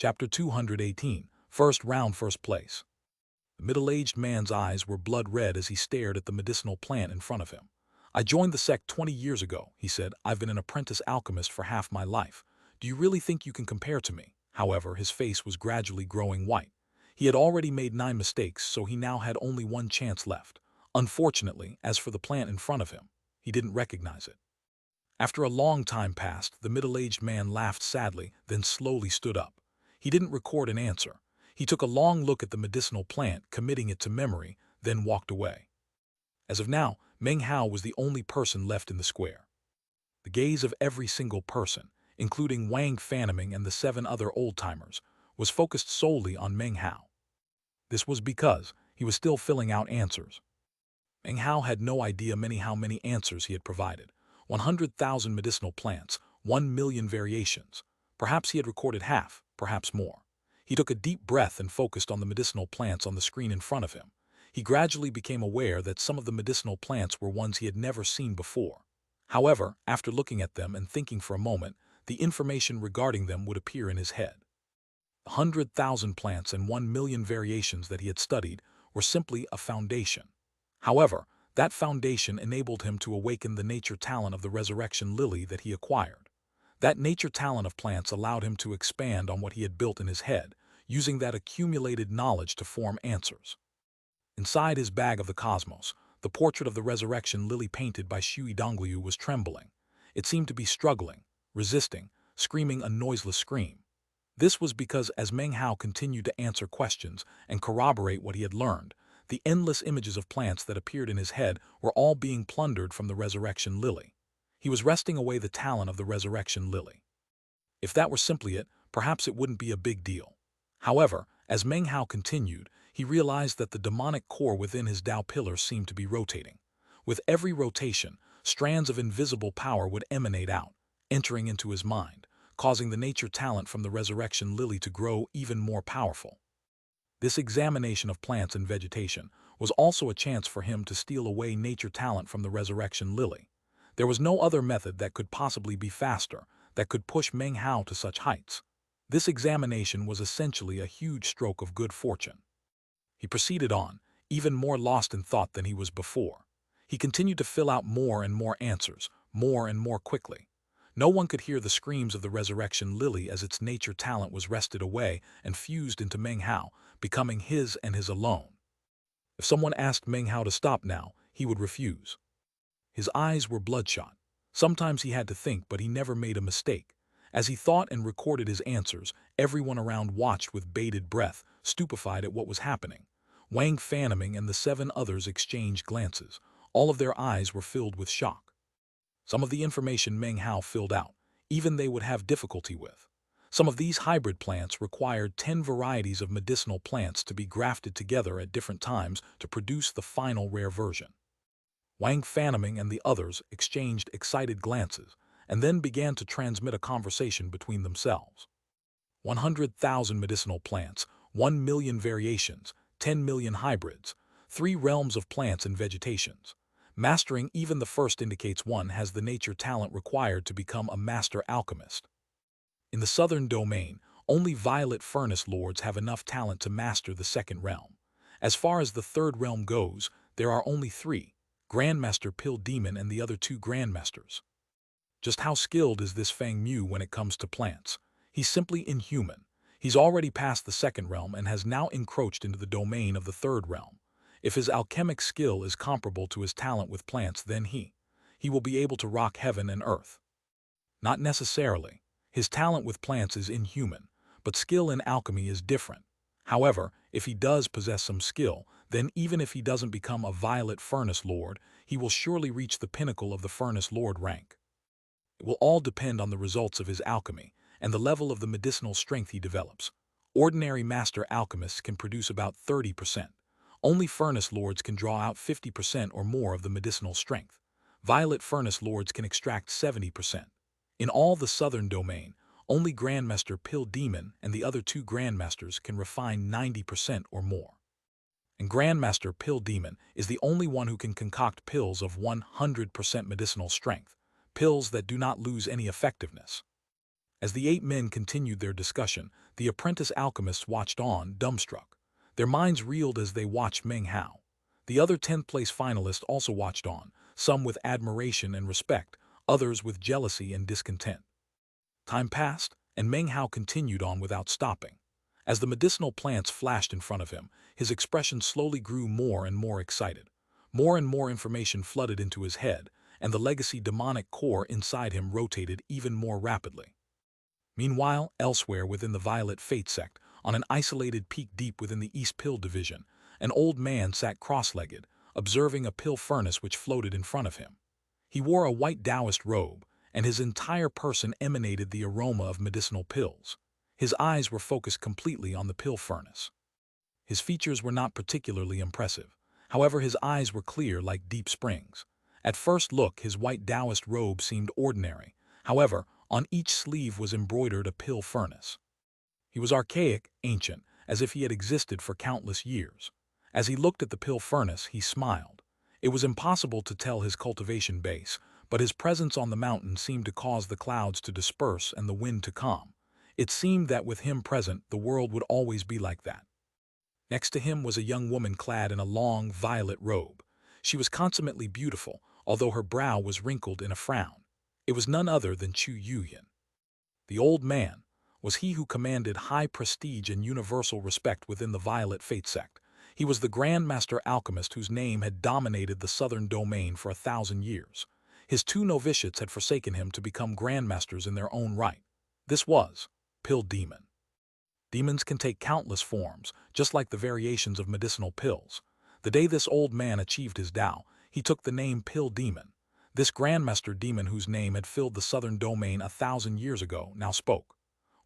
Chapter 218, First Round, First Place. The middle-aged man's eyes were blood red as he stared at the medicinal plant in front of him. "I joined the sect 20 years ago," he said. "I've been an apprentice alchemist for half my life. Do you really think you can compare to me?" However, his face was gradually growing white. He had already made 9 mistakes, so he now had only one chance left. Unfortunately, as for the plant in front of him, he didn't recognize it. After a long time passed, the middle-aged man laughed sadly, then slowly stood up. He didn't record an answer. He took a long look at the medicinal plant, committing it to memory, then walked away. As of now, Meng Hao was the only person left in the square. The gaze of every single person, including Wang Fanaming and the 7 other old-timers, was focused solely on Meng Hao. This was because he was still filling out answers. Meng Hao had no idea how many answers he had provided. 100,000 medicinal plants, 1,000,000 variations. Perhaps he had recorded half, perhaps more. He took a deep breath and focused on the medicinal plants on the screen in front of him. He gradually became aware that some of the medicinal plants were ones he had never seen before. However, after looking at them and thinking for a moment, the information regarding them would appear in his head. The 100,000 plants and 1,000,000 variations that he had studied were simply a foundation. However, that foundation enabled him to awaken the nature talent of the resurrection lily that he acquired. That nature talent of plants allowed him to expand on what he had built in his head, using that accumulated knowledge to form answers. Inside his bag of the cosmos, the portrait of the resurrection lily painted by Shui Dongliu was trembling. It seemed to be struggling, resisting, screaming a noiseless scream. This was because as Meng Hao continued to answer questions and corroborate what he had learned, the endless images of plants that appeared in his head were all being plundered from the resurrection lily. He was wresting away the talent of the resurrection lily. If that were simply it, perhaps it wouldn't be a big deal. However, as Meng Hao continued, he realized that the demonic core within his Tao pillar seemed to be rotating. With every rotation, strands of invisible power would emanate out, entering into his mind, causing the nature talent from the resurrection lily to grow even more powerful. This examination of plants and vegetation was also a chance for him to steal away nature talent from the resurrection lily. There was no other method that could possibly be faster, that could push Meng Hao to such heights. This examination was essentially a huge stroke of good fortune. He proceeded on, even more lost in thought than he was before. He continued to fill out more and more answers, more and more quickly. No one could hear the screams of the resurrection lily as its nature talent was wrested away and fused into Meng Hao, becoming his and his alone. If someone asked Meng Hao to stop now, he would refuse. His eyes were bloodshot. Sometimes he had to think, but he never made a mistake. As he thought and recorded his answers, everyone around watched with bated breath, stupefied at what was happening. Wang Fanaming and the 7 others exchanged glances. All of their eyes were filled with shock. Some of the information Meng Hao filled out, even they would have difficulty with. Some of these hybrid plants required 10 varieties of medicinal plants to be grafted together at different times to produce the final rare version. Wang Fanaming and the others exchanged excited glances and then began to transmit a conversation between themselves. 100,000 medicinal plants, 1,000,000 variations, 10,000,000 hybrids, 3 realms of plants and vegetations. Mastering even the first indicates one has the nature talent required to become a master alchemist. In the southern domain, only violet furnace lords have enough talent to master the second realm. As far as the third realm goes, there are only 3, Grandmaster Pill Demon and the other 2 Grandmasters. Just how skilled is this Fang Mu when it comes to plants? He's simply inhuman. He's already passed the second realm and has now encroached into the domain of the third realm. If his alchemic skill is comparable to his talent with plants, then he will be able to rock heaven and earth. Not necessarily. His talent with plants is inhuman, but skill in alchemy is different. However, if he does possess some skill, then even if he doesn't become a violet furnace lord, he will surely reach the pinnacle of the furnace lord rank. It will all depend on the results of his alchemy and the level of the medicinal strength he develops. Ordinary master alchemists can produce about 30%. Only furnace lords can draw out 50% or more of the medicinal strength. Violet furnace lords can extract 70%. In all the southern domain, only Grandmaster Pill Demon and the other 2 Grandmasters can refine 90% or more. And Grandmaster Pill Demon is the only one who can concoct pills of 100% medicinal strength, pills that do not lose any effectiveness. As the 8 men continued their discussion, the apprentice alchemists watched on, dumbstruck. Their minds reeled as they watched Meng Hao. The other 10th-place finalists also watched on, some with admiration and respect, others with jealousy and discontent. Time passed, and Meng Hao continued on without stopping. As the medicinal plants flashed in front of him, his expression slowly grew more and more excited. More and more information flooded into his head, and the legacy demonic core inside him rotated even more rapidly. Meanwhile, elsewhere within the Violet Fate sect, on an isolated peak deep within the East Pill division, an old man sat cross-legged, observing a pill furnace which floated in front of him. He wore a white Taoist robe, and his entire person emanated the aroma of medicinal pills. His eyes were focused completely on the pill furnace. His features were not particularly impressive. However, his eyes were clear like deep springs. At first look, his white Taoist robe seemed ordinary. However, on each sleeve was embroidered a pill furnace. He was archaic, ancient, as if he had existed for countless years. As he looked at the pill furnace, he smiled. It was impossible to tell his cultivation base, but his presence on the mountain seemed to cause the clouds to disperse and the wind to calm. It seemed that with him present, the world would always be like that. Next to him was a young woman clad in a long, violet robe. She was consummately beautiful, although her brow was wrinkled in a frown. It was none other than Chu Yuyan. The old man was he who commanded high prestige and universal respect within the Violet Fate sect. He was the Grand Master Alchemist whose name had dominated the southern domain for 1,000 years. His 2 novitiates had forsaken him to become grandmasters in their own right. This was Pill Demon. Demons can take countless forms, just like the variations of medicinal pills. The day this old man achieved his Tao, he took the name Pill Demon. This Grandmaster Demon whose name had filled the southern domain 1,000 years ago now spoke.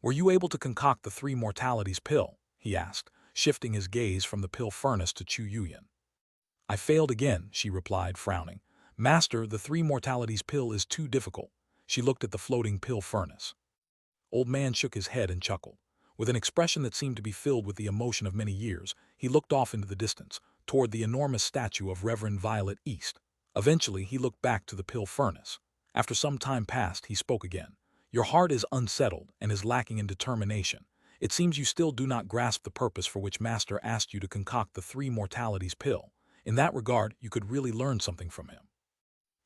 "Were you able to concoct the 3 mortalities pill?" he asked, shifting his gaze from the pill furnace to Chu Yuyan. "I failed again," she replied, frowning. "Master, the 3 mortalities pill is too difficult." She looked at the floating pill furnace. Old man shook his head and chuckled. With an expression that seemed to be filled with the emotion of many years, he looked off into the distance, toward the enormous statue of Reverend Violet East. Eventually, he looked back to the pill furnace. After some time passed, he spoke again. "Your heart is unsettled and is lacking in determination. It seems you still do not grasp the purpose for which Master asked you to concoct the 3 mortalities pill. In that regard, you could really learn something from him."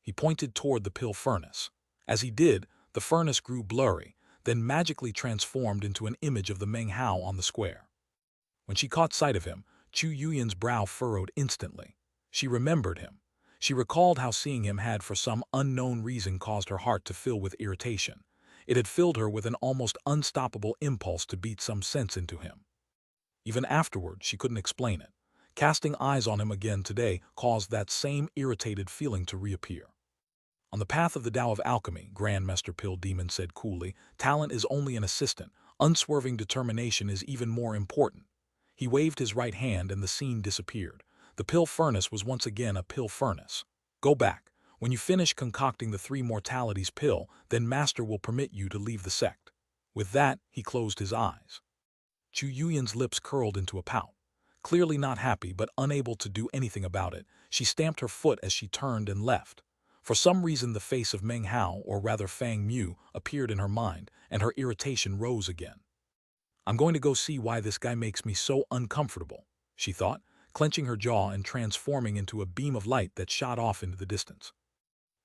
He pointed toward the pill furnace. As he did, the furnace grew blurry, then magically transformed into an image of the Meng Hao on the square. When she caught sight of him, Chu Yuyan's brow furrowed instantly. She remembered him. She recalled how seeing him had for some unknown reason caused her heart to fill with irritation. It had filled her with an almost unstoppable impulse to beat some sense into him. Even afterward, she couldn't explain it. Casting eyes on him again today caused that same irritated feeling to reappear. "On the path of the Tao of Alchemy," Grandmaster Pill Demon said coolly, "talent is only an assistant. Unswerving determination is even more important." He waved his right hand and the scene disappeared. The pill furnace was once again a pill furnace. "Go back. When you finish concocting the 3 mortalities pill, then Master will permit you to leave the sect." With that, he closed his eyes. Chu Yuyan's lips curled into a pout. Clearly not happy but unable to do anything about it, she stamped her foot as she turned and left. For some reason the face of Meng Hao, or rather Fang Mu, appeared in her mind, and her irritation rose again. "I'm going to go see why this guy makes me so uncomfortable," she thought, clenching her jaw and transforming into a beam of light that shot off into the distance.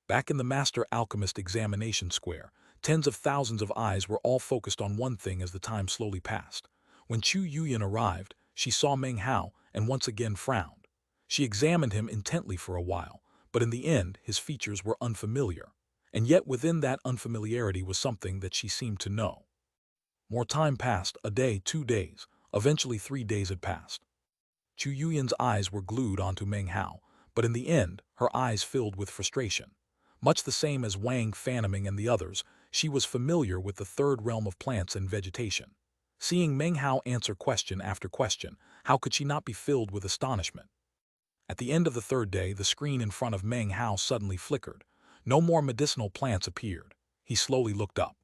Back in the Master Alchemist examination square, tens of thousands of eyes were all focused on one thing as the time slowly passed. When Chu Yuyan arrived, she saw Meng Hao and once again frowned. She examined him intently for a while, but in the end his features were unfamiliar, and yet within that unfamiliarity was something that she seemed to know. More time passed, a day, 2 days, eventually 3 days had passed. Chu Yuyan's eyes were glued onto Meng Hao, but in the end her eyes filled with frustration. Much the same as Wang Fanaming and the others, she was familiar with the 3rd realm of plants and vegetation. Seeing Meng Hao answer question after question, how could she not be filled with astonishment? At the end of the 3rd day, the screen in front of Meng Hao suddenly flickered. No more medicinal plants appeared. He slowly looked up.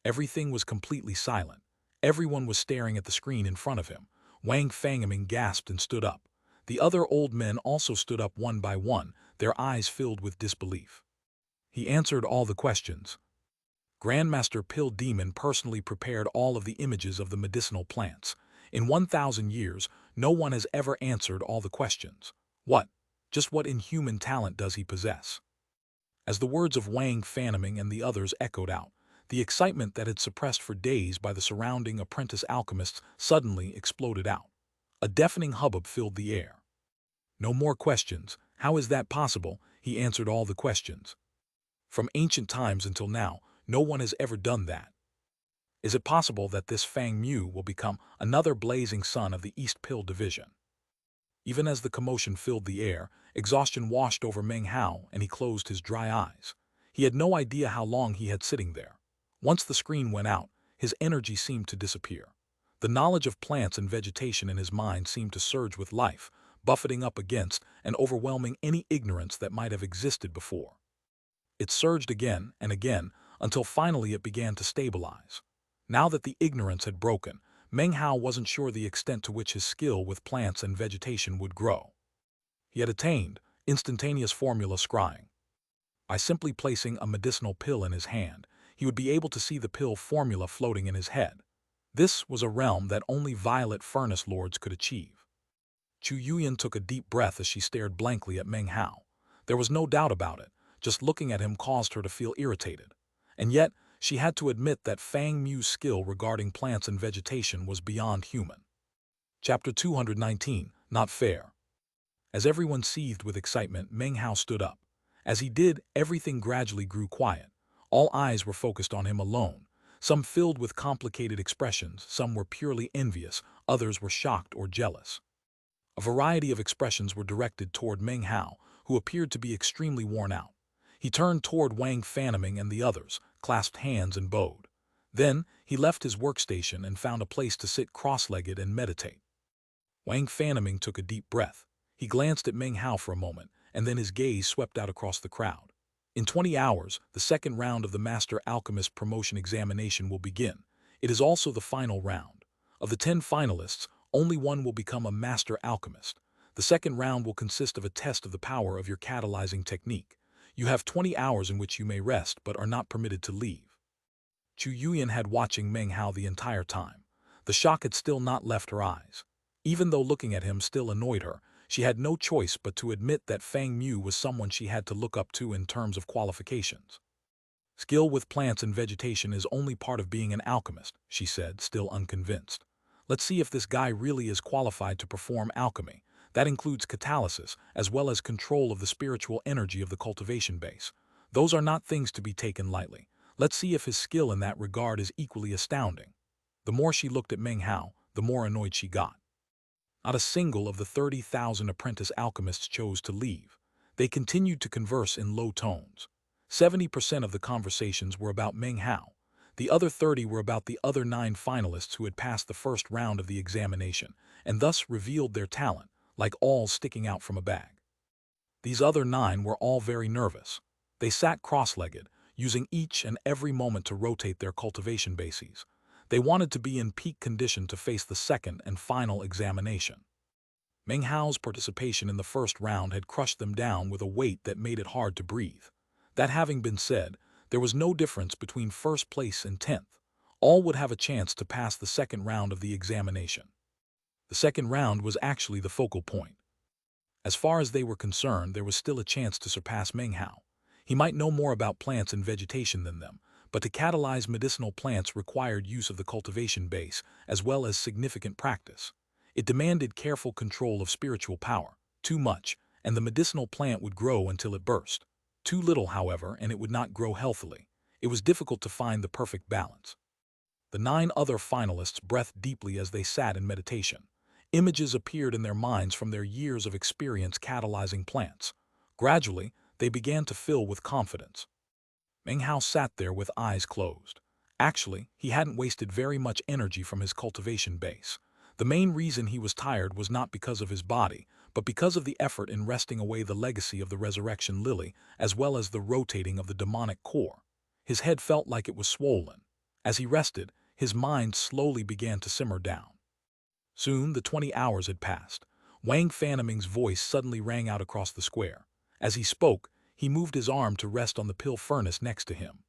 Everything was completely silent. Everyone was staring at the screen in front of him. Wang Fangaming gasped and stood up. The other old men also stood up one by one, their eyes filled with disbelief. "He answered all the questions." Grandmaster Pill Demon personally prepared all of the images of the medicinal plants. In 1,000 years, no one has ever answered all the questions. Just what inhuman talent does he possess? As the words of Wang Fanaming and the others echoed out, the excitement that had suppressed for days by the surrounding apprentice alchemists suddenly exploded out. A deafening hubbub filled the air. No more questions. How is that possible? He answered all the questions. From ancient times until now, no one has ever done that. Is it possible that this Fang Mu will become another blazing sun of the East Pill Division? Even as the commotion filled the air, exhaustion washed over Meng Hao and he closed his dry eyes. He had no idea how long he had sitting there. Once the screen went out, his energy seemed to disappear. The knowledge of plants and vegetation in his mind seemed to surge with life, buffeting up against and overwhelming any ignorance that might have existed before. It surged again and again until finally it began to stabilize. Now that the ignorance had broken, Meng Hao wasn't sure the extent to which his skill with plants and vegetation would grow. He had attained instantaneous formula scrying. By simply placing a medicinal pill in his hand, he would be able to see the pill formula floating in his head. This was a realm that only violet furnace lords could achieve. Chu Yuyan took a deep breath as she stared blankly at Meng Hao. There was no doubt about it. Just looking at him caused her to feel irritated. And yet, she had to admit that Fang Mu's skill regarding plants and vegetation was beyond human. Chapter 219, Not Fair. As everyone seethed with excitement, Meng Hao stood up. As he did, everything gradually grew quiet. All eyes were focused on him alone, some filled with complicated expressions, some were purely envious, others were shocked or jealous. A variety of expressions were directed toward Meng Hao, who appeared to be extremely worn out. He turned toward Wang Fanaming and the others, clasped hands and bowed. Then, he left his workstation and found a place to sit cross-legged and meditate. Wang Fanaming took a deep breath. He glanced at Meng Hao for a moment, and then his gaze swept out across the crowd. In 20 hours, the second round of the Master Alchemist promotion examination will begin. It is also the final round. Of the 10 finalists, only one will become a Master Alchemist. The second round will consist of a test of the power of your catalyzing technique. You have 20 hours in which you may rest but are not permitted to leave. Chu Yuyan had watching Meng Hao the entire time. The shock had still not left her eyes. Even though looking at him still annoyed her, she had no choice but to admit that Fang Mu was someone she had to look up to in terms of qualifications. Skill with plants and vegetation is only part of being an alchemist, she said, still unconvinced. Let's see if this guy really is qualified to perform alchemy. That includes catalysis, as well as control of the spiritual energy of the cultivation base. Those are not things to be taken lightly. Let's see if his skill in that regard is equally astounding. The more she looked at Meng Hao, the more annoyed she got. Not a single of the 30,000 apprentice alchemists chose to leave. They continued to converse in low tones. 70% of the conversations were about Meng Hao. The other 30 were about the other 9 finalists who had passed the first round of the examination, and thus revealed their talent, like all sticking out from a bag. These other 9 were all very nervous. They sat cross-legged, using each and every moment to rotate their cultivation bases. They wanted to be in peak condition to face the second and final examination. Meng Hao's participation in the first round had crushed them down with a weight that made it hard to breathe. That having been said, there was no difference between first place and 10th. All would have a chance to pass the second round of the examination. The second round was actually the focal point. As far as they were concerned, there was still a chance to surpass Meng Hao. He might know more about plants and vegetation than them, but to catalyze medicinal plants required use of the cultivation base, as well as significant practice. It demanded careful control of spiritual power. Too much, and the medicinal plant would grow until it burst. Too little, however, and it would not grow healthily. It was difficult to find the perfect balance. The 9 other finalists breathed deeply as they sat in meditation. Images appeared in their minds from their years of experience catalyzing plants. Gradually, they began to fill with confidence. Meng Hao sat there with eyes closed. Actually, he hadn't wasted very much energy from his cultivation base. The main reason he was tired was not because of his body, but because of the effort in wresting away the legacy of the resurrection lily, as well as the rotating of the demonic core. His head felt like it was swollen. As he rested, his mind slowly began to simmer down. Soon, the 20 hours had passed. Wang Fanaming's voice suddenly rang out across the square. As he spoke, he moved his arm to rest on the pill furnace next to him.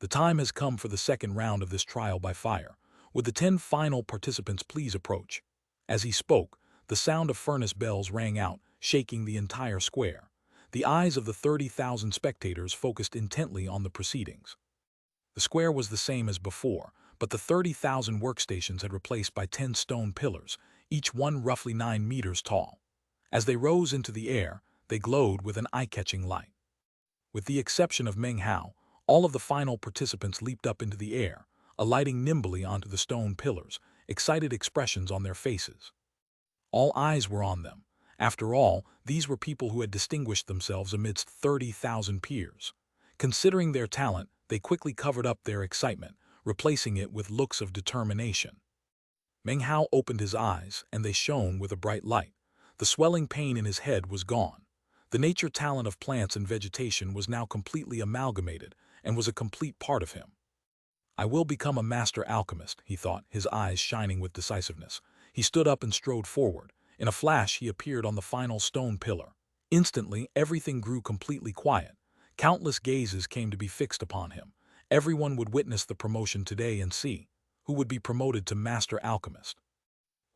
The time has come for the second round of this trial by fire. Would the 10 final participants please approach? As he spoke, the sound of furnace bells rang out, shaking the entire square. The eyes of the 30,000 spectators focused intently on the proceedings. The square was the same as before, but the 30,000 workstations had replaced by 10 stone pillars, each one roughly 9 meters tall. As they rose into the air, they glowed with an eye-catching light. With the exception of Meng Hao, all of the final participants leaped up into the air, alighting nimbly onto the stone pillars, excited expressions on their faces. All eyes were on them. After all, these were people who had distinguished themselves amidst 30,000 peers. Considering their talent, they quickly covered up their excitement, replacing it with looks of determination. Meng Hao opened his eyes, and they shone with a bright light. The swelling pain in his head was gone. The nature talent of plants and vegetation was now completely amalgamated and was a complete part of him. I will become a master alchemist, he thought, his eyes shining with decisiveness. He stood up and strode forward. In a flash, he appeared on the final stone pillar. Instantly, everything grew completely quiet. Countless gazes came to be fixed upon him. Everyone would witness the promotion today and see who would be promoted to master alchemist.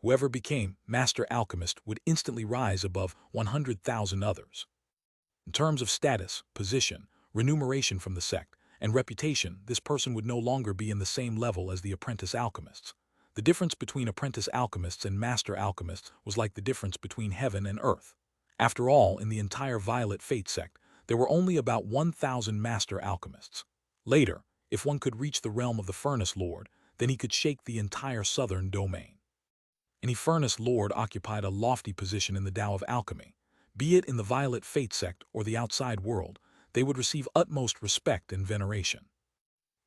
Whoever became master alchemist would instantly rise above 100,000 others. In terms of status, position, remuneration from the sect, and reputation, this person would no longer be in the same level as the apprentice alchemists. The difference between apprentice alchemists and master alchemists was like the difference between heaven and earth. After all, in the entire Violet Fate sect, there were only about 1,000 master alchemists. Later, if one could reach the realm of the Furnace Lord, then he could shake the entire southern domain. Any Furnace Lord occupied a lofty position in the Tao of Alchemy. Be it in the Violet Fate sect or the outside world, they would receive utmost respect and veneration.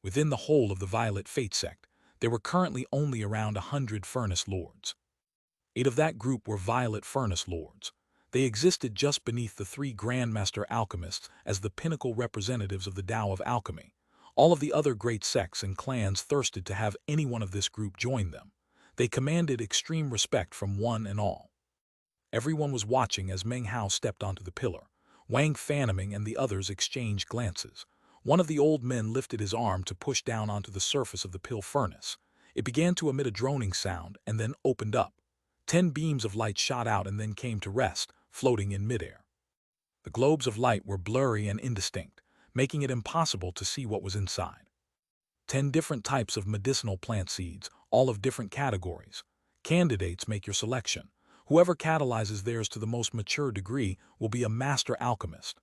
Within the whole of the Violet Fate sect, there were currently only around 100 Furnace Lords. 8 of that group were Violet Furnace Lords. They existed just beneath the 3 Grandmaster Alchemists as the pinnacle representatives of the Tao of Alchemy. All of the other great sects and clans thirsted to have any one of this group join them. They commanded extreme respect from one and all. Everyone was watching as Meng Hao stepped onto the pillar. Wang Fanming and the others exchanged glances. One of the old men lifted his arm to push down onto the surface of the pill furnace. It began to emit a droning sound and then opened up. 10 beams of light shot out and then came to rest, floating in midair. The globes of light were blurry and indistinct, making it impossible to see what was inside. 10 different types of medicinal plant seeds, all of different categories. Candidates make your selection. Whoever catalyzes theirs to the most mature degree will be a master alchemist.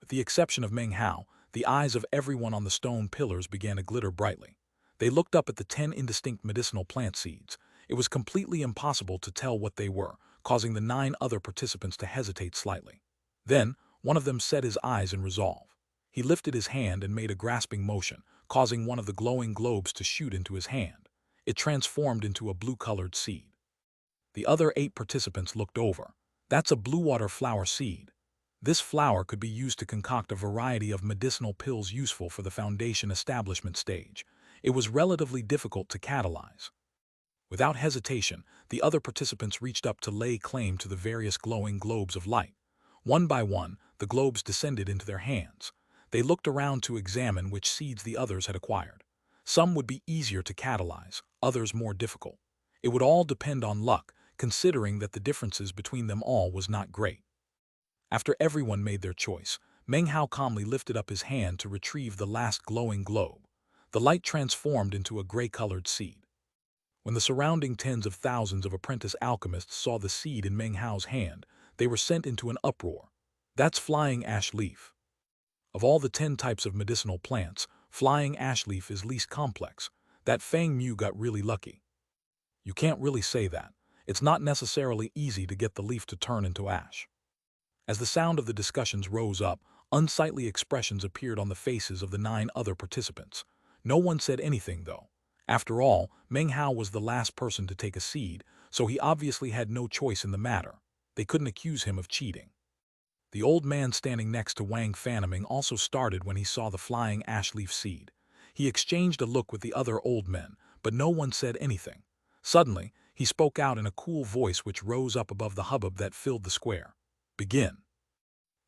With the exception of Meng Hao, the eyes of everyone on the stone pillars began to glitter brightly. They looked up at the 10 indistinct medicinal plant seeds. It was completely impossible to tell what they were, causing the 9 other participants to hesitate slightly. Then, one of them set his eyes in resolve. He lifted his hand and made a grasping motion, causing one of the glowing globes to shoot into his hand. It transformed into a blue-colored seed. The other 8 participants looked over. That's a blue water flower seed. This flower could be used to concoct a variety of medicinal pills useful for the foundation establishment stage. It was relatively difficult to catalyze. Without hesitation, the other participants reached up to lay claim to the various glowing globes of light. One by one, the globes descended into their hands. They looked around to examine which seeds the others had acquired. Some would be easier to catalyze, others more difficult. It would all depend on luck, considering that the differences between them all was not great. After everyone made their choice, Meng Hao calmly lifted up his hand to retrieve the last glowing globe. The light transformed into a gray-colored seed. When the surrounding tens of thousands of apprentice alchemists saw the seed in Meng Hao's hand, they were sent into an uproar. That's flying ash leaf. Of all the 10 types of medicinal plants, flying ash leaf is least complex. That Fang Mu got really lucky. You can't really say that. It's not necessarily easy to get the leaf to turn into ash. As the sound of the discussions rose up, unsightly expressions appeared on the faces of the 9 other participants. No one said anything, though. After all, Meng Hao was the last person to take a seed, so he obviously had no choice in the matter. They couldn't accuse him of cheating. The old man standing next to Wang Fanming also started when he saw the flying ash leaf seed. He exchanged a look with the other old men, but no one said anything. Suddenly, he spoke out in a cool voice which rose up above the hubbub that filled the square. Begin.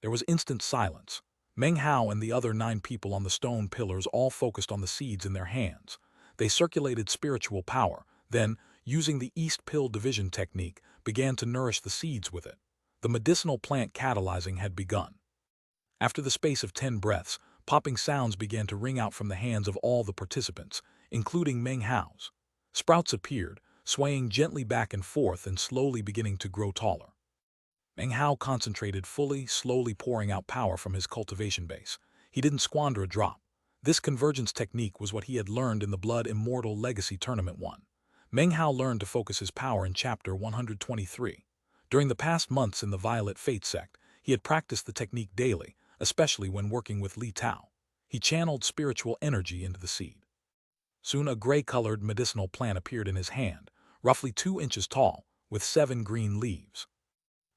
There was instant silence. Meng Hao and the other 9 people on the stone pillars all focused on the seeds in their hands. They circulated spiritual power, then, using the East Pill division technique, began to nourish the seeds with it. The medicinal plant catalyzing had begun. After the space of 10 breaths, popping sounds began to ring out from the hands of all the participants, including Meng Hao's. Sprouts appeared, swaying gently back and forth and slowly beginning to grow taller. Meng Hao concentrated fully, slowly pouring out power from his cultivation base. He didn't squander a drop. This convergence technique was what he had learned in the Blood Immortal Legacy Tournament 1. Meng Hao learned to focus his power in Chapter 123. During the past months in the Violet Fate sect, he had practiced the technique daily, especially when working with Li Tao. He channeled spiritual energy into the seed. Soon a gray-colored medicinal plant appeared in his hand, roughly 2 inches tall, with 7 green leaves.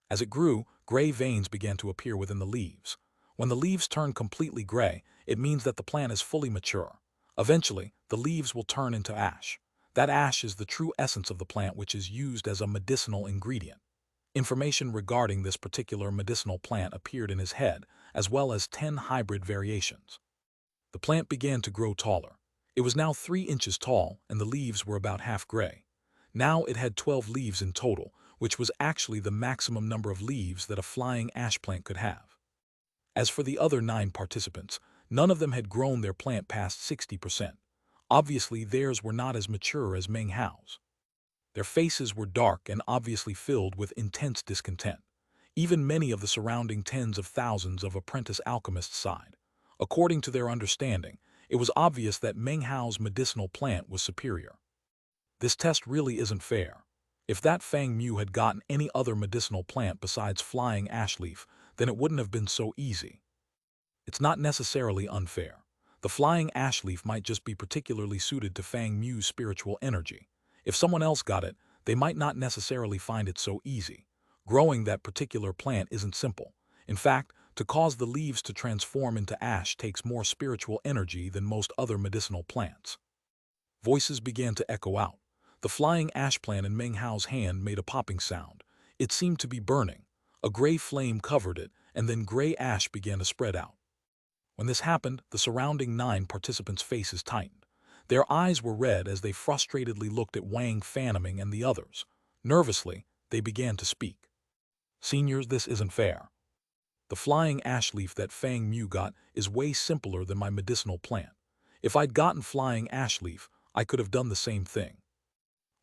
As it grew, gray veins began to appear within the leaves. When the leaves turn completely gray, it means that the plant is fully mature. Eventually, the leaves will turn into ash. That ash is the true essence of the plant, which is used as a medicinal ingredient. Information regarding this particular medicinal plant appeared in his head, as well as 10 hybrid variations. The plant began to grow taller. It was now 3 inches tall, and the leaves were about half gray. Now it had 12 leaves in total, which was actually the maximum number of leaves that a flying ash plant could have. As for the other 9 participants, none of them had grown their plant past 60%. Obviously, theirs were not as mature as Meng Hao's. Their faces were dark and obviously filled with intense discontent. Even many of the surrounding tens of thousands of apprentice alchemists sighed. According to their understanding, it was obvious that Meng Hao's medicinal plant was superior. This test really isn't fair. If that Fang Mu had gotten any other medicinal plant besides flying ash leaf, then it wouldn't have been so easy. It's not necessarily unfair. The flying ash leaf might just be particularly suited to Fang Mu's spiritual energy. If someone else got it, they might not necessarily find it so easy. Growing that particular plant isn't simple. In fact, to cause the leaves to transform into ash takes more spiritual energy than most other medicinal plants. Voices began to echo out. The flying ash plant in Meng Hao's hand made a popping sound. It seemed to be burning. A gray flame covered it, and then gray ash began to spread out. When this happened, the surrounding 9 participants' faces tightened. Their eyes were red as they frustratedly looked at Wang Fanaming and the others. Nervously, they began to speak. "Seniors, this isn't fair. The flying ash leaf that Fang Mu got is way simpler than my medicinal plant. If I'd gotten flying ash leaf, I could have done the same thing.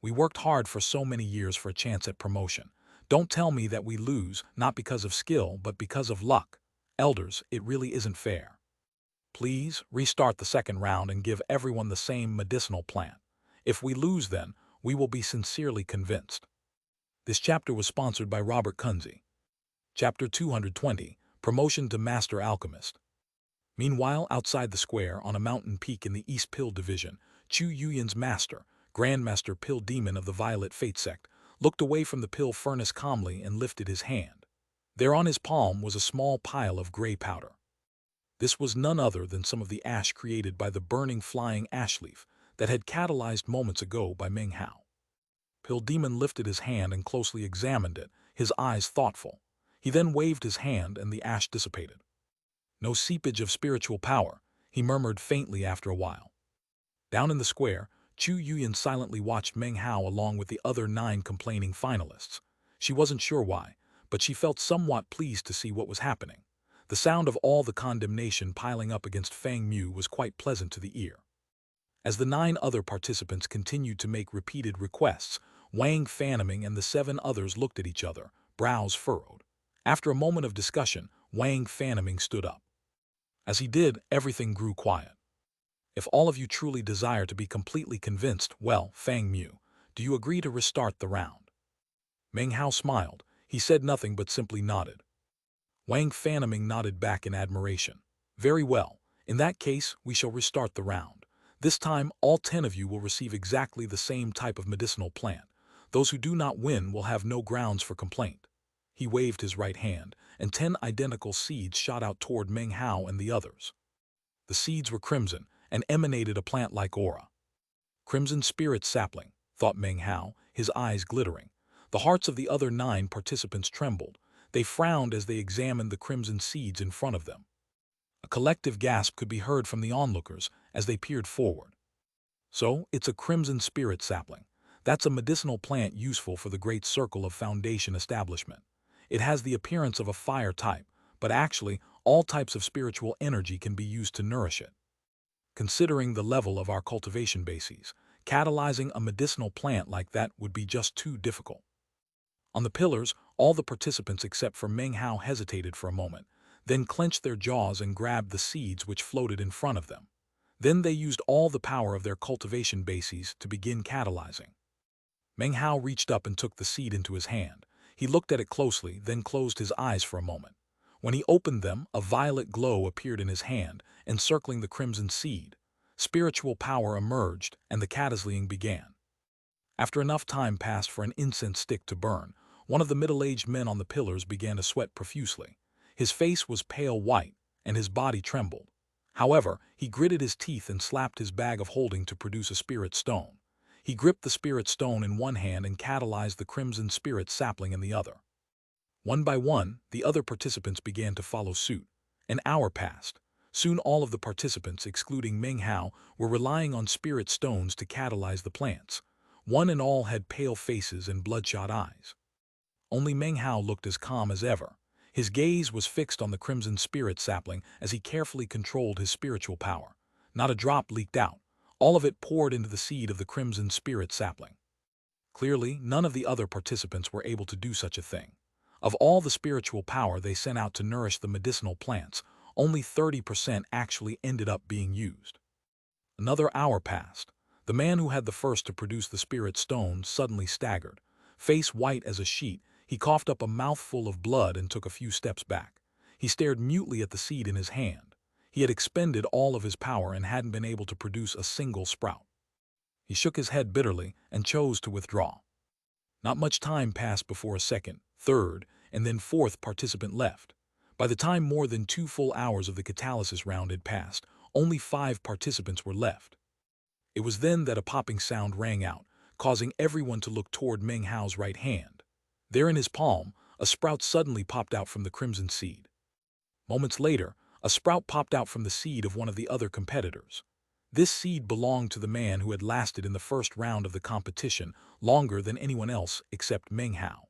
We worked hard for so many years for a chance at promotion. Don't tell me that we lose, not because of skill, but because of luck. Elders, it really isn't fair. Please restart the second round and give everyone the same medicinal plant. If we lose then, we will be sincerely convinced." This chapter was sponsored by Robert Kunze. Chapter 220, Promotion to Master Alchemist. Meanwhile, outside the square, on a mountain peak in the East Pill Division, Chu Yuyan's master, Grandmaster Pill Demon of the Violet Fate sect, looked away from the pill furnace calmly and lifted his hand. There on his palm was a small pile of gray powder. This was none other than some of the ash created by the burning flying ash leaf that had catalyzed moments ago by Meng Hao. Pill Demon lifted his hand and closely examined it, his eyes thoughtful. He then waved his hand and the ash dissipated. "No seepage of spiritual power," he murmured faintly after a while. Down in the square, Chu Yuyan silently watched Meng Hao along with the other 9 complaining finalists. She wasn't sure why, but she felt somewhat pleased to see what was happening. The sound of all the condemnation piling up against Fang Mu was quite pleasant to the ear. As the 9 other participants continued to make repeated requests, Wang Fanaming and the 7 others looked at each other, brows furrowed. After a moment of discussion, Wang Fanaming stood up. As he did, everything grew quiet. "If all of you truly desire to be completely convinced, well, Fang Mu, do you agree to restart the round?" Meng Hao smiled. He said nothing but simply nodded. Wang Fanaming nodded back in admiration. "Very well. In that case, we shall restart the round. This time, all 10 of you will receive exactly the same type of medicinal plant. Those who do not win will have no grounds for complaint." He waved his right hand, and 10 identical seeds shot out toward Meng Hao and the others. The seeds were crimson and emanated a plant-like aura. "Crimson spirit sapling," thought Meng Hao, his eyes glittering. The hearts of the other 9 participants trembled. They frowned as they examined the crimson seeds in front of them. A collective gasp could be heard from the onlookers as they peered forward. So, it's a crimson spirit sapling. That's a medicinal plant useful for the great circle of foundation establishment. It has the appearance of a fire type, but actually, all types of spiritual energy can be used to nourish it. Considering the level of our cultivation bases, catalyzing a medicinal plant like that would be just too difficult. On the pillars, all the participants except for Meng Hao hesitated for a moment, then clenched their jaws and grabbed the seeds which floated in front of them. Then they used all the power of their cultivation bases to begin catalyzing. Meng Hao reached up and took the seed into his hand. He looked at it closely, then closed his eyes for a moment. When he opened them, a violet glow appeared in his hand, encircling the crimson seed. Spiritual power emerged, and the catalyzing began. After enough time passed for an incense stick to burn, one of the middle-aged men on the pillars began to sweat profusely. His face was pale white, and his body trembled. However, he gritted his teeth and slapped his bag of holding to produce a spirit stone. He gripped the spirit stone in one hand and catalyzed the crimson spirit sapling in the other. One by one, the other participants began to follow suit. An hour passed. Soon all of the participants, excluding Meng Hao, were relying on spirit stones to catalyze the plants. One and all had pale faces and bloodshot eyes. Only Meng Hao looked as calm as ever. His gaze was fixed on the crimson spirit sapling as he carefully controlled his spiritual power. Not a drop leaked out. All of it poured into the seed of the crimson spirit sapling. Clearly, none of the other participants were able to do such a thing. Of all the spiritual power they sent out to nourish the medicinal plants, only 30% actually ended up being used. Another hour passed. The man who had the first to produce the spirit stone suddenly staggered. Face white as a sheet, he coughed up a mouthful of blood and took a few steps back. He stared mutely at the seed in his hand. He had expended all of his power and hadn't been able to produce a single sprout. He shook his head bitterly and chose to withdraw. Not much time passed before a second, third, and then fourth participant left. By the time more than 2 full hours of the catalysis round had passed, only 5 participants were left. It was then that a popping sound rang out, causing everyone to look toward Meng Hao's right hand. There in his palm, a sprout suddenly popped out from the crimson seed. Moments later, a sprout popped out from the seed of one of the other competitors. This seed belonged to the man who had lasted in the first round of the competition longer than anyone else except Meng Hao.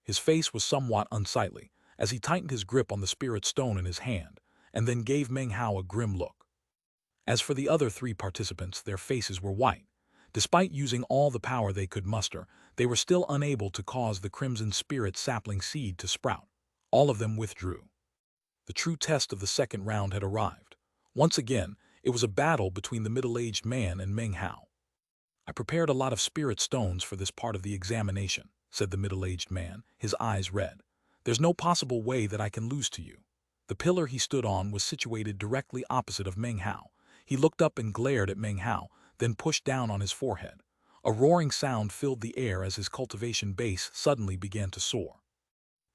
His face was somewhat unsightly, as he tightened his grip on the spirit stone in his hand, and then gave Meng Hao a grim look. As for the other 3 participants, their faces were white. Despite using all the power they could muster, they were still unable to cause the crimson spirit sapling seed to sprout. All of them withdrew. The true test of the second round had arrived. Once again, it was a battle between the middle-aged man and Meng Hao. "I prepared a lot of spirit stones for this part of the examination," said the middle-aged man, his eyes red. "There's no possible way that I can lose to you." The pillar he stood on was situated directly opposite of Meng Hao. He looked up and glared at Meng Hao, then pushed down on his forehead. A roaring sound filled the air as his cultivation base suddenly began to soar.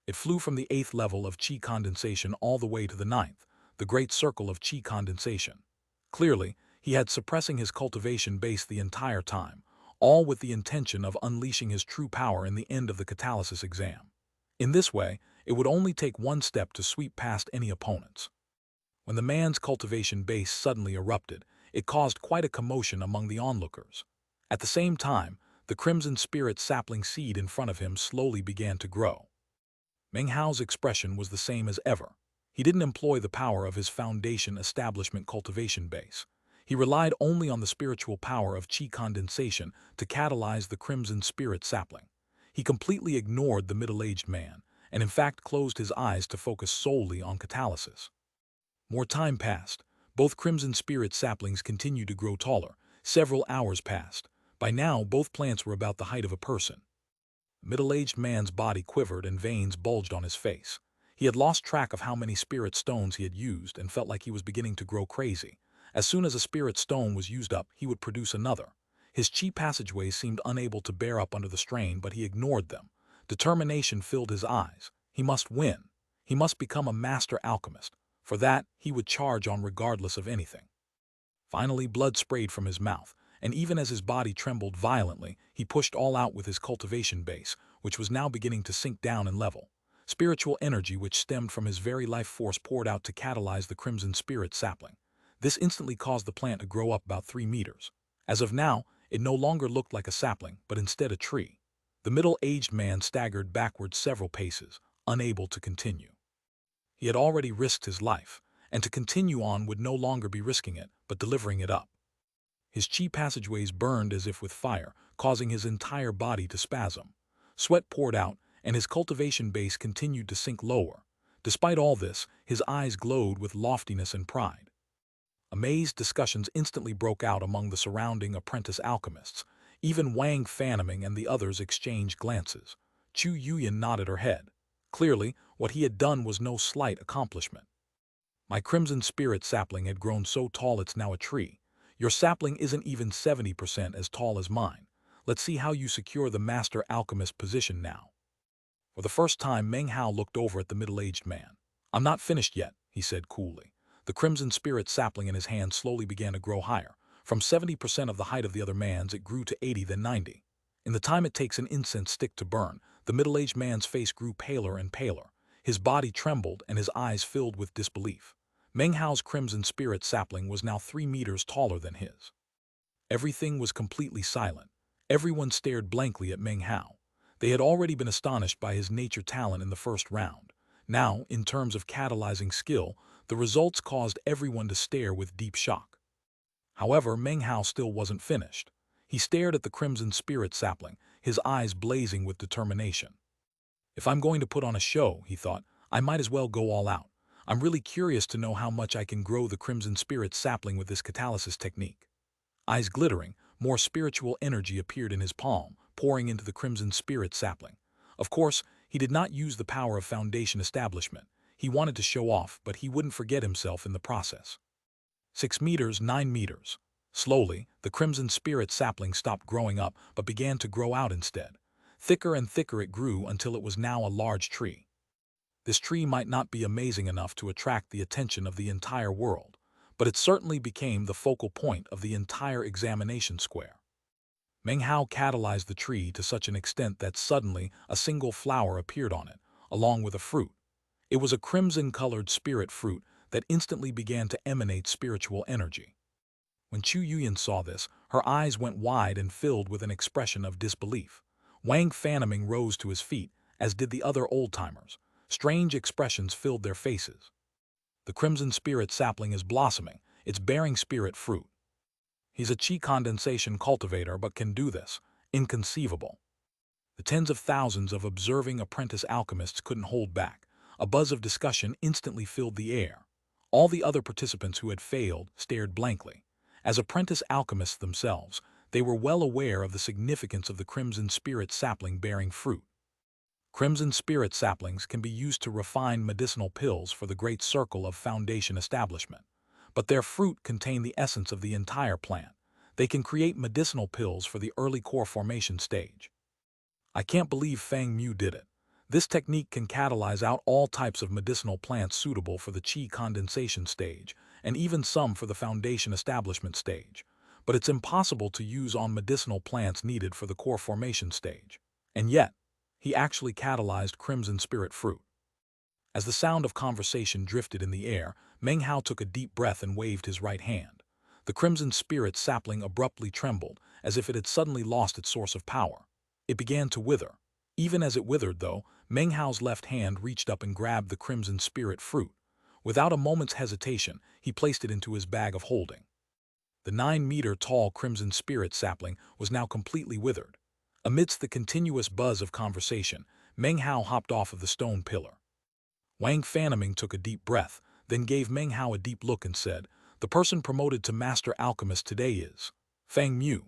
It flew from the 8th level of qi condensation all the way to the 9th, the great circle of qi condensation. Clearly, he had suppressing his cultivation base the entire time, all with the intention of unleashing his true power in the end of the catalysis exam. In this way, it would only take one step to sweep past any opponents. When the man's cultivation base suddenly erupted, it caused quite a commotion among the onlookers. At the same time, the crimson spirit sapling seed in front of him slowly began to grow. Meng Hao's expression was the same as ever. He didn't employ the power of his foundation establishment cultivation base. He relied only on the spiritual power of qi condensation to catalyze the crimson spirit sapling. He completely ignored the middle-aged man, and in fact closed his eyes to focus solely on catalysis. More time passed. Both crimson spirit saplings continued to grow taller. Several hours passed. By now, both plants were about the height of a person. The middle-aged man's body quivered and veins bulged on his face. He had lost track of how many spirit stones he had used and felt like he was beginning to grow crazy. As soon as a spirit stone was used up, he would produce another. His qi passageways seemed unable to bear up under the strain, but he ignored them. Determination filled his eyes. He must win. He must become a master alchemist. For that, he would charge on regardless of anything. Finally, blood sprayed from his mouth, and even as his body trembled violently, he pushed all out with his cultivation base, which was now beginning to sink down in level. spiritual energy which stemmed from his very life force poured out to catalyze the crimson spirit sapling. This instantly caused the plant to grow up about 3 meters. As of now, it no longer looked like a sapling, but instead a tree. The middle-aged man staggered backwards several paces, unable to continue. He had already risked his life, and to continue on would no longer be risking it, but delivering it up. His chi passageways burned as if with fire, causing his entire body to spasm. Sweat poured out, and his cultivation base continued to sink lower. Despite all this, his eyes glowed with loftiness and pride. Amazed discussions instantly broke out among the surrounding apprentice alchemists. Even Wang Fanaming and the others exchanged glances. Chu Yuyan nodded her head. Clearly, what he had done was no slight accomplishment. My crimson spirit sapling had grown so tall it's now a tree. Your sapling isn't even 70% as tall as mine. Let's see how you secure the master alchemist position now. For the first time, Meng Hao looked over at the middle-aged man. I'm not finished yet, he said coolly. The crimson spirit sapling in his hand slowly began to grow higher. From 70% of the height of the other man's, it grew to 80, then 90. In the time it takes an incense stick to burn, the middle-aged man's face grew paler and paler. His body trembled and his eyes filled with disbelief. Meng Hao's crimson spirit sapling was now 3 meters taller than his. Everything was completely silent. Everyone stared blankly at Meng Hao. They had already been astonished by his nature talent in the first round. Now, in terms of catalyzing skill, the results caused everyone to stare with deep shock. However, Meng Hao still wasn't finished. He stared at the crimson spirit sapling, his eyes blazing with determination. If I'm going to put on a show, he thought, I might as well go all out. I'm really curious to know how much I can grow the crimson spirit sapling with this catalysis technique. Eyes glittering, more spiritual energy appeared in his palm, pouring into the crimson spirit sapling. Of course, he did not use the power of foundation establishment. He wanted to show off, but he wouldn't forget himself in the process. 6 meters, 9 meters. Slowly, the crimson spirit sapling stopped growing up but began to grow out instead. Thicker and thicker it grew until it was now a large tree. This tree might not be amazing enough to attract the attention of the entire world, but it certainly became the focal point of the entire examination square. Meng Hao catalyzed the tree to such an extent that suddenly a single flower appeared on it, along with a fruit. It was a crimson-colored spirit fruit that instantly began to emanate spiritual energy. When Chu Yuyan saw this, her eyes went wide and filled with an expression of disbelief. Wang Fanaming rose to his feet, as did the other old-timers. Strange expressions filled their faces. The crimson spirit sapling is blossoming, it's bearing spirit fruit. He's a chi condensation cultivator but can do this. Inconceivable. The tens of thousands of observing apprentice alchemists couldn't hold back. A buzz of discussion instantly filled the air. All the other participants who had failed stared blankly. As apprentice alchemists themselves, they were well aware of the significance of the crimson spirit sapling bearing fruit. Crimson spirit saplings can be used to refine medicinal pills for the great circle of foundation establishment. But their fruit contain the essence of the entire plant. They can create medicinal pills for the early core formation stage. I can't believe Fang Mu did it. This technique can catalyze out all types of medicinal plants suitable for the chi condensation stage, and even some for the foundation establishment stage. But it's impossible to use on medicinal plants needed for the core formation stage. And yet, he actually catalyzed crimson spirit fruit. As the sound of conversation drifted in the air, Meng Hao took a deep breath and waved his right hand. The crimson spirit sapling abruptly trembled, as if it had suddenly lost its source of power. It began to wither. Even as it withered, though, Meng Hao's left hand reached up and grabbed the crimson spirit fruit. Without a moment's hesitation, he placed it into his bag of holding. The 9-meter-tall crimson spirit sapling was now completely withered. Amidst the continuous buzz of conversation, Meng Hao hopped off of the stone pillar. Wang Fanaming took a deep breath, then gave Meng Hao a deep look and said, "The person promoted to Master Alchemist today is Fang Mu."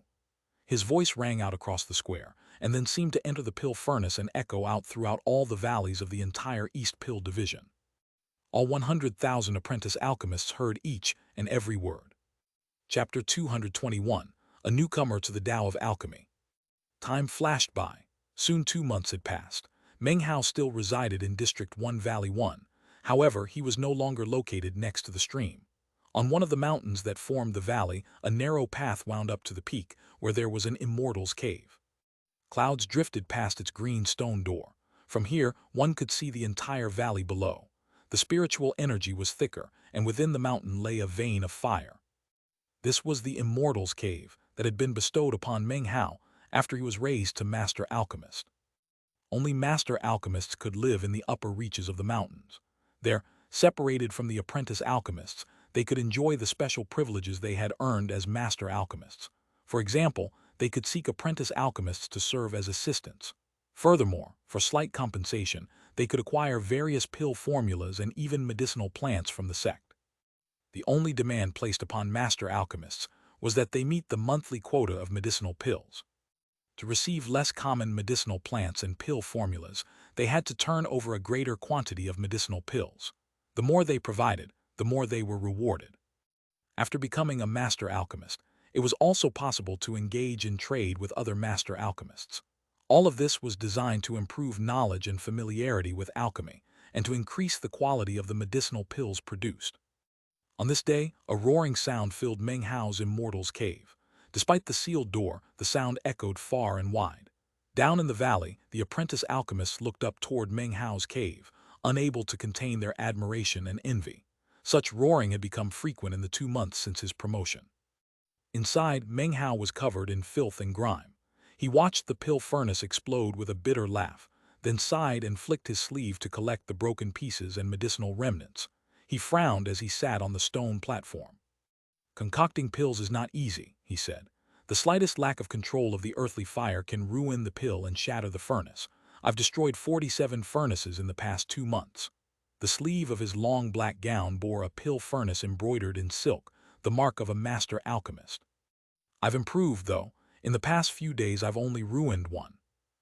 His voice rang out across the square, and then seemed to enter the pill furnace and echo out throughout all the valleys of the entire East Pill Division. All 100,000 apprentice alchemists heard each and every word. Chapter 221, A Newcomer to the Tao of Alchemy. Time flashed by. Soon 2 months had passed. Meng Hao still resided in District 1 Valley 1. However, he was no longer located next to the stream. On one of the mountains that formed the valley, a narrow path wound up to the peak, where there was an immortal's cave. Clouds drifted past its green stone door. From here, one could see the entire valley below. The spiritual energy was thicker, and within the mountain lay a vein of fire. This was the Immortal's Cave that had been bestowed upon Meng Hao after he was raised to Master Alchemist. Only Master Alchemists could live in the upper reaches of the mountains. There, separated from the apprentice alchemists, they could enjoy the special privileges they had earned as Master Alchemists. For example, they could seek apprentice alchemists to serve as assistants. Furthermore, for slight compensation, they could acquire various pill formulas and even medicinal plants from the sect. The only demand placed upon Master Alchemists was that they meet the monthly quota of medicinal pills. To receive less common medicinal plants and pill formulas, they had to turn over a greater quantity of medicinal pills. The more they provided, the more they were rewarded. After becoming a Master Alchemist, it was also possible to engage in trade with other Master Alchemists. All of this was designed to improve knowledge and familiarity with alchemy, and to increase the quality of the medicinal pills produced. On this day, a roaring sound filled Meng Hao's Immortal's Cave. Despite the sealed door, the sound echoed far and wide. Down in the valley, the apprentice alchemists looked up toward Meng Hao's cave, unable to contain their admiration and envy. Such roaring had become frequent in the 2 months since his promotion. Inside, Meng Hao was covered in filth and grime. He watched the pill furnace explode with a bitter laugh, then sighed and flicked his sleeve to collect the broken pieces and medicinal remnants. He frowned as he sat on the stone platform. Concocting pills is not easy, he said. The slightest lack of control of the earthly fire can ruin the pill and shatter the furnace. I've destroyed 47 furnaces in the past 2 months. The sleeve of his long black gown bore a pill furnace embroidered in silk, the mark of a master alchemist. I've improved, though. In the past few days I've only ruined one.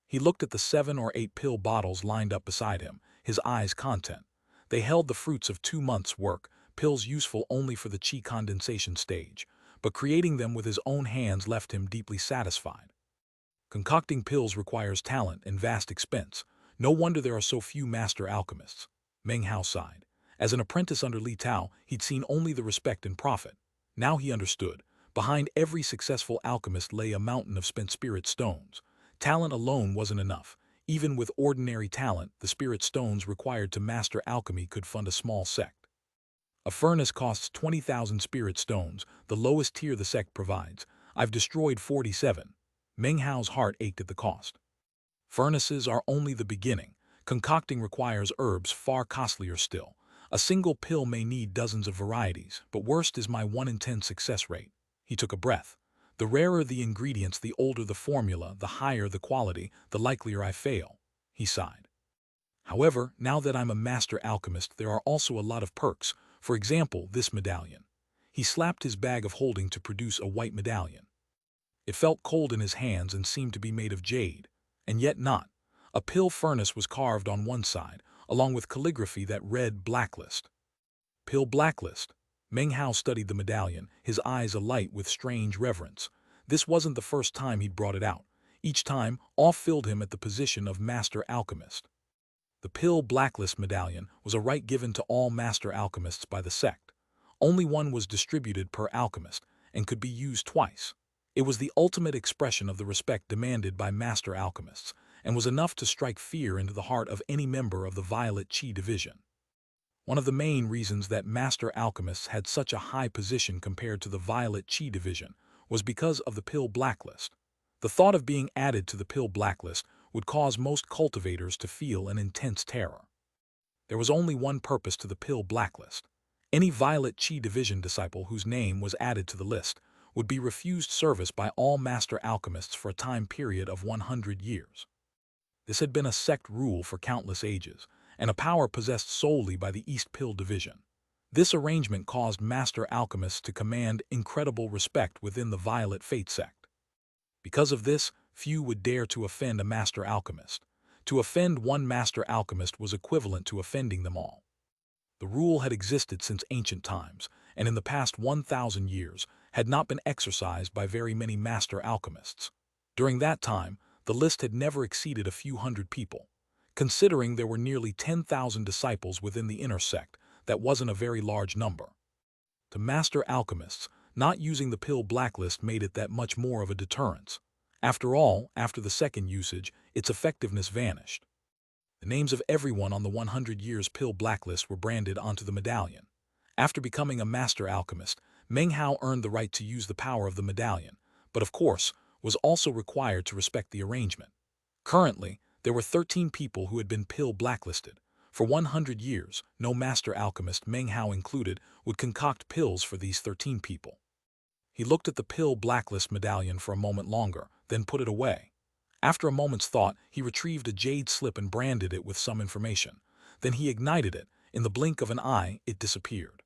He looked at the 7 or 8 pill bottles lined up beside him, his eyes content. They held the fruits of 2 months' work, pills useful only for the qi condensation stage, but creating them with his own hands left him deeply satisfied. Concocting pills requires talent and vast expense. No wonder there are so few master alchemists. Meng Hao sighed. As an apprentice under Li Tao, he'd seen only the respect and profit. Now he understood. Behind every successful alchemist lay a mountain of spent spirit stones. Talent alone wasn't enough. Even with ordinary talent, the spirit stones required to master alchemy could fund a small sect. A furnace costs 20,000 spirit stones, the lowest tier the sect provides. I've destroyed 47. Meng Hao's heart ached at the cost. Furnaces are only the beginning. Concocting requires herbs far costlier still. A single pill may need dozens of varieties, but worst is my 1 in 10 success rate. He took a breath. The rarer the ingredients, the older the formula, the higher the quality, the likelier I fail. He sighed. However, now that I'm a master alchemist, there are also a lot of perks. For example, this medallion. He slapped his bag of holding to produce a white medallion. It felt cold in his hands and seemed to be made of jade, and yet not. A pill furnace was carved on one side, along with calligraphy that read Blacklist. Pill Blacklist. Meng Hao studied the medallion, his eyes alight with strange reverence. This wasn't the first time he'd brought it out. Each time, awe filled him at the position of master alchemist. The Pill Blacklist medallion was a right given to all master alchemists by the sect. Only one was distributed per alchemist, and could be used twice. It was the ultimate expression of the respect demanded by master alchemists, and was enough to strike fear into the heart of any member of the Violet Qi division. One of the main reasons that master alchemists had such a high position compared to the Violet Qi division was because of the Pill Blacklist. The thought of being added to the Pill Blacklist would cause most cultivators to feel an intense terror. There was only one purpose to the Pill Blacklist. Any Violet Qi division disciple whose name was added to the list would be refused service by all master alchemists for a time period of 100 years. This had been a sect rule for countless ages, and a power possessed solely by the East Pill division. This arrangement caused master alchemists to command incredible respect within the Violet Fate sect. Because of this, few would dare to offend a master alchemist. To offend one master alchemist was equivalent to offending them all. The rule had existed since ancient times, and in the past 1,000 years had not been exercised by very many master alchemists. During that time, the list had never exceeded a few hundred people. Considering there were nearly 10,000 disciples within the inner sect, that wasn't a very large number. To master alchemists, not using the Pill Blacklist made it that much more of a deterrence. After all, after the second usage, its effectiveness vanished. The names of everyone on the 100 Years Pill blacklist were branded onto the medallion. After becoming a master alchemist, Meng Hao earned the right to use the power of the medallion, but of course, was also required to respect the arrangement. Currently, there were 13 people who had been pill blacklisted. For 100 years, no master alchemist, Meng Hao included, would concoct pills for these 13 people. He looked at the pill blacklist medallion for a moment longer, then put it away. After a moment's thought, he retrieved a jade slip and branded it with some information. Then he ignited it. In the blink of an eye, it disappeared.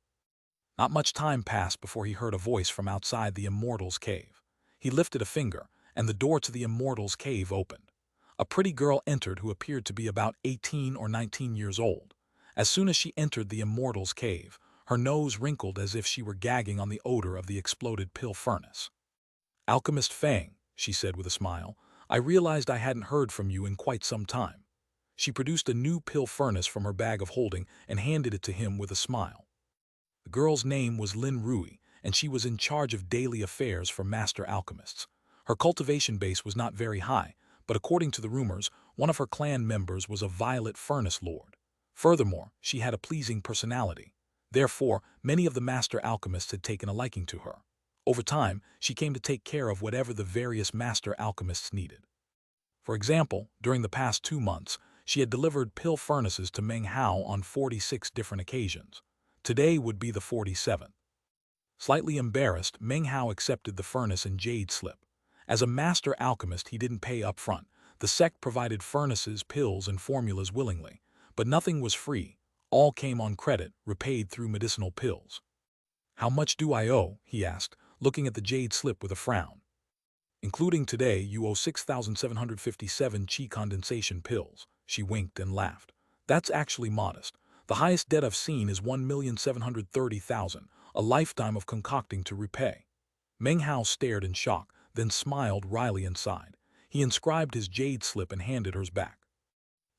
Not much time passed before he heard a voice from outside the Immortal's cave. He lifted a finger, and the door to the Immortal's cave opened. A pretty girl entered who appeared to be about 18 or 19 years old. As soon as she entered the Immortal's cave, her nose wrinkled as if she were gagging on the odor of the exploded pill furnace. "Alchemist Fang," she said with a smile, "I realized I hadn't heard from you in quite some time." She produced a new pill furnace from her bag of holding and handed it to him with a smile. The girl's name was Lin Rui, and she was in charge of daily affairs for master alchemists. Her cultivation base was not very high, but according to the rumors, one of her clan members was a violet furnace lord. Furthermore, she had a pleasing personality. Therefore, many of the master alchemists had taken a liking to her. Over time, she came to take care of whatever the various master alchemists needed. For example, during the past 2 months, she had delivered pill furnaces to Meng Hao on 46 different occasions. Today would be the 47th. Slightly embarrassed, Meng Hao accepted the furnace and jade slip. As a master alchemist, he didn't pay up front. The sect provided furnaces, pills, and formulas willingly. But nothing was free. All came on credit, repaid through medicinal pills. "How much do I owe?" he asked, looking at the jade slip with a frown. "Including today, you owe 6,757 qi condensation pills." She winked and laughed. "That's actually modest. The highest debt I've seen is 1,730,000, a lifetime of concocting to repay." Meng Hao stared in shock, then smiled wryly and sighed. He inscribed his jade slip and handed hers back.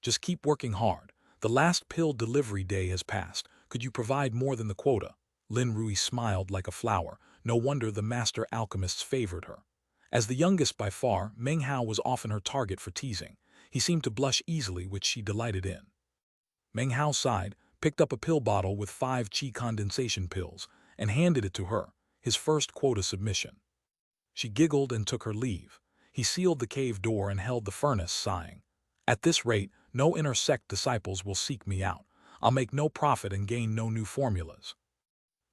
"Just keep working hard. The last pill delivery day has passed. Could you provide more than the quota?" Lin Rui smiled like a flower. No wonder the master alchemists favored her. As the youngest by far, Meng Hao was often her target for teasing. He seemed to blush easily, which she delighted in. Meng Hao sighed, picked up a pill bottle with 5 qi condensation pills, and handed it to her, his first quota submission. She giggled and took her leave. He sealed the cave door and held the furnace, sighing. "At this rate, no inner sect disciples will seek me out. I'll make no profit and gain no new formulas."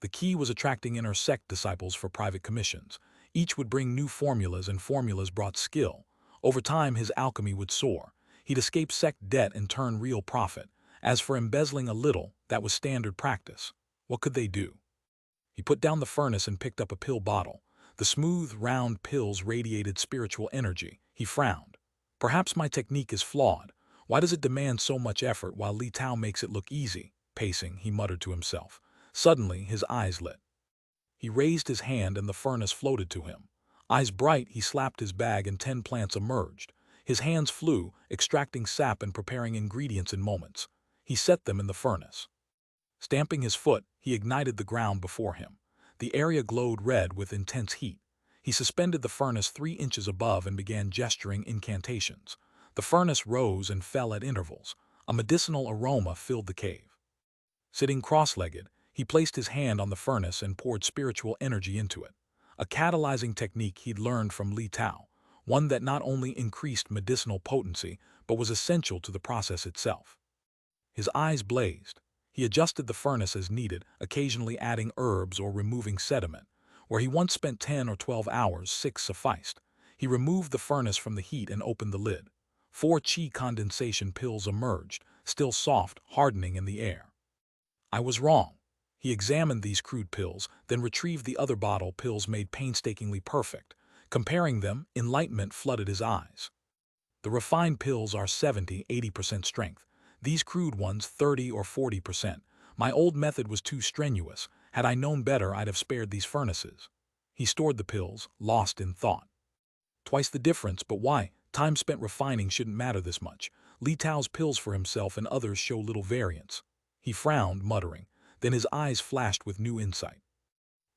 The key was attracting inner sect disciples for private commissions. Each would bring new formulas, and formulas brought skill. Over time, his alchemy would soar. He'd escape sect debt and turn real profit. As for embezzling a little, that was standard practice. What could they do? He put down the furnace and picked up a pill bottle. The smooth, round pills radiated spiritual energy. He frowned. "Perhaps my technique is flawed. Why does it demand so much effort while Li Tao makes it look easy?" Pacing, he muttered to himself. Suddenly, his eyes lit. He raised his hand and the furnace floated to him. Eyes bright, he slapped his bag and 10 plants emerged. His hands flew, extracting sap and preparing ingredients in moments. He set them in the furnace. Stamping his foot, he ignited the ground before him. The area glowed red with intense heat. He suspended the furnace 3 inches above and began gesturing incantations. The furnace rose and fell at intervals. A medicinal aroma filled the cave. Sitting cross-legged, he placed his hand on the furnace and poured spiritual energy into it. A catalyzing technique he'd learned from Li Tao, one that not only increased medicinal potency, but was essential to the process itself. His eyes blazed. He adjusted the furnace as needed, occasionally adding herbs or removing sediment. Where he once spent 10 or 12 hours, 6 sufficed. He removed the furnace from the heat and opened the lid. 4 qi condensation pills emerged, still soft, hardening in the air. "I was wrong." He examined these crude pills, then retrieved the other bottle, pills made painstakingly perfect. Comparing them, enlightenment flooded his eyes. "The refined pills are 70–80% strength. These crude ones 30 or 40%. My old method was too strenuous. Had I known better, I'd have spared these furnaces." He stored the pills, lost in thought. Twice the difference, but why? Time spent refining shouldn't matter this much. Li Tao's pills for himself and others show little variance. He frowned, muttering. Then his eyes flashed with new insight.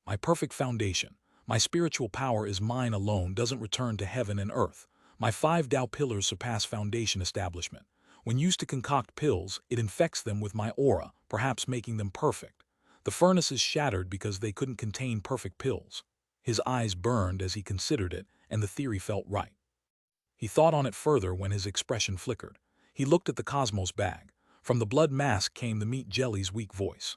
"My perfect foundation. My spiritual power is mine alone, doesn't return to heaven and earth. My 5 Tao pillars surpass foundation establishment. When used to concoct pills, it infects them with my aura, perhaps making them perfect. The furnaces shattered because they couldn't contain perfect pills. His eyes burned as he considered it, and the theory felt right. He thought on it further when his expression flickered. He looked at the Cosmos bag. From the blood mask came the meat jelly's weak voice.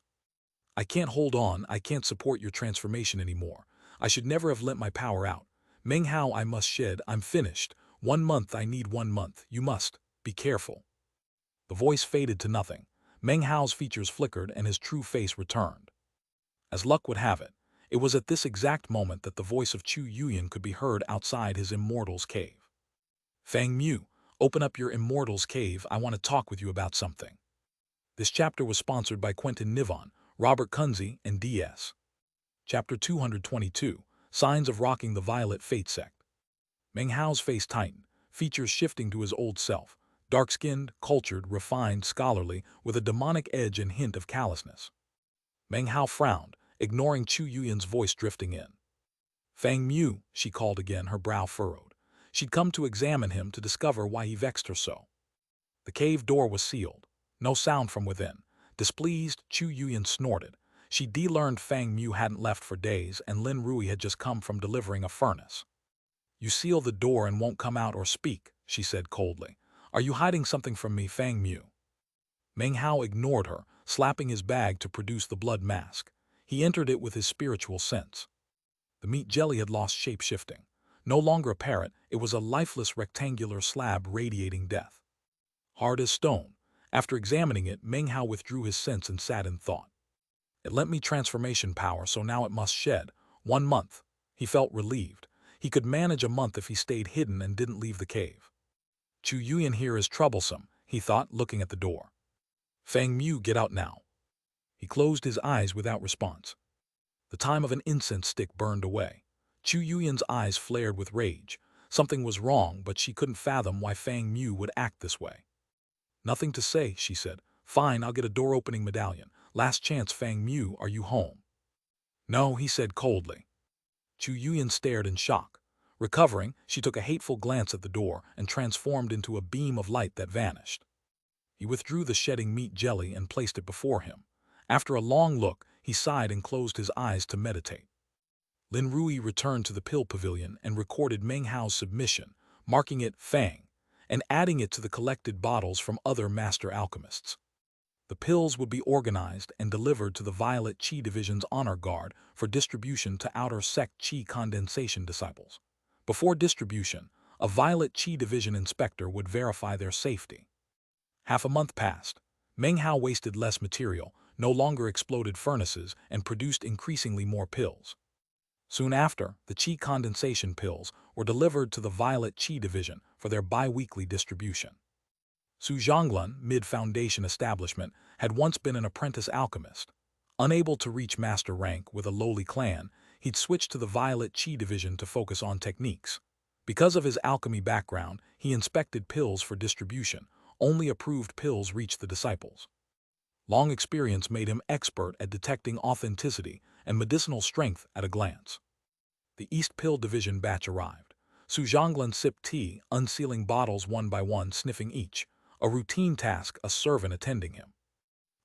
I can't hold on, I can't support your transformation anymore. I should never have lent my power out. Meng Hao, I must shed, I'm finished. 1 month, I need 1 month. You must. Be careful. The voice faded to nothing. Meng Hao's features flickered and his true face returned. As luck would have it, it was at this exact moment that the voice of Chu Yuyan could be heard outside his immortal's cave. Fang Mu, open up your immortal's cave, I want to talk with you about something. This chapter was sponsored by Quentin Nivon, Robert Kunze, and D.S. Chapter 222, Signs of Rocking the Violet Fate Sect. Meng Hao's face tightened, features shifting to his old self, dark-skinned, cultured, refined, scholarly, with a demonic edge and hint of callousness. Meng Hao frowned, ignoring Chu Yuyan's voice drifting in. Fang Mu, she called again, her brow furrowed. She'd come to examine him to discover why he vexed her so. The cave door was sealed. No sound from within. Displeased, Chu Yuyan snorted. She de-learned Fang Mu hadn't left for days, and Lin Rui had just come from delivering a furnace. You seal the door and won't come out or speak, she said coldly. Are you hiding something from me, Fang Mu? Meng Hao ignored her, slapping his bag to produce the blood mask. He entered it with his spiritual sense. The meat jelly had lost shape-shifting. No longer a parrot, it was a lifeless rectangular slab radiating death. Hard as stone. After examining it, Meng Hao withdrew his sense and sat in thought. It lent me transformation power, so now it must shed. 1 month. He felt relieved. He could manage a month if he stayed hidden and didn't leave the cave. Chu Yuyan here is troublesome, he thought, looking at the door. Fang Mu, get out now. He closed his eyes without response. The time of an incense stick burned away. Chu Yuyan's eyes flared with rage. Something was wrong, but she couldn't fathom why Fang Mu would act this way. Nothing to say, she said. Fine, I'll get a door-opening medallion. Last chance, Fang Mu, are you home? No, he said coldly. Chu Yuyan stared in shock. Recovering, she took a hateful glance at the door and transformed into a beam of light that vanished. He withdrew the shedding meat jelly and placed it before him. After a long look, he sighed and closed his eyes to meditate. Lin Rui returned to the pill pavilion and recorded Meng Hao's submission, marking it Fang, and adding it to the collected bottles from other master alchemists. The pills would be organized and delivered to the Violet Qi Division's honor guard for distribution to outer sect Qi condensation disciples. Before distribution, a Violet Qi Division inspector would verify their safety. Half a month passed. Meng Hao wasted less material, no longer exploded furnaces, and produced increasingly more pills. Soon after, the Qi condensation pills were delivered to the Violet Qi Division for their bi-weekly distribution. Su Zhonglun, mid-foundation establishment, had once been an apprentice alchemist. Unable to reach master rank with a lowly clan, he'd switched to the Violet Qi Division to focus on techniques. Because of his alchemy background, he inspected pills for distribution. Only approved pills reached the disciples. Long experience made him expert at detecting authenticity and medicinal strength at a glance. The East Pill Division batch arrived. Su Zhonglun sipped tea, unsealing bottles one by one, sniffing each, a routine task, a servant attending him.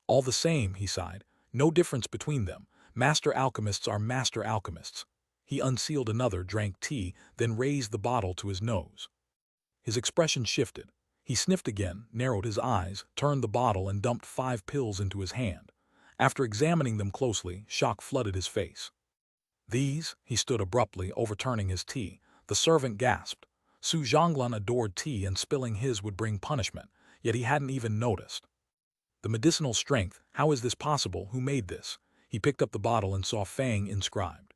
All the same, he sighed, no difference between them. Master alchemists are master alchemists. He unsealed another, drank tea, then raised the bottle to his nose. His expression shifted. He sniffed again, narrowed his eyes, turned the bottle and dumped 5 pills into his hand. After examining them closely, shock flooded his face. These, he stood abruptly, overturning his tea. The servant gasped. Su Zhonglun adored tea and spilling his would bring punishment, yet he hadn't even noticed. The medicinal strength, how is this possible? Who made this? He picked up the bottle and saw Fang inscribed.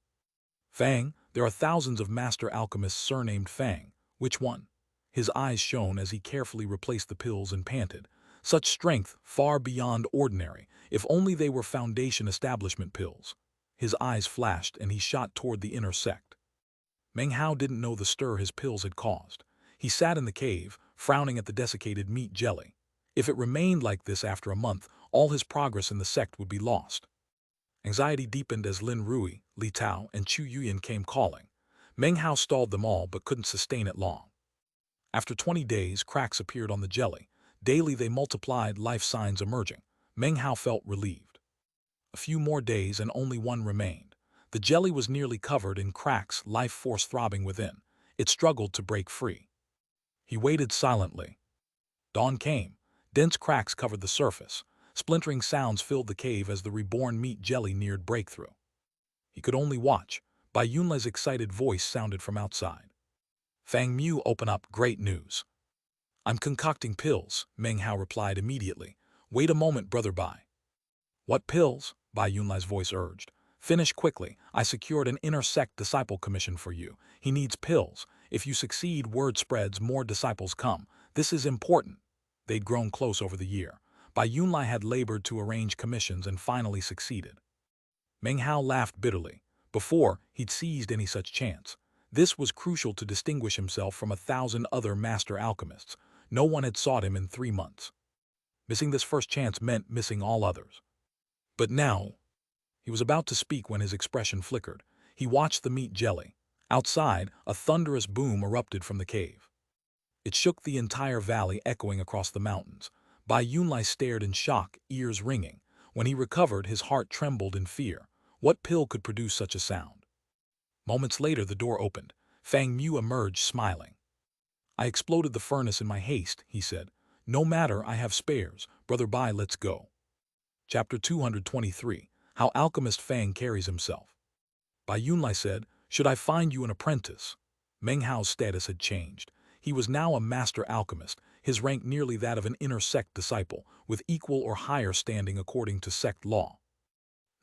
Fang, there are thousands of master alchemists surnamed Fang. Which one? His eyes shone as he carefully replaced the pills and panted. Such strength, far beyond ordinary, if only they were foundation establishment pills. His eyes flashed and he shot toward the inner sect. Meng Hao didn't know the stir his pills had caused. He sat in the cave, frowning at the desiccated meat jelly. If it remained like this after a month, all his progress in the sect would be lost. Anxiety deepened as Lin Rui, Li Tao, and Chu Yuyan came calling. Meng Hao stalled them all but couldn't sustain it long. After 20 days, cracks appeared on the jelly. Daily they multiplied, life signs emerging. Meng Hao felt relieved. A few more days and only one remained. The jelly was nearly covered in cracks, life force throbbing within. It struggled to break free. He waited silently. Dawn came. Dense cracks covered the surface. Splintering sounds filled the cave as the reborn meat jelly neared breakthrough. He could only watch. Bai Yunlai's excited voice sounded from outside. Fang Mu, open up, great news. I'm concocting pills, Meng Hao replied immediately. Wait a moment, brother Bai. What pills? Bai Yunlai's voice urged. Finish quickly. I secured an inner sect disciple commission for you. He needs pills. If you succeed, word spreads, more disciples come. This is important. They'd grown close over the year. Bai Yunlai had labored to arrange commissions and finally succeeded. Meng Hao laughed bitterly. Before, he'd seized any such chance. This was crucial to distinguish himself from 1,000 other master alchemists. No one had sought him in 3 months. Missing this first chance meant missing all others. But now, he was about to speak when his expression flickered. He watched the meat jelly. Outside, a thunderous boom erupted from the cave. It shook the entire valley, echoing across the mountains. Bai Yunlai stared in shock, ears ringing. When he recovered, his heart trembled in fear. What pill could produce such a sound? Moments later, the door opened. Fang Mu emerged, smiling. I exploded the furnace in my haste, he said. No matter, I have spares. Brother Bai, let's go. Chapter 223. How Alchemist Fang Carries Himself. Bai Yunlai said, should I find you an apprentice? Meng Hao's status had changed. He was now a master alchemist, his rank nearly that of an inner sect disciple, with equal or higher standing according to sect law.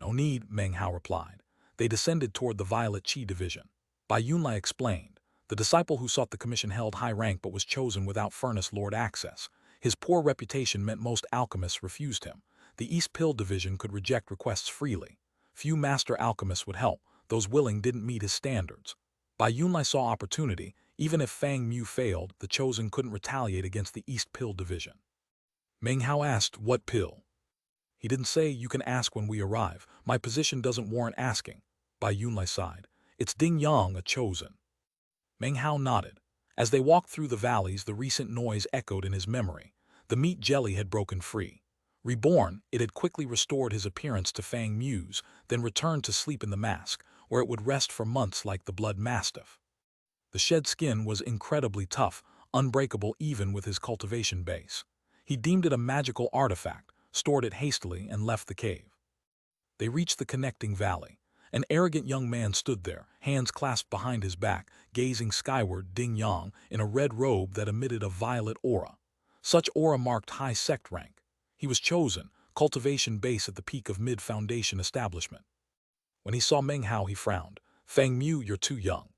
No need, Meng Hao replied. They descended toward the Violet Qi division. Bai Yunlai explained. The disciple who sought the commission held high rank but was chosen without Furnace Lord access. His poor reputation meant most alchemists refused him. The East Pill division could reject requests freely. Few master alchemists would help. Those willing didn't meet his standards. Bai Yunlai saw opportunity. Even if Fang Mu failed, the chosen couldn't retaliate against the East Pill division. Meng Hao asked, what pill? He didn't say, you can ask when we arrive. My position doesn't warrant asking. Bai Yunlai sighed. It's Ding Yang, a chosen. Meng Hao nodded. As they walked through the valleys, the recent noise echoed in his memory. The meat jelly had broken free. Reborn, it had quickly restored his appearance to Fang Mu's, then returned to sleep in the mask, where it would rest for months like the blood mastiff. The shed skin was incredibly tough, unbreakable even with his cultivation base. He deemed it a magical artifact, stored it hastily, and left the cave. They reached the connecting valley. An arrogant young man stood there, hands clasped behind his back, gazing skyward. Ding Yang, in a red robe that emitted a violet aura. Such aura marked high sect rank. He was chosen, cultivation base at the peak of mid-foundation establishment. When he saw Meng Hao, he frowned. Fang Mu, you're too young.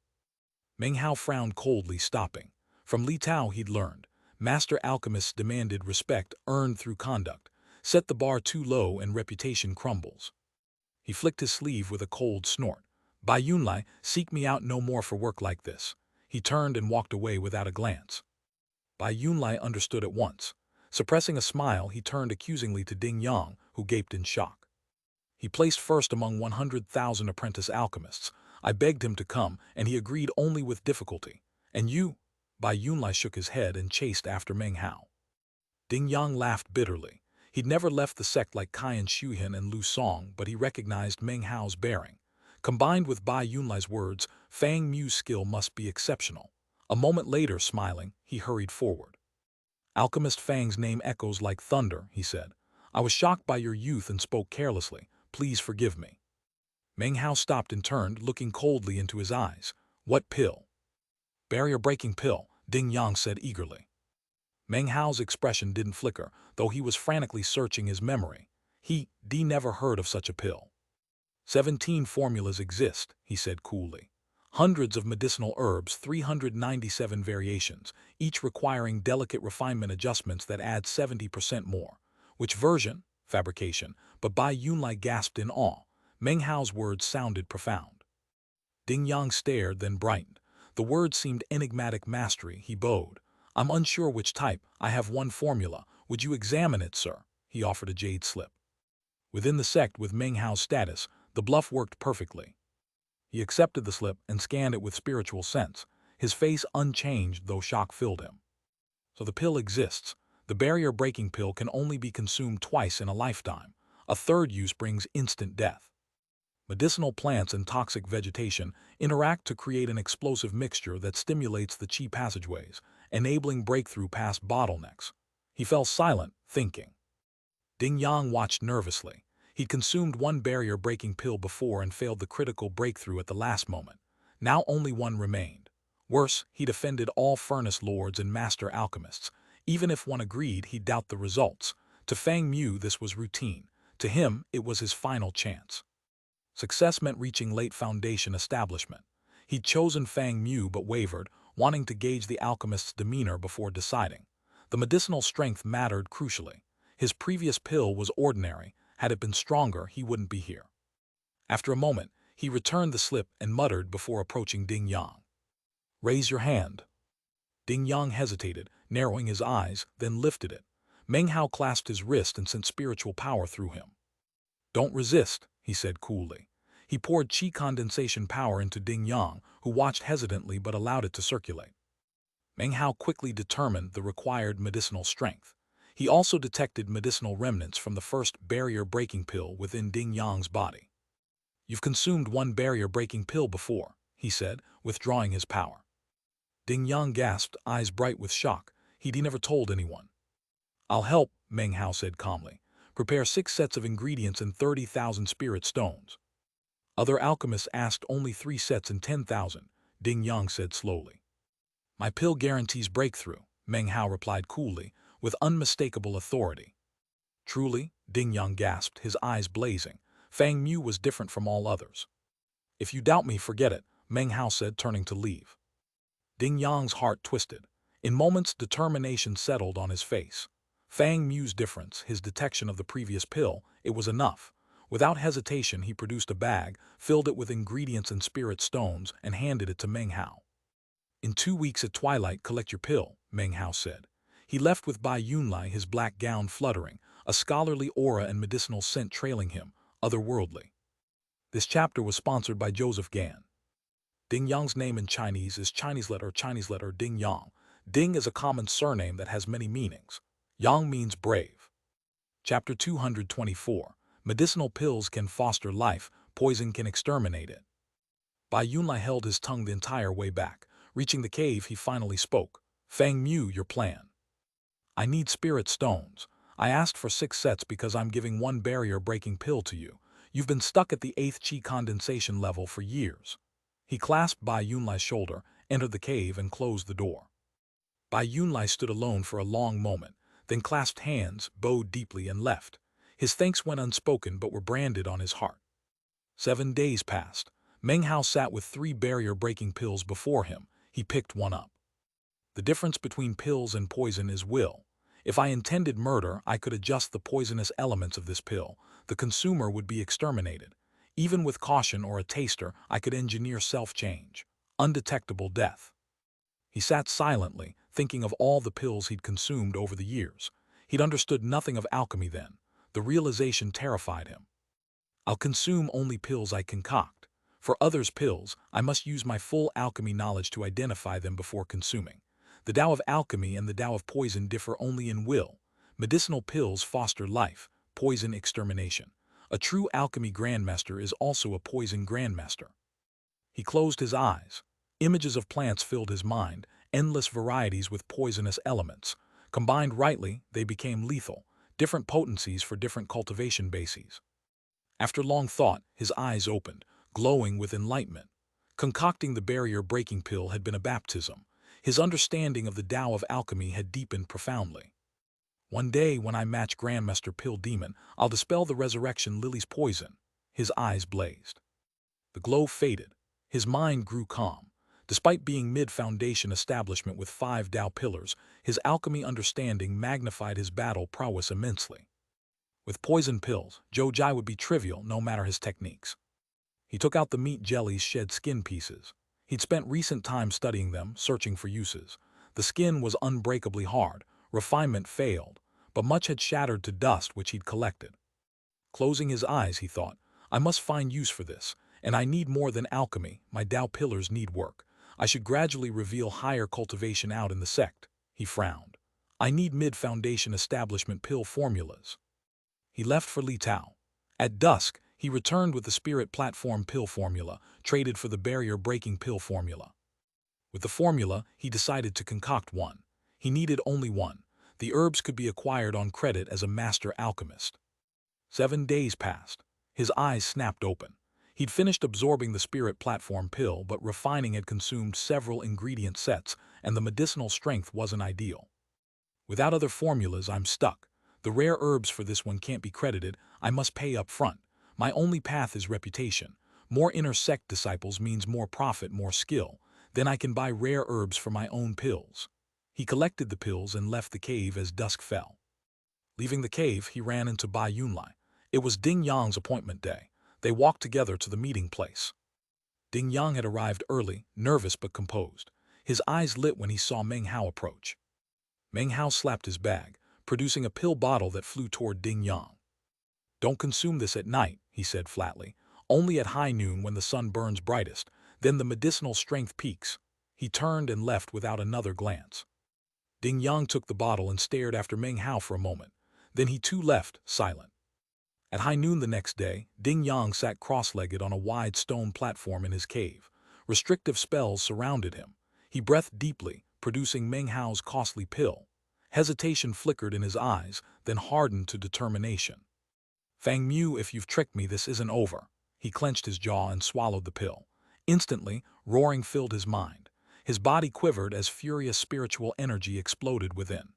Meng Hao frowned coldly, stopping. From Li Tao he'd learned. Master alchemists demanded respect earned through conduct. Set the bar too low and reputation crumbles. He flicked his sleeve with a cold snort. Bai Yunlai, seek me out no more for work like this. He turned and walked away without a glance. Bai Yunlai understood at once. Suppressing a smile, he turned accusingly to Ding Yang, who gaped in shock. He placed first among 100,000 apprentice alchemists. I begged him to come, and he agreed only with difficulty. And you? Bai Yunlai shook his head and chased after Meng Hao. Ding Yang laughed bitterly. He'd never left the sect like Qian Shuyan and Lu Song, but he recognized Meng Hao's bearing. Combined with Bai Yunlai's words, Fang Mu's skill must be exceptional. A moment later, smiling, he hurried forward. Alchemist Fang's name echoes like thunder, he said. I was shocked by your youth and spoke carelessly. Please forgive me. Meng Hao stopped and turned, looking coldly into his eyes. What pill? Barrier-breaking pill, Ding Yang said eagerly. Meng Hao's expression didn't flicker, though he was frantically searching his memory. He never heard of such a pill. 17 formulas exist, he said coolly. Hundreds of medicinal herbs, 397 variations, each requiring delicate refinement adjustments that add 70% more. Which version? Fabrication. But Bai Yunlai gasped in awe. Meng Hao's words sounded profound. Ding Yang stared, then brightened. The words seemed enigmatic mastery. He bowed. I'm unsure which type. I have one formula. Would you examine it, sir? He offered a jade slip. Within the sect with Meng Hao's status, the bluff worked perfectly. He accepted the slip and scanned it with spiritual sense, his face unchanged though shock filled him. So the pill exists. The The barrier-breaking pill can only be consumed twice in a lifetime. A third use brings instant death. Medicinal plants and toxic vegetation interact to create an explosive mixture that stimulates the chi passageways, enabling breakthrough past bottlenecks. He fell silent, thinking. Ding Yang watched nervously. He'd consumed one barrier-breaking pill before and failed the critical breakthrough at the last moment. Now only one remained. Worse, he'd offended all furnace lords and master alchemists. Even if one agreed, he'd doubt the results. To Fang Mu, this was routine. To him, it was his final chance. Success meant reaching late foundation establishment. He'd chosen Fang Mu but wavered, wanting to gauge the alchemist's demeanor before deciding. The medicinal strength mattered crucially. His previous pill was ordinary. Had it been stronger, he wouldn't be here. After a moment, he returned the slip and muttered before approaching Ding Yang. "Raise your hand." Ding Yang hesitated, narrowing his eyes, then lifted it. Meng Hao clasped his wrist and sent spiritual power through him. "Don't resist," he said coolly. He poured chi condensation power into Ding Yang, who watched hesitantly but allowed it to circulate. Meng Hao quickly determined the required medicinal strength. He also detected medicinal remnants from the first barrier-breaking pill within Ding Yang's body. "You've consumed one barrier-breaking pill before," he said, withdrawing his power. Ding Yang gasped, eyes bright with shock. He'd never told anyone. "I'll help," Meng Hao said calmly. "Prepare 6 sets of ingredients and 30,000 spirit stones." Other alchemists asked only 3 sets and 10,000, Ding Yang said slowly. "My pill guarantees breakthrough," Meng Hao replied coolly, with unmistakable authority. "Truly?" Ding Yang gasped, his eyes blazing. Fang Mu was different from all others. "If you doubt me, forget it," Meng Hao said, turning to leave. Ding Yang's heart twisted. In moments, determination settled on his face. Fang Mu's difference, his detection of the previous pill, it was enough. Without hesitation, he produced a bag, filled it with ingredients and spirit stones, and handed it to Meng Hao. "In 2 weeks at twilight, collect your pill," Meng Hao said. He left with Bai Yunlai, his black gown fluttering, a scholarly aura and medicinal scent trailing him, otherworldly. This chapter was sponsored by Joseph Gan. Ding Yang's name in Chinese is Chinese letter Ding Yang. Ding is a common surname that has many meanings. Yang means brave. Chapter 224. Medicinal pills can foster life, poison can exterminate it. Bai Yunlai held his tongue the entire way back. Reaching the cave, he finally spoke. "Fang Mu, your plan." "I need spirit stones. I asked for 6 sets because I'm giving one barrier-breaking pill to you. You've been stuck at the 8th chi condensation level for years." He clasped Bai Yunlai's shoulder, entered the cave, and closed the door. Bai Yunlai stood alone for a long moment, then clasped hands, bowed deeply, and left. His thanks went unspoken but were branded on his heart. 7 days passed. Meng Hao sat with 3 barrier-breaking pills before him. He picked one up. "The difference between pills and poison is will. If I intended murder, I could adjust the poisonous elements of this pill. The consumer would be exterminated. Even with caution or a taster, I could engineer self-change. Undetectable death." He sat silently, thinking of all the pills he'd consumed over the years. He'd understood nothing of alchemy then. The realization terrified him. "I'll consume only pills I concoct. For others' pills, I must use my full alchemy knowledge to identify them before consuming. The Tao of alchemy and the Tao of poison differ only in will. Medicinal pills foster life, poison extermination. A true alchemy grandmaster is also a poison grandmaster." He closed his eyes. Images of plants filled his mind, endless varieties with poisonous elements. Combined rightly, they became lethal, different potencies for different cultivation bases. After long thought, his eyes opened, glowing with enlightenment. Concocting the barrier-breaking pill had been a baptism. His understanding of the Tao of alchemy had deepened profoundly. "One day, when I match Grandmaster Pill Demon, I'll dispel the Resurrection Lily's poison." His eyes blazed. The glow faded. His mind grew calm. Despite being mid-foundation establishment with 5 Tao pillars, his alchemy understanding magnified his battle prowess immensely. With poison pills, Zhou Jai would be trivial no matter his techniques. He took out the meat jelly's shed skin pieces. He'd spent recent time studying them, searching for uses. The skin was unbreakably hard, refinement failed, but much had shattered to dust which he'd collected. Closing his eyes, he thought, "I must find use for this, and I need more than alchemy, my Tao pillars need work. I should gradually reveal higher cultivation out in the sect." He frowned. I need mid-foundation establishment pill formulas. He left for Li Tao. At dusk, he returned with the spirit platform pill formula, traded for the barrier-breaking pill formula. With the formula, he decided to concoct one. He needed only one. The herbs could be acquired on credit as a master alchemist. 7 days passed. His eyes snapped open. He'd finished absorbing the spirit platform pill, but refining had consumed several ingredient sets, and the medicinal strength wasn't ideal. Without other formulas, I'm stuck. The rare herbs for this one can't be credited. I must pay up front. My only path is reputation. More inner sect disciples means more profit, more skill. Then I can buy rare herbs for my own pills. He collected the pills and left the cave as dusk fell. Leaving the cave, he ran into Bai Yunlai. It was Ding Yang's appointment day. They walked together to the meeting place. Ding Yang had arrived early, nervous but composed. His eyes lit when he saw Meng Hao approach. Meng Hao slapped his bag, producing a pill bottle that flew toward Ding Yang. "Don't consume this at night," he said flatly. "Only at high noon when the sun burns brightest, then the medicinal strength peaks." He turned and left without another glance. Ding Yang took the bottle and stared after Meng Hao for a moment. Then he too left, silent. At high noon the next day, Ding Yang sat cross-legged on a wide stone platform in his cave. Restrictive spells surrounded him. He breathed deeply, producing Meng Hao's costly pill. Hesitation flickered in his eyes, then hardened to determination. "Fang Mu, if you've tricked me, this isn't over." He clenched his jaw and swallowed the pill. Instantly, roaring filled his mind. His body quivered as furious spiritual energy exploded within.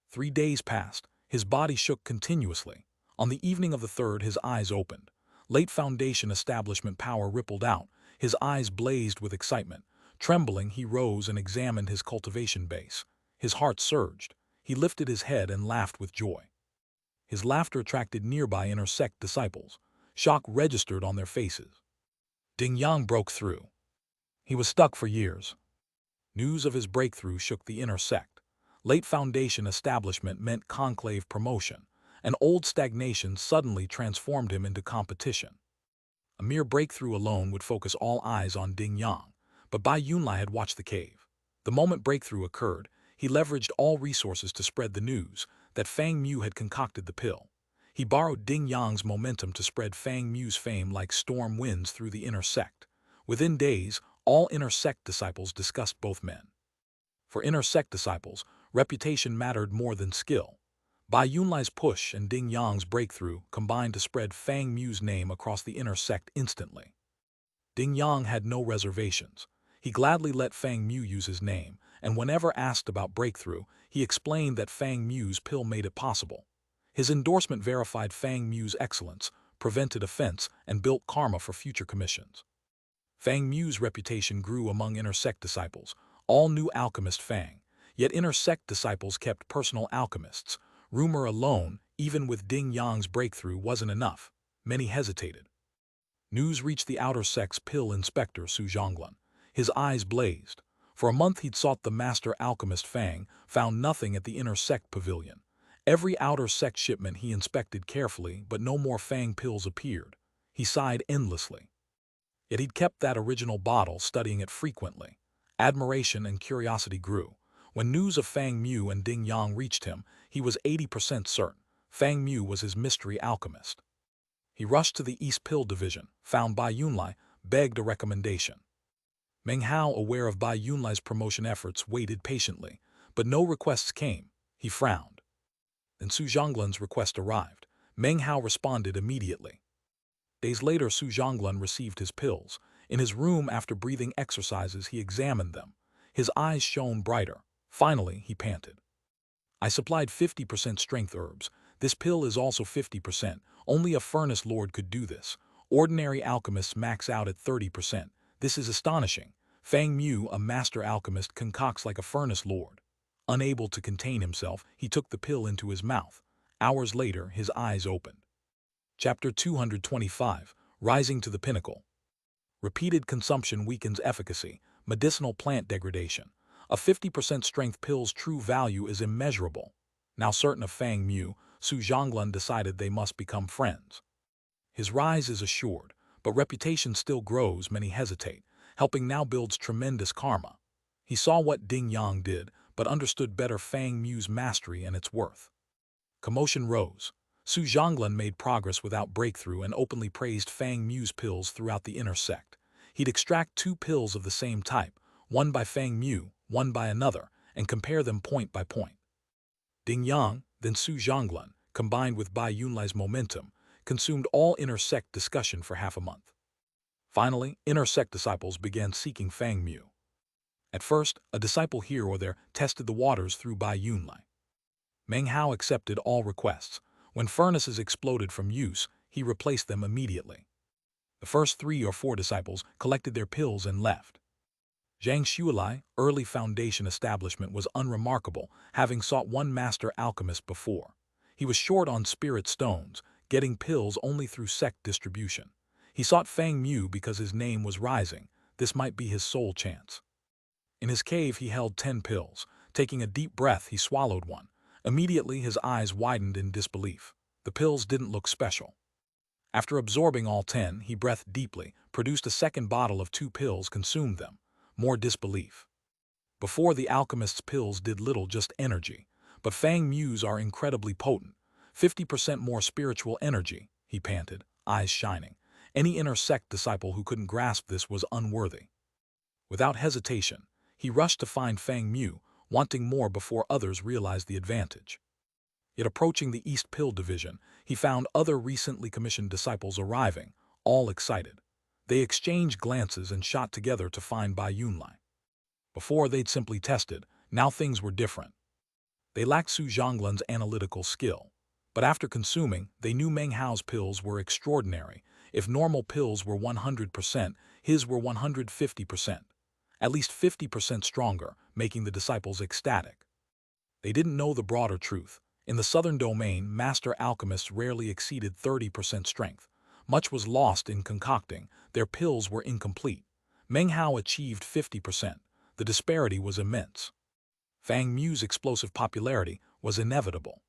3 days passed. His body shook continuously. On the evening of the third, his eyes opened. Late foundation establishment power rippled out. His eyes blazed with excitement. Trembling, he rose and examined his cultivation base. His heart surged. He lifted his head and laughed with joy. His laughter attracted nearby inner sect disciples. Shock registered on their faces. Ding Yang broke through. He was stuck for years. News of his breakthrough shook the inner sect. Late foundation establishment meant conclave promotion. An old stagnation suddenly transformed him into competition. A mere breakthrough alone would focus all eyes on Ding Yang, but Bai Yunlai had watched the cave. The moment breakthrough occurred, he leveraged all resources to spread the news that Fang Mu had concocted the pill. He borrowed Ding Yang's momentum to spread Fang Mu's fame like storm winds through the inner sect. Within days, all inner sect disciples discussed both men. For inner sect disciples, reputation mattered more than skill. Bai Yunlai's push and Ding Yang's breakthrough combined to spread Fang Mu's name across the inner sect instantly. Ding Yang had no reservations. He gladly let Fang Mu use his name, and whenever asked about breakthrough, he explained that Fang Mu's pill made it possible. His endorsement verified Fang Mu's excellence, prevented offense, and built karma for future commissions. Fang Mu's reputation grew among inner sect disciples. All knew alchemist Fang, yet inner sect disciples kept personal alchemists. Rumor alone, even with Ding Yang's breakthrough, wasn't enough. Many hesitated. News reached the outer sect's pill inspector, Su Zhonglan. His eyes blazed. For a month he'd sought the master alchemist Fang, found nothing at the inner sect pavilion. Every outer sect shipment he inspected carefully, but no more Fang pills appeared. He sighed endlessly. Yet he'd kept that original bottle, studying it frequently. Admiration and curiosity grew. When news of Fang Mu and Ding Yang reached him, he was 80% certain Fang Mu was his mystery alchemist. He rushed to the East Pill Division, found Bai Yunlai, begged a recommendation. Meng Hao, aware of Bai Yunlai's promotion efforts, waited patiently, but no requests came. He frowned. Then Su Zhonglan's request arrived. Meng Hao responded immediately. Days later, Su Zhonglan received his pills. In his room, after breathing exercises, he examined them. His eyes shone brighter. Finally, he panted. "I supplied 50% strength herbs. This pill is also 50%. Only a furnace lord could do this. Ordinary alchemists max out at 30%. This is astonishing. Fang Mu, a master alchemist, concocts like a furnace lord." Unable to contain himself, he took the pill into his mouth. Hours later, his eyes opened. Chapter 225, Rising to the Pinnacle. Repeated consumption weakens efficacy. Medicinal plant degradation. A 50% strength pill's true value is immeasurable. Now certain of Fang Mu, Su Zhonglan decided they must become friends. His rise is assured, but reputation still grows. Many hesitate. Helping now builds tremendous karma. He saw what Ding Yang did, but understood better Fang Mu's mastery and its worth. Commotion rose. Su Zhonglan made progress without breakthrough and openly praised Fang Mu's pills throughout the inner sect. He'd extract 2 pills of the same type, one by Fang Mu, one by another, and compare them point by point. Ding Yang, then Su Zhonglan, combined with Bai Yunlai's momentum, consumed all inner sect discussion for half a month. Finally, inner sect disciples began seeking Fang Mu. At first, a disciple here or there tested the waters through Bai Yunlai. Meng Hao accepted all requests. When furnaces exploded from use, he replaced them immediately. The first 3 or 4 disciples collected their pills and left. Xianxia early foundation establishment was unremarkable, having sought one master alchemist before. He was short on spirit stones, getting pills only through sect distribution. He sought Fang Mu because his name was rising. This might be his sole chance. In his cave he held 10 pills. Taking a deep breath, he swallowed one. Immediately his eyes widened in disbelief. The pills didn't look special. After absorbing all 10, he breathed deeply, produced a second bottle of 2 pills, consumed them. More disbelief. Before, the alchemist's pills did little, just energy. But Fang Mu's are incredibly potent. 50% more spiritual energy, he panted, eyes shining. Any inner sect disciple who couldn't grasp this was unworthy. Without hesitation, he rushed to find Fang Mu, wanting more before others realized the advantage. Yet approaching the East Pill Division, he found other recently commissioned disciples arriving, all excited. They exchanged glances and shot together to find Bai Yunlai. Before, they'd simply tested. Now things were different. They lacked Su Zhonglan's analytical skill. But after consuming, they knew Meng Hao's pills were extraordinary. If normal pills were 100%, his were 150%. At least 50% stronger, making the disciples ecstatic. They didn't know the broader truth. In the southern domain, master alchemists rarely exceeded 30% strength. Much was lost in concocting. Their pills were incomplete. Meng Hao achieved 50%. The disparity was immense. Fang Mu's explosive popularity was inevitable.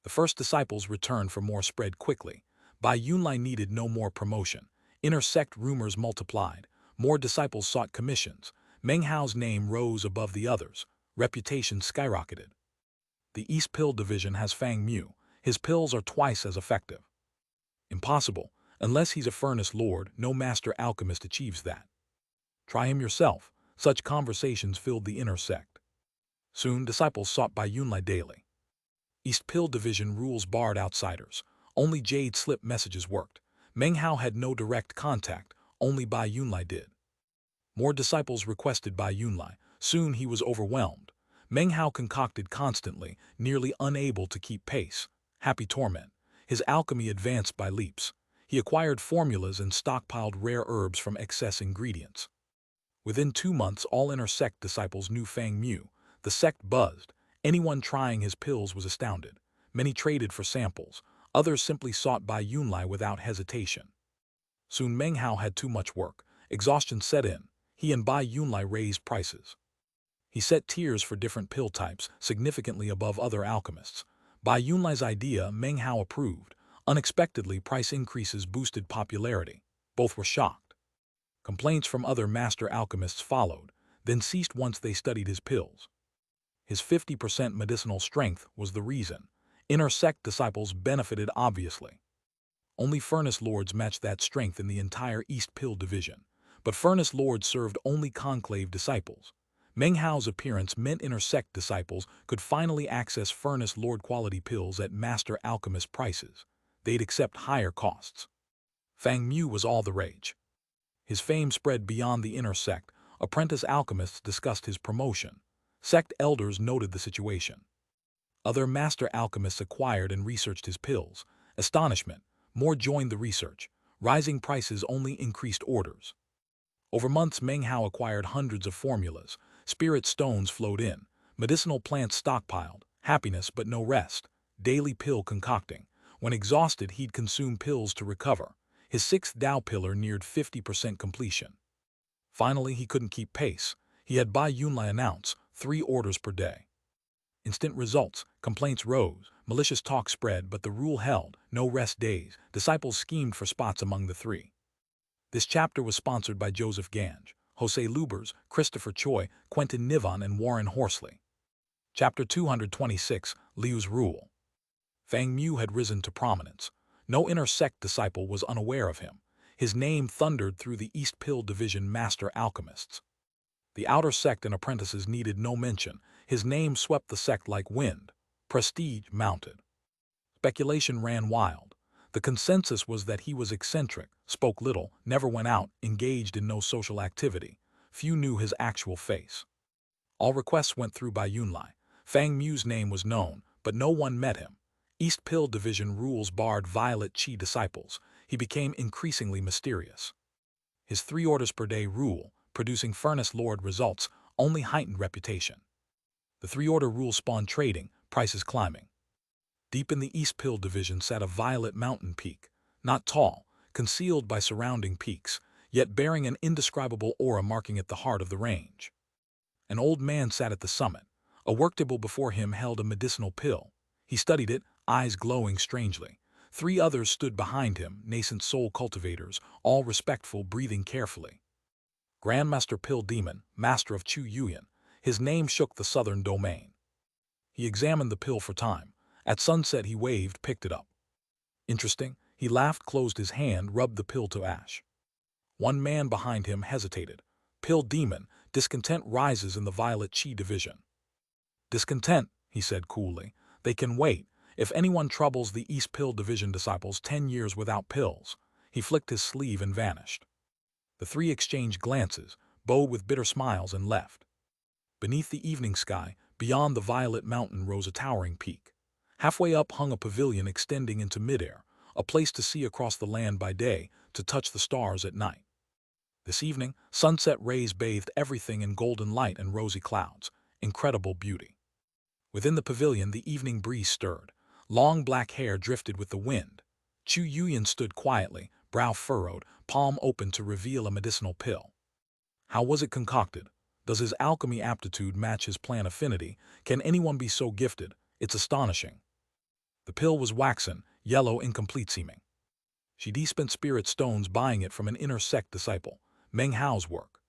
The first disciples returned for more spread quickly. Bai Yunlai needed no more promotion. Inner sect rumors multiplied. More disciples sought commissions. Meng Hao's name rose above the others. Reputation skyrocketed. The East Pill Division has Fang Mu. His pills are twice as effective. Impossible. Unless he's a furnace lord, no master alchemist achieves that. Try him yourself. Such conversations filled the inner sect. Soon, disciples sought Bai Yunlai daily. East Pill Division rules barred outsiders. Only Jade slip messages worked. Meng Hao had no direct contact. Only Bai Yunlai did. More disciples requested Bai Yunlai. Soon he was overwhelmed. Meng Hao concocted constantly, nearly unable to keep pace. Happy torment. His alchemy advanced by leaps. He acquired formulas and stockpiled rare herbs from excess ingredients. Within 2 months, all inner sect disciples knew Fang Mu. The sect buzzed. Anyone trying his pills was astounded. Many traded for samples. Others simply sought Bai Yunlai without hesitation. Soon Meng Hao had too much work. Exhaustion set in. He and Bai Yunlai raised prices. He set tiers for different pill types, significantly above other alchemists. Bai Yunlai's idea, Meng Hao approved. Unexpectedly, price increases boosted popularity. Both were shocked. Complaints from other master alchemists followed, then ceased once they studied his pills. His 50% medicinal strength was the reason. Inner sect disciples benefited obviously. Only furnace lords matched that strength in the entire East Pill Division. But furnace lords served only conclave disciples. Meng Hao's appearance meant inner sect disciples could finally access furnace lord quality pills at master alchemist prices. They'd accept higher costs. Fang Mu was all the rage. His fame spread beyond the inner sect. Apprentice alchemists discussed his promotion. Sect elders noted the situation. Other master alchemists acquired and researched his pills. Astonishment. More joined the research. Rising prices only increased orders. Over months, Meng Hao acquired hundreds of formulas. Spirit stones flowed in. Medicinal plants stockpiled. Happiness but no rest. Daily pill concocting. When exhausted, he'd consume pills to recover. His 6th Tao pillar neared 50% completion. Finally, he couldn't keep pace. He had Bai Yunlai announce 3 orders per day. Instant results. Complaints rose. Malicious talk spread, but the rule held. No rest days. Disciples schemed for spots among the 3. This chapter was sponsored by Joseph Gange, Jose Lubers, Christopher Choi, Quentin Nivan, and Warren Horsley. Chapter 226, Liu's Rule. Fang Mu had risen to prominence. No inner sect disciple was unaware of him. His name thundered through the East Pill Division master alchemists. The outer sect and apprentices needed no mention. His name swept the sect like wind. Prestige mounted. Speculation ran wild. The consensus was that he was eccentric, spoke little, never went out, engaged in no social activity. Few knew his actual face. All requests went through by Yunlai. Fang Mu's name was known, but no one met him. East Pill Division rules barred Violet Qi disciples. He became increasingly mysterious. His 3 orders per day rule, producing Furnace Lord results, only heightened reputation. The 3-order rule spawned trading, prices climbing. Deep in the East Pill Division sat a violet mountain peak, not tall, concealed by surrounding peaks, yet bearing an indescribable aura marking it the heart of the range. An old man sat at the summit. A worktable before him held a medicinal pill. He studied it, eyes glowing strangely. 3 others stood behind him, nascent soul cultivators, all respectful, breathing carefully. Grandmaster Pill Demon, master of Chu Yuan, his name shook the southern domain. He examined the pill for time. At sunset he waved, picked it up. Interesting, he laughed, closed his hand, rubbed the pill to ash. One man behind him hesitated. Pill Demon, discontent rises in the Violet Qi Division. Discontent, he said coolly. They can wait. If anyone troubles the East Pill Division disciples, 10 years without pills. He flicked his sleeve and vanished. The 3 exchanged glances, bowed with bitter smiles, and left. Beneath the evening sky, beyond the violet mountain, rose a towering peak. Halfway up hung a pavilion extending into midair, a place to see across the land by day, to touch the stars at night. This evening, sunset rays bathed everything in golden light and rosy clouds. Incredible beauty. Within the pavilion, the evening breeze stirred. Long black hair drifted with the wind. Chu Yuan stood quietly, brow furrowed, palm open to reveal a medicinal pill. How was it concocted? Does his alchemy aptitude match his plant affinity? Can anyone be so gifted? It's astonishing. The pill was waxen, yellow, incomplete seeming. She'd spent spirit stones buying it from an inner sect disciple, Meng Hao's work.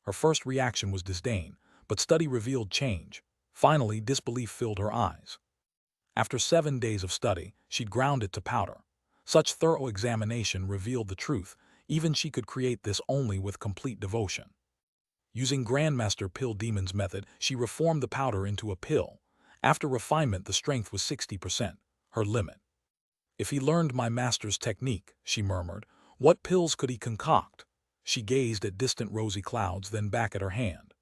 Her first reaction was disdain, but study revealed change. Finally, disbelief filled her eyes. After 7 days of study, she'd ground it to powder. Such thorough examination revealed the truth. Even she could create this only with complete devotion. Using Grandmaster Pill Demon's method, she reformed the powder into a pill. After refinement, the strength was 60%, her limit. If he learned my master's technique, she murmured, what pills could he concoct? She gazed at distant rosy clouds, then back at her hand.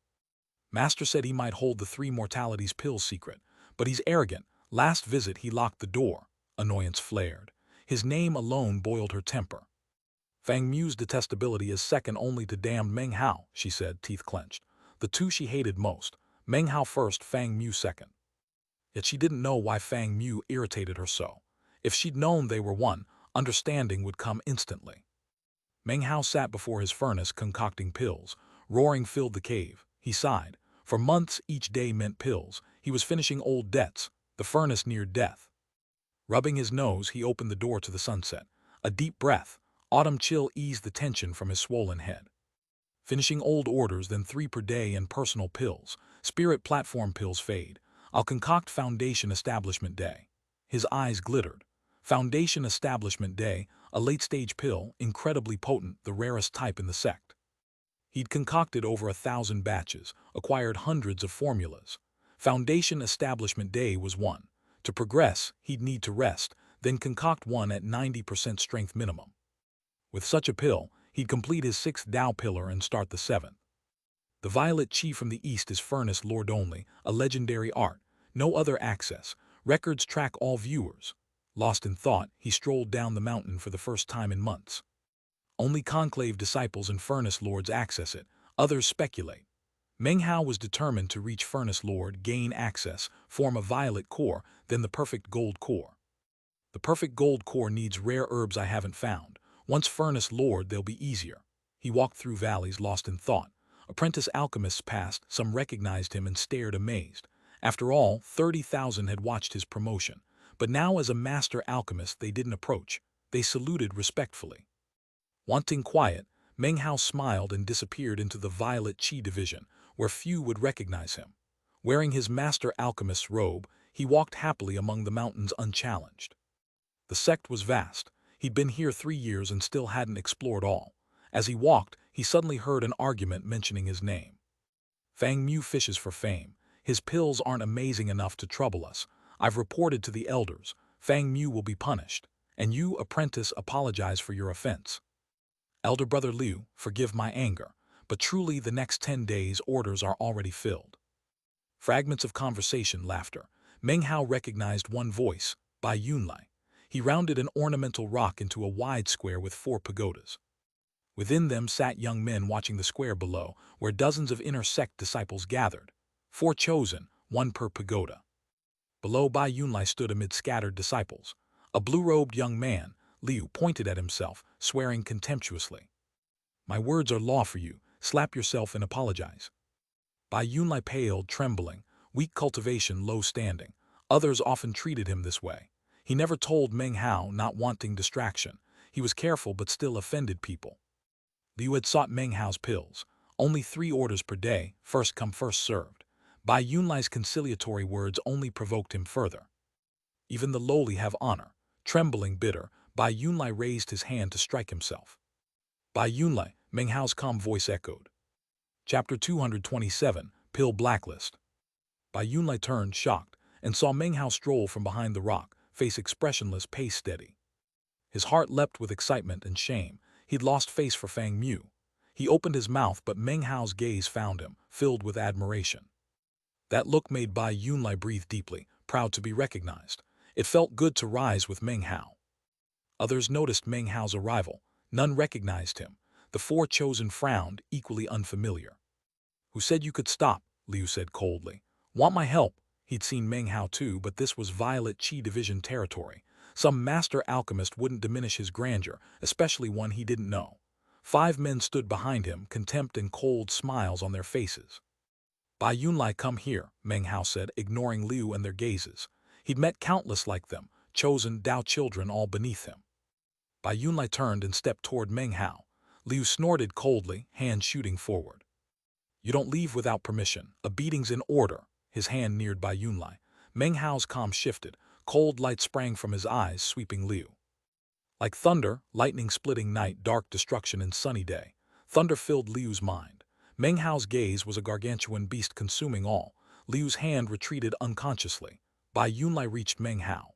Master said he might hold the 3 mortalities pills secret, but he's arrogant. Last visit he locked the door. Annoyance flared. His name alone boiled her temper. Fang Mu's detestability is second only to damned Meng Hao, she said, teeth clenched. The 2 she hated most. Meng Hao first, Fang Mu second. Yet she didn't know why Fang Mu irritated her so. If she'd known they were one, understanding would come instantly. Meng Hao sat before his furnace concocting pills. Roaring filled the cave. He sighed. For months, each day meant pills. He was finishing old debts. The furnace neared death. Rubbing his nose, he opened the door to the sunset. A deep breath. Autumn chill eased the tension from his swollen head. Finishing old orders, then 3 per day, and personal pills. Spirit platform pills fade. I'll concoct Foundation Establishment Day. His eyes glittered. Foundation Establishment Day, a late-stage pill, incredibly potent, the rarest type in the sect. He'd concocted over 1,000 batches, acquired hundreds of formulas. Foundation Establishment Day was one. To progress, he'd need to rest, then concoct one at 90% strength minimum. With such a pill, he'd complete his 6th Dao pillar and start the 7th. The Violet Qi from the East is Furnace Lord only, a legendary art. No other access. Records track all viewers. Lost in thought, he strolled down the mountain for the first time in months. Only Conclave disciples and Furnace Lords access it. Others speculate. Meng Hao was determined to reach Furnace Lord, gain access, form a violet core, then the perfect gold core. The perfect gold core needs rare herbs I haven't found. Once Furnace Lord, they'll be easier. He walked through valleys lost in thought. Apprentice alchemists passed, some recognized him and stared amazed. After all, 30,000 had watched his promotion. But now as a master alchemist they didn't approach. They saluted respectfully. Wanting quiet, Meng Hao smiled and disappeared into the Violet Qi Division, where few would recognize him. Wearing his master alchemist's robe, he walked happily among the mountains unchallenged. The sect was vast. He'd been here 3 years and still hadn't explored all. As he walked, he suddenly heard an argument mentioning his name. Fang Mu fishes for fame. His pills aren't amazing enough to trouble us. I've reported to the elders. Fang Mu will be punished. And you, apprentice, apologize for your offense. Elder Brother Liu, forgive my anger, but truly the next 10 days' orders are already filled. Fragments of conversation, laughter. Meng Hao recognized one voice, Bai Yunlai. He rounded an ornamental rock into a wide square with 4 pagodas. Within them sat young men watching the square below, where dozens of inner sect disciples gathered. 4 chosen, 1 per pagoda. Below Bai Yunlai stood amid scattered disciples. A blue-robed young man, Liu, pointed at himself, swearing contemptuously. My words are law for you. Slap yourself and apologize. Bai Yunlai paled, trembling, weak cultivation, low standing. Others often treated him this way. He never told Meng Hao, not wanting distraction. He was careful but still offended people. Liu had sought Meng Hao's pills. Only 3 orders per day, first come first served. Bai Yunlai's conciliatory words only provoked him further. Even the lowly have honor. Trembling, bitter, Bai Yunlai raised his hand to strike himself. Bai Yunlai, Meng Hao's calm voice echoed. Chapter 227, Pill Blacklist. Bai Yunlai turned, shocked, and saw Meng Hao stroll from behind the rock, face expressionless, pace steady. His heart leapt with excitement and shame. He'd lost face for Fang Mu. He opened his mouth, but Meng Hao's gaze found him, filled with admiration. That look made Bai Yunlai breathe deeply, proud to be recognized. It felt good to rise with Meng Hao. Others noticed Meng Hao's arrival. None recognized him. The 4 chosen frowned, equally unfamiliar. Who said you could stop? Liu said coldly. Want my help? He'd seen Meng Hao too, but this was Violet Qi Division territory. Some master alchemist wouldn't diminish his grandeur, especially one he didn't know. 5 men stood behind him, contempt and cold smiles on their faces. Bai Yunlai, come here, Meng Hao said, ignoring Liu and their gazes. He'd met countless like them, chosen Dao children all beneath him. Bai Yunlai turned and stepped toward Meng Hao. Liu snorted coldly, hand shooting forward. You don't leave without permission. A beating's in order. His hand neared Bai Yunlai. Meng Hao's calm shifted. Cold light sprang from his eyes, sweeping Liu. Like thunder, lightning splitting night, dark destruction and sunny day. Thunder filled Liu's mind. Meng Hao's gaze was a gargantuan beast consuming all. Liu's hand retreated unconsciously. Bai Yunlai reached Meng Hao.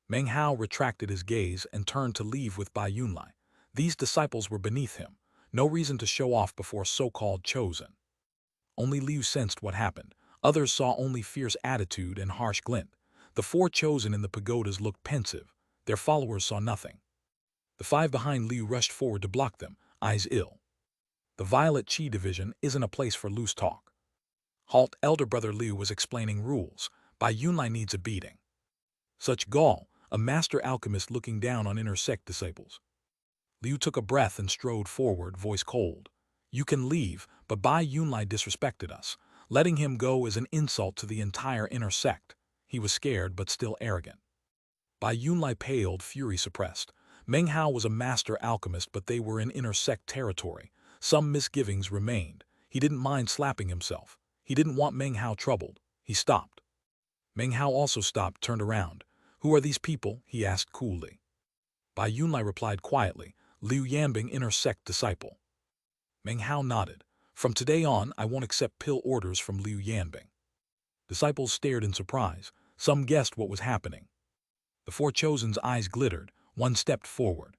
Meng Hao retracted his gaze and turned to leave with Bai Yunlai. These disciples were beneath him. No reason to show off before so-called chosen. Only Liu sensed what happened. Others saw only fierce attitude and harsh glint. The 4 chosen in the pagodas looked pensive. Their followers saw nothing. The 5 behind Liu rushed forward to block them, eyes ill. The Violet Qi Division isn't a place for loose talk. Halt, Elder Brother Liu was explaining rules. Bai Yunlai needs a beating. Such gall, a master alchemist looking down on inner sect disciples. Liu took a breath and strode forward, voice cold. You can leave, but Bai Yunlai disrespected us. Letting him go is an insult to the entire inner sect. He was scared but still arrogant. Bai Yunlai paled, fury suppressed. Meng Hao was a master alchemist, but they were in inner sect territory. Some misgivings remained. He didn't mind slapping himself. He didn't want Meng Hao troubled. He stopped. Meng Hao also stopped, turned around. Who are these people? He asked coolly. Bai Yunlai replied quietly. Liu Yanbing, inner sect disciple. Meng Hao nodded. From today on, I won't accept pill orders from Liu Yanbing. Disciples stared in surprise. Some guessed what was happening. The 4 chosen's eyes glittered. One stepped forward.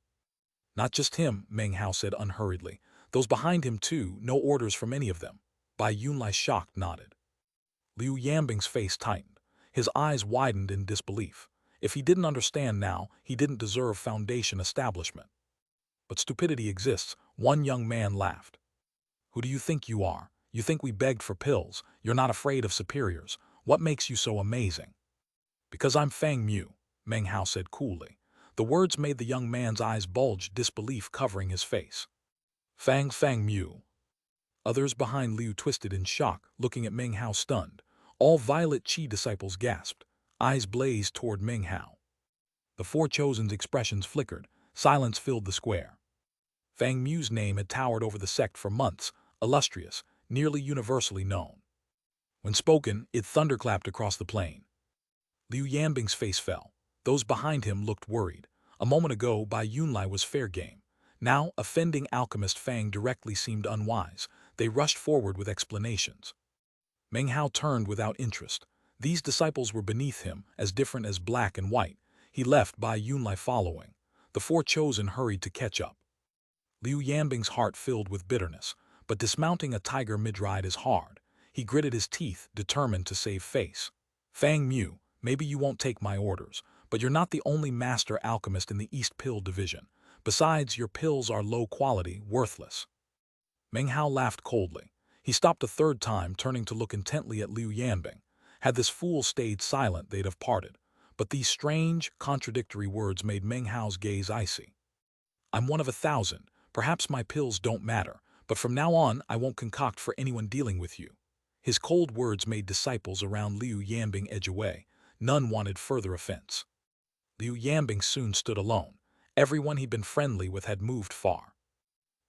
Not just him, Meng Hao said unhurriedly. Those behind him too, no orders from any of them. Bai Yunlai, shocked, nodded. Liu Yanbing's face tightened. His eyes widened in disbelief. If he didn't understand now, he didn't deserve Foundation establishment. But stupidity exists. One young man laughed. Who do you think you are? You think we begged for pills? You're not afraid of superiors. What makes you so amazing? Because I'm Fang Mu, Meng Hao said coolly. The words made the young man's eyes bulge, disbelief covering his face. Fang Mu. Others behind Liu twisted in shock, looking at Meng Hao stunned. All Violet Qi disciples gasped. Eyes blazed toward Meng Hao. The 4 chosen's expressions flickered. Silence filled the square. Fang Mu's name had towered over the sect for months, illustrious, nearly universally known. When spoken, it thunderclapped across the plain. Liu Yanbing's face fell. Those behind him looked worried. A moment ago, Bai Yunlai was fair game. Now, offending alchemist Fang directly seemed unwise. They rushed forward with explanations. Meng Hao turned without interest. These disciples were beneath him, as different as black and white. He left Bai Yunlai following. The four chosen hurried to catch up. Liu Yanbing's heart filled with bitterness, but dismounting a tiger mid-ride is hard. He gritted his teeth, determined to save face. Fang Mu, maybe you won't take my orders, but you're not the only master alchemist in the East Pill Division. Besides, your pills are low quality, worthless. Meng Hao laughed coldly. He stopped a third time, turning to look intently at Liu Yanbing. Had this fool stayed silent, they'd have parted. But these strange, contradictory words made Meng Hao's gaze icy. I'm one of 1,000. Perhaps my pills don't matter, but from now on I won't concoct for anyone dealing with you. His cold words made disciples around Liu Yanbing edge away. None wanted further offense. Liu Yanbing soon stood alone. Everyone he'd been friendly with had moved far.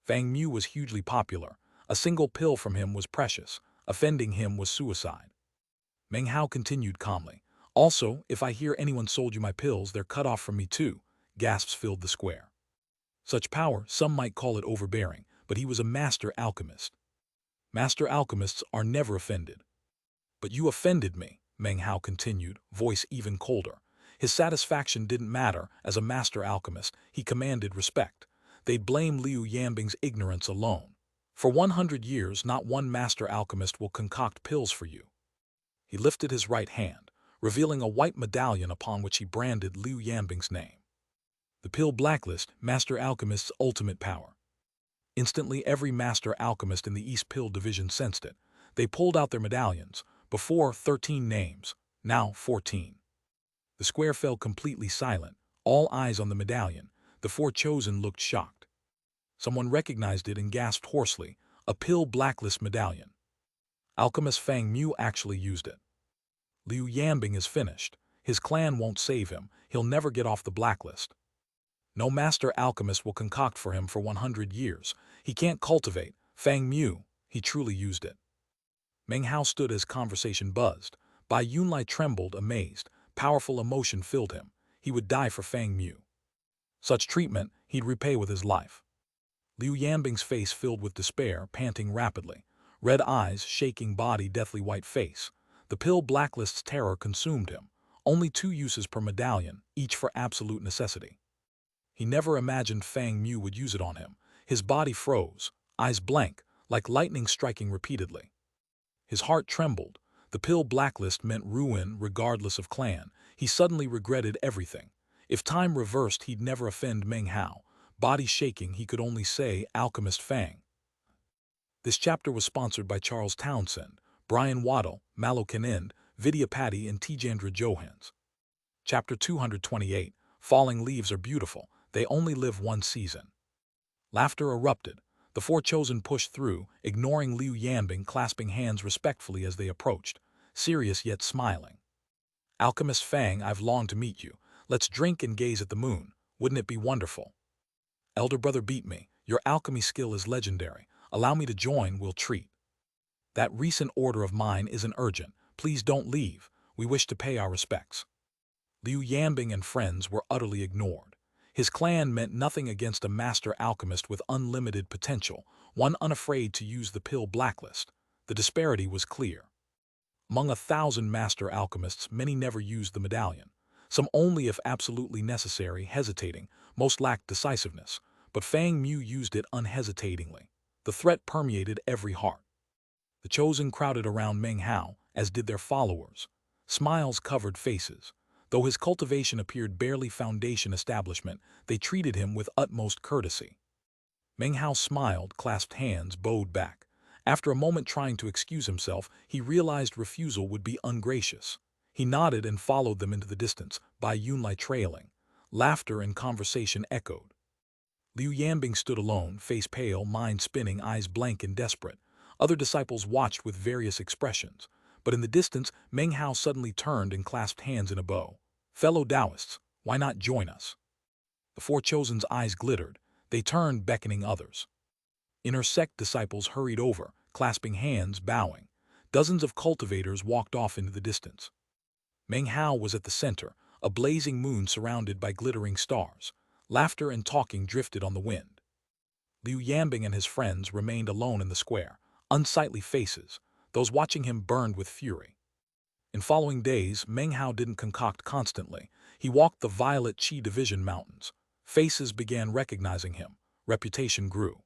Fang Mu was hugely popular. A single pill from him was precious. Offending him was suicide. Meng Hao continued calmly. Also, if I hear anyone sold you my pills, they're cut off from me too. Gasps filled the square. Such power, some might call it overbearing, but he was a master alchemist. Master alchemists are never offended. But you offended me, Meng Hao continued, voice even colder. His satisfaction didn't matter. As a master alchemist, he commanded respect. They'd blame Liu Yanbing's ignorance alone. For 100 years, not one master alchemist will concoct pills for you. He lifted his right hand, revealing a white medallion upon which he branded Liu Yanbing's name. The pill blacklist, master alchemist's ultimate power. Instantly, every master alchemist in the East Pill Division sensed it. They pulled out their medallions. Before, 13 names, now 14. The square fell completely silent, all eyes on the medallion. The four chosen looked shocked. Someone recognized it and gasped hoarsely, a pill blacklist medallion. Alchemist Fang Mu actually used it. Liu Yanbing is finished. His clan won't save him. He'll never get off the blacklist. No master alchemist will concoct for him for 100 years. He can't cultivate. Fang Mu, he truly used it. Meng Hao stood as conversation buzzed. Bai Yunlai trembled, amazed. Powerful emotion filled him. He would die for Fang Mu. Such treatment he'd repay with his life. Liu Yanbing's face filled with despair, panting rapidly. Red eyes, shaking body, deathly white face. The pill blacklist's terror consumed him. Only 2 uses per medallion, each for absolute necessity. He never imagined Fang Mu would use it on him. His body froze, eyes blank, like lightning striking repeatedly. His heart trembled. The pill blacklist meant ruin regardless of clan. He suddenly regretted everything. If time reversed, he'd never offend Meng Hao. Body shaking, he could only say, Alchemist Fang. This chapter was sponsored by Charles Townsend, Brian Waddell, Malo Kanind, Vidya Patty, and Tjandra Johans. Chapter 228, Falling Leaves Are Beautiful. They only live one season. Laughter erupted. The four chosen pushed through, ignoring Liu Yanbing, clasping hands respectfully as they approached, serious yet smiling. Alchemist Fang, I've longed to meet you. Let's drink and gaze at the moon. Wouldn't it be wonderful? Elder brother beat me. Your alchemy skill is legendary. Allow me to join, we'll treat. That recent order of mine isn't urgent. Please don't leave. We wish to pay our respects. Liu Yanbing and friends were utterly ignored. His clan meant nothing against a master alchemist with unlimited potential, one unafraid to use the pill blacklist. The disparity was clear. Among 1,000 master alchemists, many never used the medallion. Some only if absolutely necessary, hesitating, most lacked decisiveness. But Fang Mu used it unhesitatingly. The threat permeated every heart. The chosen crowded around Meng Hao, as did their followers. Smiles covered faces. Though his cultivation appeared barely foundation establishment, they treated him with utmost courtesy. Meng Hao smiled, clasped hands, bowed back. After a moment trying to excuse himself, he realized refusal would be ungracious. He nodded and followed them into the distance, Bai Yunlai trailing. Laughter and conversation echoed. Liu Yanbing stood alone, face pale, mind spinning, eyes blank and desperate. Other disciples watched with various expressions. But in the distance, Meng Hao suddenly turned and clasped hands in a bow. Fellow Taoists, why not join us? The four chosen's eyes glittered. They turned, beckoning others. Inner sect disciples hurried over, clasping hands, bowing. Dozens of cultivators walked off into the distance. Meng Hao was at the center, a blazing moon surrounded by glittering stars. Laughter and talking drifted on the wind. Liu Yambing and his friends remained alone in the square, unsightly faces. Those watching him burned with fury. In following days, Meng Hao didn't concoct constantly. He walked the violet Qi Division mountains. Faces began recognizing him. Reputation grew.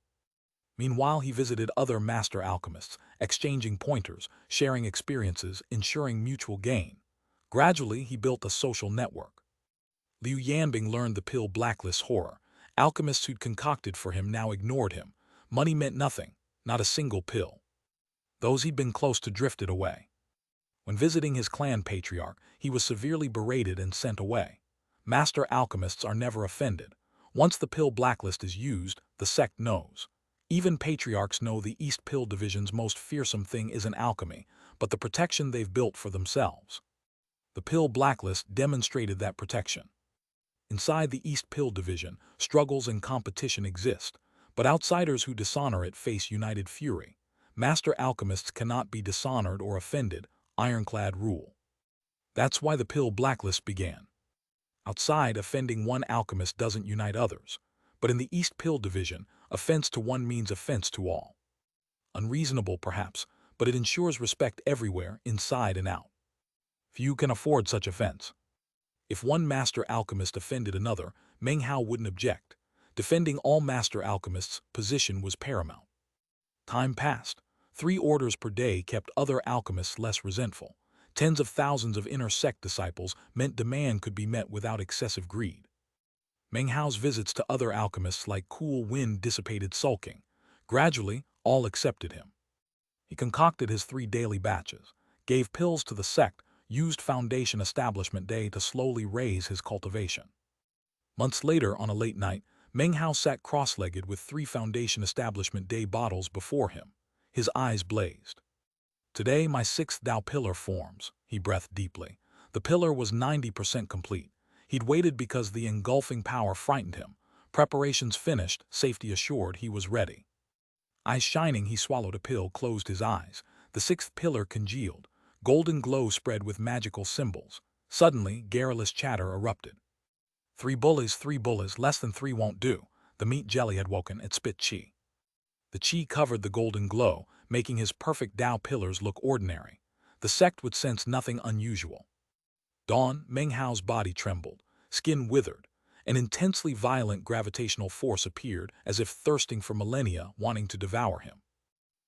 Meanwhile, he visited other master alchemists, exchanging pointers, sharing experiences, ensuring mutual gain. Gradually, he built a social network. Liu Yanbing learned the pill blacklist horror. Alchemists who'd concocted for him now ignored him. Money meant nothing, not a single pill. Those he'd been close to drifted away. When visiting his clan patriarch, he was severely berated and sent away. Master alchemists are never offended. Once the pill blacklist is used, the sect knows. Even patriarchs know the East Pill Division's most fearsome thing isn't alchemy, but the protection they've built for themselves. The pill blacklist demonstrated that protection. Inside the East Pill Division, struggles and competition exist, but outsiders who dishonor it face united fury. Master alchemists cannot be dishonored or offended, ironclad rule. That's why the pill blacklist began. Outside, offending one alchemist doesn't unite others, but in the East Pill Division, offense to one means offense to all. Unreasonable, perhaps, but it ensures respect everywhere, inside and out. Few can afford such offense. If one master alchemist offended another, Meng Hao wouldn't object. Defending all master alchemists' position was paramount. Time passed. 3 orders per day kept other alchemists less resentful. Tens of thousands of inner sect disciples meant demand could be met without excessive greed. Meng Hao's visits to other alchemists like cool wind dissipated sulking. Gradually, all accepted him. He concocted his 3 daily batches, gave pills to the sect, used Foundation Establishment Day to slowly raise his cultivation. Months later, on a late night, Meng Hao sat cross-legged with 3 Foundation Establishment Day bottles before him. His eyes blazed. Today, my 6th Tao pillar forms, he breathed deeply. The pillar was 90% complete. He'd waited because the engulfing power frightened him. Preparations finished, safety assured, he was ready. Eyes shining, he swallowed a pill, closed his eyes. The 6th pillar congealed. Golden glow spread with magical symbols. Suddenly, garrulous chatter erupted. 3 bullies, less than 3 won't do. The meat jelly had woken, it spit chi. The chi covered the golden glow, making his perfect Tao pillars look ordinary. The sect would sense nothing unusual. Dawn, Meng Hao's body trembled, skin withered. An intensely violent gravitational force appeared, as if thirsting for millennia, wanting to devour him.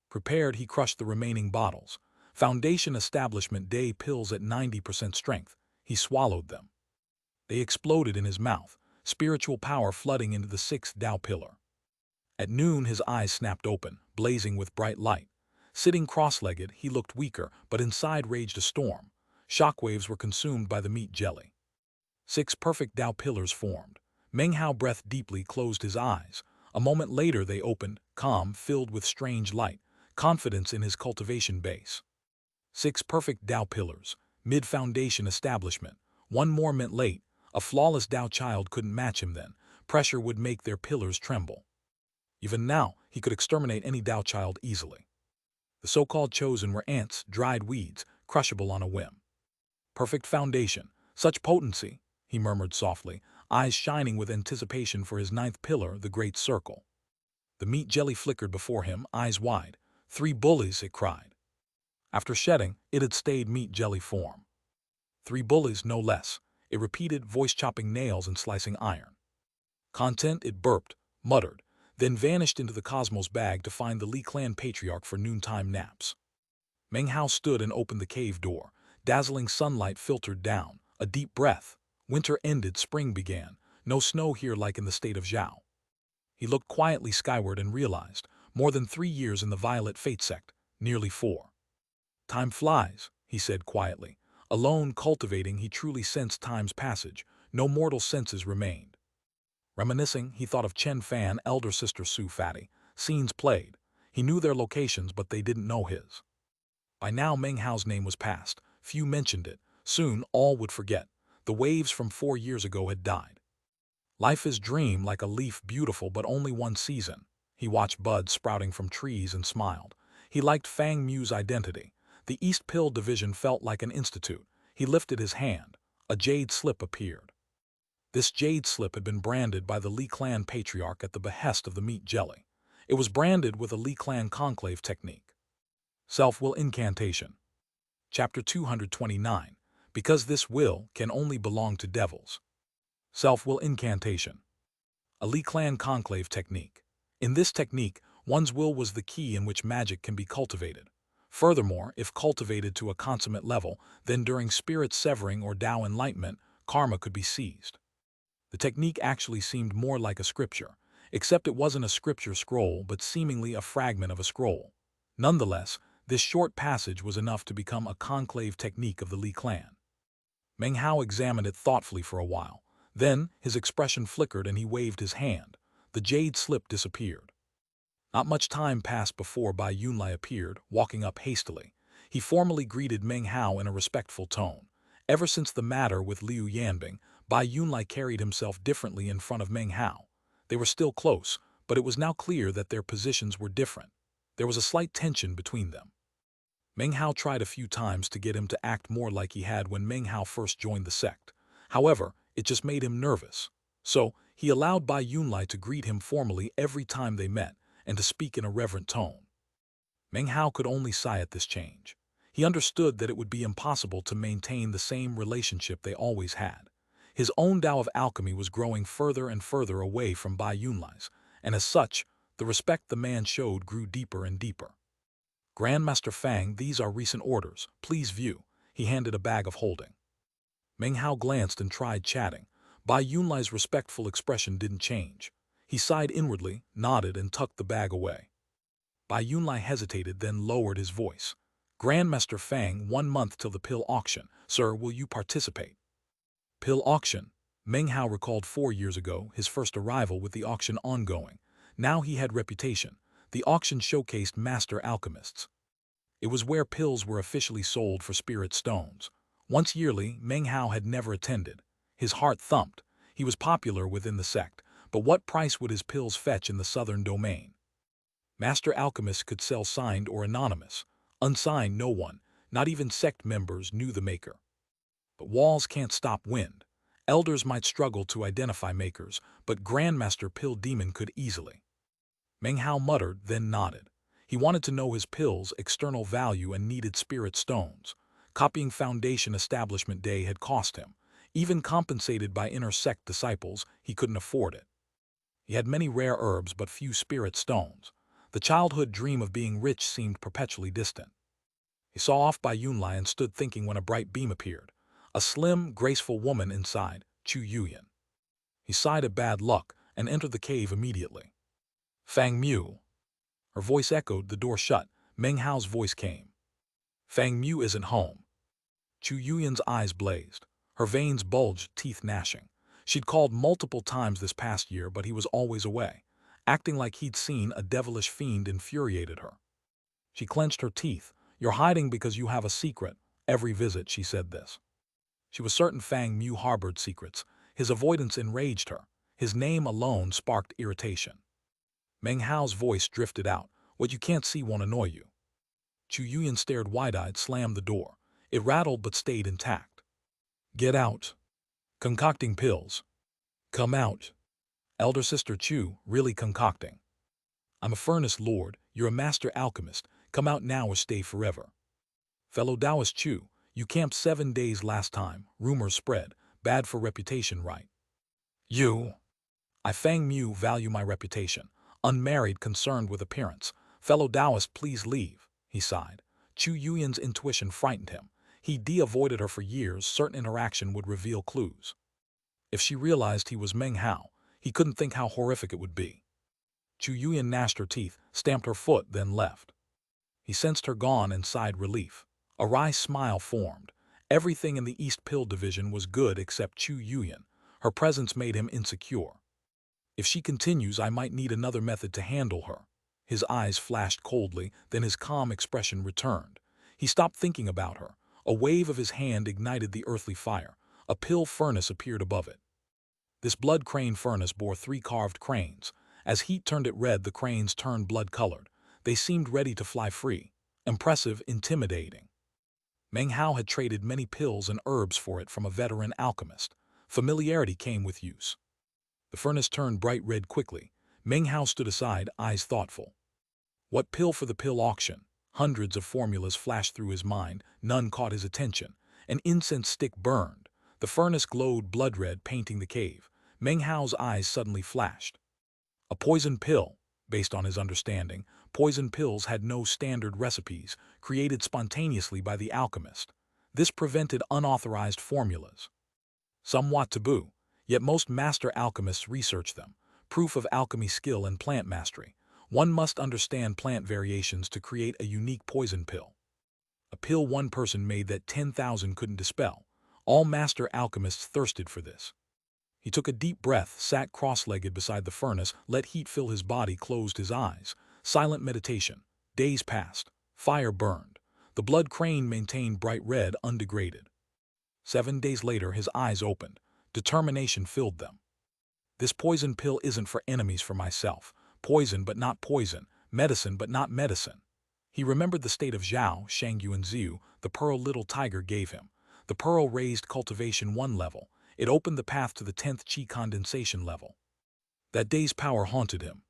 Prepared, he crushed the remaining bottles. Foundation Establishment Day pills at 90% strength. He swallowed them. They exploded in his mouth, spiritual power flooding into the 6th Tao pillar. At noon, his eyes snapped open, blazing with bright light. Sitting cross-legged, he looked weaker, but inside raged a storm. Shockwaves were consumed by the meat jelly. 6 perfect Tao pillars formed. Meng Hao breathed deeply, closed his eyes. A moment later they opened, calm, filled with strange light, confidence in his cultivation base. 6 perfect Tao pillars, mid-foundation establishment. One more meant late. A flawless Tao child couldn't match him then. Pressure would make their pillars tremble. Even now, he could exterminate any Tao child easily. The so-called chosen were ants, dried weeds, crushable on a whim. Perfect foundation, such potency, he murmured softly, eyes shining with anticipation for his 9th pillar, the Great Circle. The meat jelly flickered before him, eyes wide. 3 bullies, it cried. After shedding, it had stayed meat jelly form. 3 bullies, no less. It repeated, voice chopping nails and slicing iron. Content, it burped, muttered, then vanished into the cosmos bag to find the Li clan patriarch for noontime naps. Meng Hao stood and opened the cave door. Dazzling sunlight filtered down. A deep breath. Winter ended, spring began. No snow here like in the state of Zhao. He looked quietly skyward and realized, more than 3 years in the Violet Fate sect, nearly 4. Time flies, he said quietly. Alone cultivating, he truly sensed time's passage. No mortal senses remained. Reminiscing, he thought of Chen Fan, elder sister Su Fatty. Scenes played. He knew their locations, but they didn't know his. By now, Meng Hao's name was past. Few mentioned it. Soon, all would forget. The waves from 4 years ago had died. Life is dream, like a leaf, beautiful, but only one season. He watched buds sprouting from trees and smiled. He liked Fang Mu's identity. The East Pill Division felt like an institute. He lifted his hand. A jade slip appeared. This jade slip had been branded by the Li clan patriarch at the behest of the meat jelly. It was branded with a Li clan conclave technique. Self-will incantation. Chapter 229. Because this will can only belong to devils. Self-will incantation. A Li clan conclave technique. In this technique, one's will was the key in which magic can be cultivated. Furthermore, if cultivated to a consummate level, then during spirit severing or Tao enlightenment, karma could be seized. The technique actually seemed more like a scripture, except it wasn't a scripture scroll but seemingly a fragment of a scroll. Nonetheless, this short passage was enough to become a conclave technique of the Li clan. Meng Hao examined it thoughtfully for a while. Then, his expression flickered and he waved his hand. The jade slip disappeared. Not much time passed before Bai Yunlai appeared, walking up hastily. He formally greeted Meng Hao in a respectful tone. Ever since the matter with Liu Yanbing, Bai Yunlai carried himself differently in front of Meng Hao. They were still close, but it was now clear that their positions were different. There was a slight tension between them. Meng Hao tried a few times to get him to act more like he had when Meng Hao first joined the sect. However, it just made him nervous. So, he allowed Bai Yunlai to greet him formally every time they met, and to speak in a reverent tone. Meng Hao could only sigh at this change. He understood that it would be impossible to maintain the same relationship they always had. His own Tao of alchemy was growing further and further away from Bai Yunlai's, and as such, the respect the man showed grew deeper and deeper. Grandmaster Fang, these are recent orders. Please view. He handed a bag of holding. Meng Hao glanced and tried chatting. Bai Yunlai's respectful expression didn't change. He sighed inwardly, nodded, and tucked the bag away. Bai Yunlai hesitated, then lowered his voice. Grandmaster Fang, 1 month till the pill auction. Sir, will you participate? Pill auction. Meng Hao recalled 4 years ago, his first arrival with the auction ongoing. Now he had reputation. The auction showcased master alchemists. It was where pills were officially sold for spirit stones. Once yearly, Meng Hao had never attended. His heart thumped. He was popular within the sect, but what price would his pills fetch in the southern domain? Master alchemists could sell signed or anonymous. Unsigned, no one, not even sect members, knew the maker. But walls can't stop wind. Elders might struggle to identify makers, but Grandmaster Pill Demon could easily. Meng Hao muttered, then nodded. He wanted to know his pills' external value and needed spirit stones. Copying Foundation Establishment Day had cost him. Even compensated by inner sect disciples, he couldn't afford it. He had many rare herbs but few spirit stones. The childhood dream of being rich seemed perpetually distant. He saw off Bai Yunlai and stood thinking when a bright beam appeared. A slim, graceful woman inside, Chu Yuyan. He sighed at bad luck and entered the cave immediately. Fang Mu. Her voice echoed, the door shut. Meng Hao's voice came. Fang Mu isn't home. Chu Yuyan's eyes blazed. Her veins bulged, teeth gnashing. She'd called multiple times this past year, but he was always away. Acting like he'd seen a devilish fiend infuriated her. She clenched her teeth. You're hiding because you have a secret. Every visit she said this. She was certain Fang Mu harbored secrets. His avoidance enraged her. His name alone sparked irritation. Meng Hao's voice drifted out. What you can't see won't annoy you. Chu Yuyan stared wide-eyed, slammed the door. It rattled but stayed intact. Get out. Concocting pills. Come out. Elder Sister Chu, really concocting. I'm a furnace lord, you're a master alchemist. Come out now or stay forever. Fellow Taoist Chu, you camped 7 days last time. Rumors spread. Bad for reputation, right? You. I Fang Mu value my reputation. Unmarried, concerned with appearance. Fellow Taoist, please leave, he sighed. Chu Yuyan's intuition frightened him. He avoided her for years, certain interaction would reveal clues. If she realized he was Meng Hao, he couldn't think how horrific it would be. Chu Yuyan gnashed her teeth, stamped her foot, then left. He sensed her gone and sighed relief. A wry smile formed. Everything in the East Pill Division was good except Chu Yuyan. Her presence made him insecure. If she continues, I might need another method to handle her. His eyes flashed coldly, then his calm expression returned. He stopped thinking about her. A wave of his hand ignited the earthly fire. A pill furnace appeared above it. This blood crane furnace bore 3 carved cranes. As heat turned it red, the cranes turned blood-colored. They seemed ready to fly free. Impressive, intimidating. Meng Hao had traded many pills and herbs for it from a veteran alchemist. Familiarity came with use. The furnace turned bright red quickly. Meng Hao stood aside, eyes thoughtful. What pill for the pill auction? Hundreds of formulas flashed through his mind, none caught his attention. An incense stick burned. The furnace glowed blood red, painting the cave. Meng Hao's eyes suddenly flashed. A poison pill. Based on his understanding, poison pills had no standard recipes, created spontaneously by the alchemist. This prevented unauthorized formulas. Somewhat taboo, yet most master alchemists research them. Proof of alchemy skill and plant mastery. One must understand plant variations to create a unique poison pill. A pill one person made that 10,000 couldn't dispel. All master alchemists thirsted for this. He took a deep breath, sat cross-legged beside the furnace, let heat fill his body, closed his eyes. Silent meditation. Days passed. Fire burned. The blood crane maintained bright red, undegraded. 7 days later, his eyes opened. Determination filled them. This poison pill isn't for enemies, for myself. Poison but not poison. Medicine but not medicine. He remembered the state of Zhao, Shangyu and Ziu, the pearl little tiger gave him. The pearl raised cultivation 1 level. It opened the path to the 10th chi condensation level. That day's power haunted him.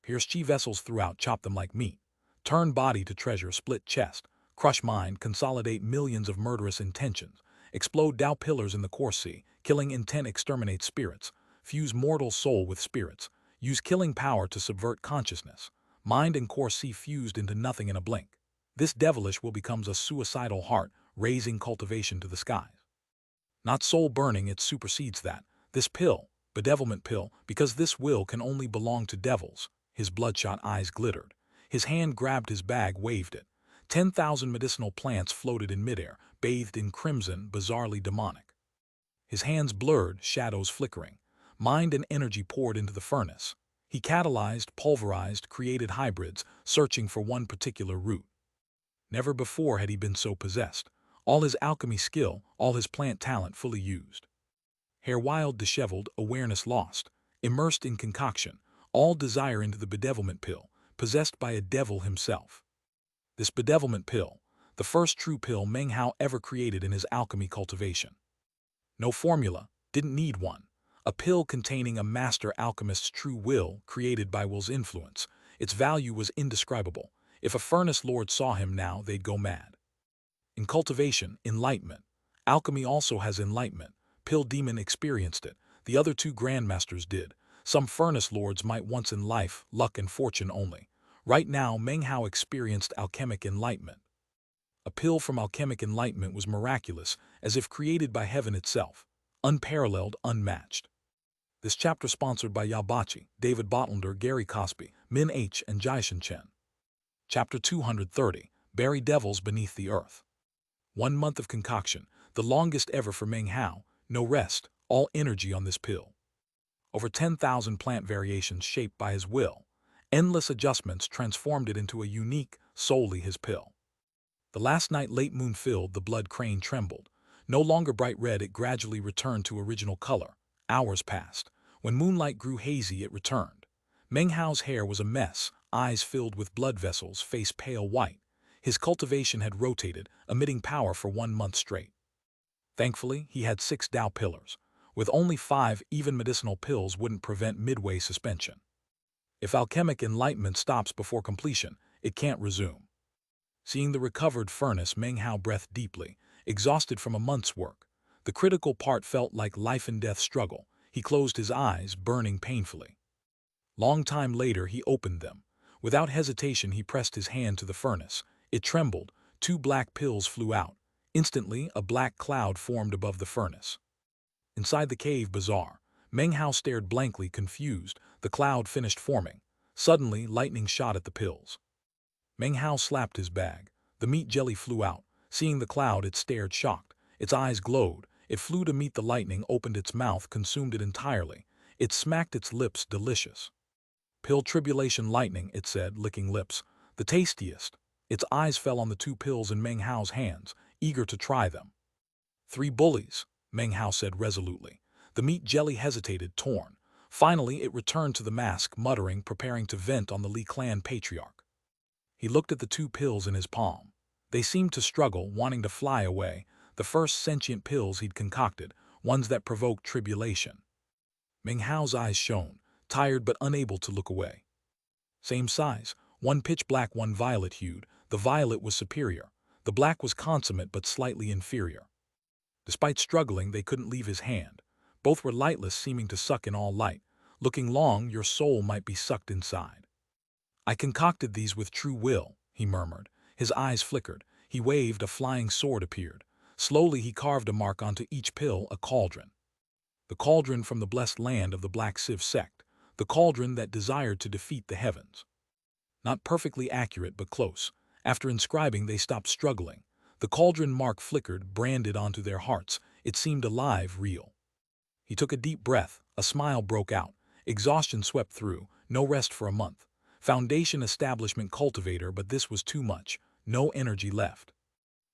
Pierce chi vessels throughout, chop them like meat. Turn body to treasure, split chest. Crush mind, consolidate millions of murderous intentions. Explode Tao pillars in the core sea. Killing intent exterminates spirits. Fuse mortal soul with spirits. Use killing power to subvert consciousness. Mind and core sea fused into nothing in a blink. This devilish will becomes a suicidal heart, raising cultivation to the skies. Not soul burning, it supersedes that. This pill, bedevilment pill, because this will can only belong to devils. His bloodshot eyes glittered. His hand grabbed his bag, waved it. 10,000 medicinal plants floated in midair, bathed in crimson, bizarrely demonic. His hands blurred, shadows flickering. Mind and energy poured into the furnace. He catalyzed, pulverized, created hybrids, searching for one particular root. Never before had he been so possessed. All his alchemy skill, all his plant talent fully used. Hair wild, disheveled, awareness lost, immersed in concoction, all desire into the bedevilment pill, possessed by a devil himself. This bedevilment pill, the first true pill Meng Hao ever created in his alchemy cultivation. No formula, didn't need one. A pill containing a master alchemist's true will, created by will's influence. Its value was indescribable. If a furnace lord saw him now, they'd go mad. In cultivation, enlightenment. Alchemy also has enlightenment. Pill Demon experienced it. The other 2 grandmasters did. Some furnace lords might once in life, luck and fortune only. Right now, Meng Hao experienced alchemic enlightenment. A pill from alchemic enlightenment was miraculous, as if created by heaven itself. Unparalleled, unmatched. This chapter sponsored by Yabachi, David Bottlander, Gary Cosby, Min H. and Jiaishan Chen. Chapter 230, Bury Devils Beneath the Earth. 1 month of concoction, the longest ever for Meng Hao, no rest, all energy on this pill. Over 10,000 plant variations shaped by his will. Endless adjustments transformed it into a unique, solely his pill. The last night late moon filled, the blood crane trembled. No longer bright red, it gradually returned to original color. Hours passed. When moonlight grew hazy, it returned. Meng Hao's hair was a mess, eyes filled with blood vessels, face pale white. His cultivation had rotated, emitting power for 1 month straight. Thankfully, he had 6 Tao pillars. With only 5, even medicinal pills wouldn't prevent midway suspension. If alchemic enlightenment stops before completion, it can't resume. Seeing the recovered furnace, Meng Hao breathed deeply, exhausted from a month's work. The critical part felt like life and death struggle. He closed his eyes, burning painfully. Long time later, he opened them. Without hesitation, he pressed his hand to the furnace. It trembled. 2 black pills flew out. Instantly, a black cloud formed above the furnace. Inside the cave, bizarre. Meng Hao stared blankly, confused. The cloud finished forming. Suddenly, lightning shot at the pills. Meng Hao slapped his bag. The meat jelly flew out. Seeing the cloud, it stared shocked. Its eyes glowed. It flew to meet the lightning, opened its mouth, consumed it entirely. It smacked its lips, delicious. Pill tribulation lightning, it said, licking lips. The tastiest. Its eyes fell on the 2 pills in Meng Hao's hands, eager to try them. 3 bullies, Meng Hao said resolutely. The meat jelly hesitated, torn. Finally, it returned to the mask, muttering, preparing to vent on the Li clan patriarch. He looked at the 2 pills in his palm. They seemed to struggle, wanting to fly away, the first sentient pills he'd concocted, ones that provoked tribulation. Meng Hao's eyes shone, tired but unable to look away. Same size, one pitch black, one violet-hued. The violet was superior. The black was consummate but slightly inferior. Despite struggling, they couldn't leave his hand. Both were lightless, seeming to suck in all light. Looking long, your soul might be sucked inside. I concocted these with true will, he murmured. His eyes flickered. He waved, a flying sword appeared. Slowly he carved a mark onto each pill, a cauldron. The cauldron from the blessed land of the Black Sieve sect. The cauldron that desired to defeat the heavens. Not perfectly accurate, but close. After inscribing, they stopped struggling. The cauldron mark flickered, branded onto their hearts. It seemed alive, real. He took a deep breath. A smile broke out. Exhaustion swept through. No rest for a month. Foundation establishment cultivator, but this was too much. No energy left.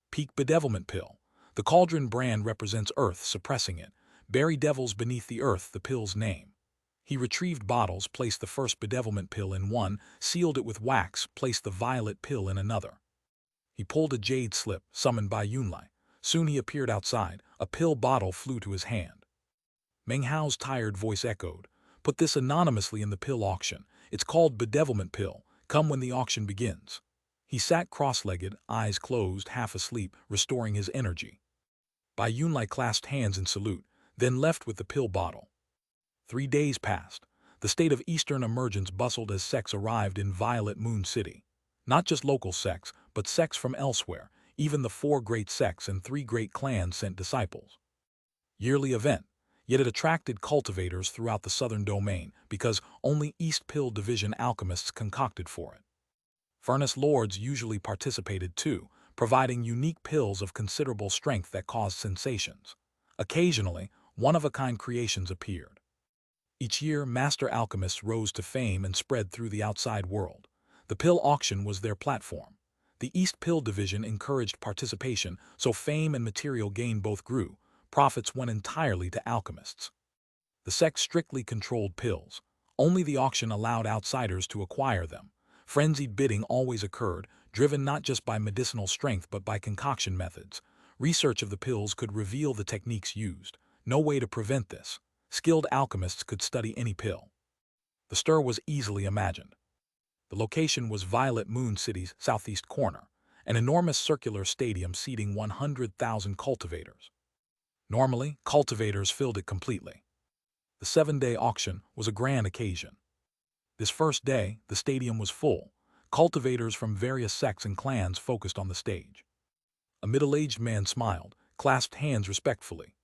Peak bedevilment pill. The cauldron brand represents earth, suppressing it. Bury devils beneath the earth, the pill's name. He retrieved bottles, placed the first bedevilment pill in one, sealed it with wax, placed the violet pill in another. He pulled a jade slip, summoned by Yunlai. Soon he appeared outside. A pill bottle flew to his hand. Meng Hao's tired voice echoed. Put this anonymously in the pill auction. It's called bedevilment pill. Come when the auction begins. He sat cross-legged, eyes closed, half asleep, restoring his energy. Bai Yunlai clasped hands in salute, then left with the pill bottle. 3 days passed. The state of Eastern emergence bustled as sects arrived in Violet Moon City. Not just local sects, but sects from elsewhere. Even the 4 great sects and 3 great clans sent disciples. Yearly event. Yet it attracted cultivators throughout the southern domain, because only East Pill Division alchemists concocted for it. Furnace lords usually participated too, providing unique pills of considerable strength that caused sensations. Occasionally, one-of-a-kind creations appeared. Each year, master alchemists rose to fame and spread through the outside world. The pill auction was their platform. The East Pill Division encouraged participation, so fame and material gain both grew. Profits went entirely to alchemists. The sect strictly controlled pills. Only the auction allowed outsiders to acquire them. Frenzied bidding always occurred, driven not just by medicinal strength but by concoction methods. Research of the pills could reveal the techniques used. No way to prevent this. Skilled alchemists could study any pill. The stir was easily imagined. The location was Violet Moon City's southeast corner, an enormous circular stadium seating 100,000 cultivators. Normally, cultivators filled it completely. The 7-day auction was a grand occasion. This first day, the stadium was full. Cultivators from various sects and clans focused on the stage. A middle-aged man smiled, clasped hands respectfully.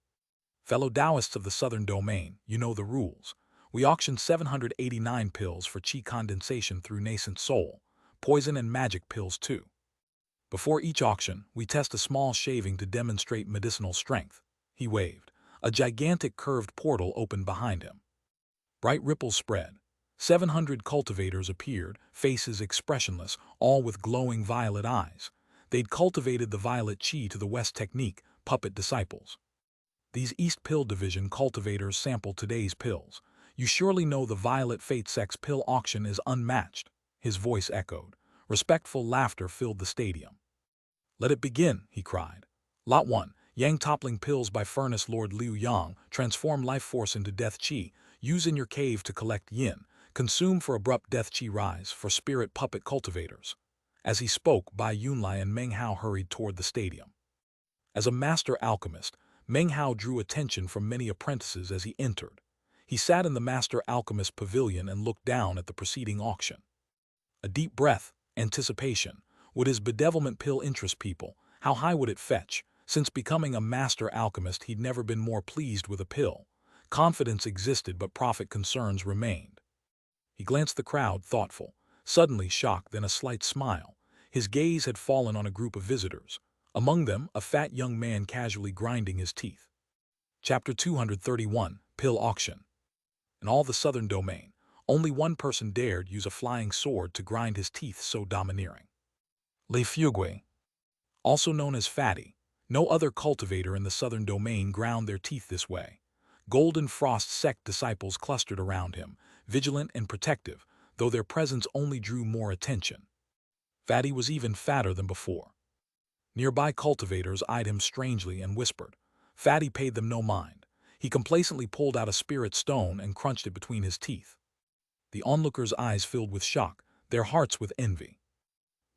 Fellow Taoists of the southern domain, you know the rules. We auctioned 789 pills for chi condensation through nascent soul, poison and magic pills too. Before each auction, we test a small shaving to demonstrate medicinal strength. He waved. A gigantic curved portal opened behind him. Bright ripples spread. 700 cultivators appeared, faces expressionless, all with glowing violet eyes. They'd cultivated the violet chi to the West technique, puppet disciples. These East Pill Division cultivators sampled today's pills. You surely know the Violet Fate Sect's pill auction is unmatched. His voice echoed. Respectful laughter filled the stadium. Let it begin, he cried. Lot 1. Yang toppling pills by Furnace Lord Liu Yang. Transform life force into death chi. Use in your cave to collect yin. Consume for abrupt death chi rise for spirit puppet cultivators. As he spoke, Bai Yunlai and Meng Hao hurried toward the stadium. As a master alchemist, Meng Hao drew attention from many apprentices as he entered. He sat in the master alchemist pavilion and looked down at the preceding auction. A deep breath, anticipation. Would his bedevilment pill interest people? How high would it fetch? Since becoming a master alchemist, he'd never been more pleased with a pill. Confidence existed, but profit concerns remained. He glanced the crowd, thoughtful. Suddenly shocked, then a slight smile. His gaze had fallen on a group of visitors. Among them, a fat young man casually grinding his teeth. Chapter 231, Pill Auction. In all the southern domain, only one person dared use a flying sword to grind his teeth so domineering. Le Fugue, also known as Fatty, no other cultivator in the southern domain ground their teeth this way. Golden Frost sect disciples clustered around him, vigilant and protective, though their presence only drew more attention. Fatty was even fatter than before. Nearby cultivators eyed him strangely and whispered. Fatty paid them no mind. He complacently pulled out a spirit stone and crunched it between his teeth. The onlookers' eyes filled with shock, their hearts with envy.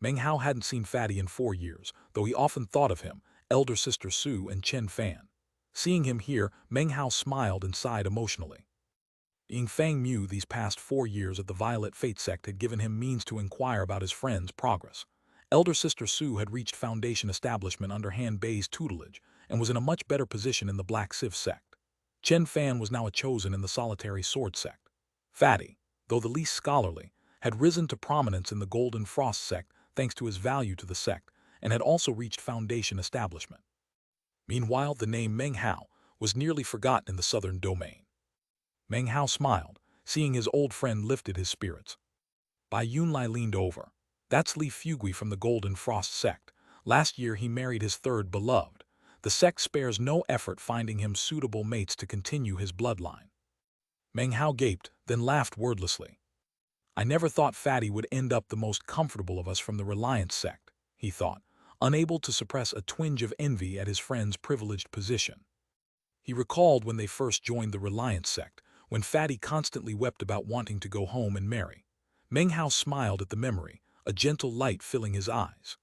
Meng Hao hadn't seen Fatty in 4 years, though he often thought of him, elder sister Su and Chen Fan. Seeing him here, Meng Hao smiled and sighed emotionally. Ying Fang knew these past 4 years at the Violet Fate sect had given him means to inquire about his friend's progress. Elder sister Su had reached Foundation establishment under Han Bei's tutelage and was in a much better position in the Black Civ sect. Chen Fan was now a chosen in the Solitary Sword sect. Fatty, though the least scholarly, had risen to prominence in the Golden Frost sect thanks to his value to the sect, and had also reached Foundation establishment. Meanwhile, the name Meng Hao was nearly forgotten in the southern domain. Meng Hao smiled, seeing his old friend lifted his spirits. Bai Yunlai leaned over. That's Li Fugui from the Golden Frost sect. Last year he married his third beloved. The sect spares no effort finding him suitable mates to continue his bloodline. Meng Hao gaped, then laughed wordlessly. I never thought Fatty would end up the most comfortable of us from the Reliance sect, he thought, unable to suppress a twinge of envy at his friend's privileged position. He recalled when they first joined the Reliance sect, when Fatty constantly wept about wanting to go home and marry. Meng Hao smiled at the memory, a gentle light filling his eyes.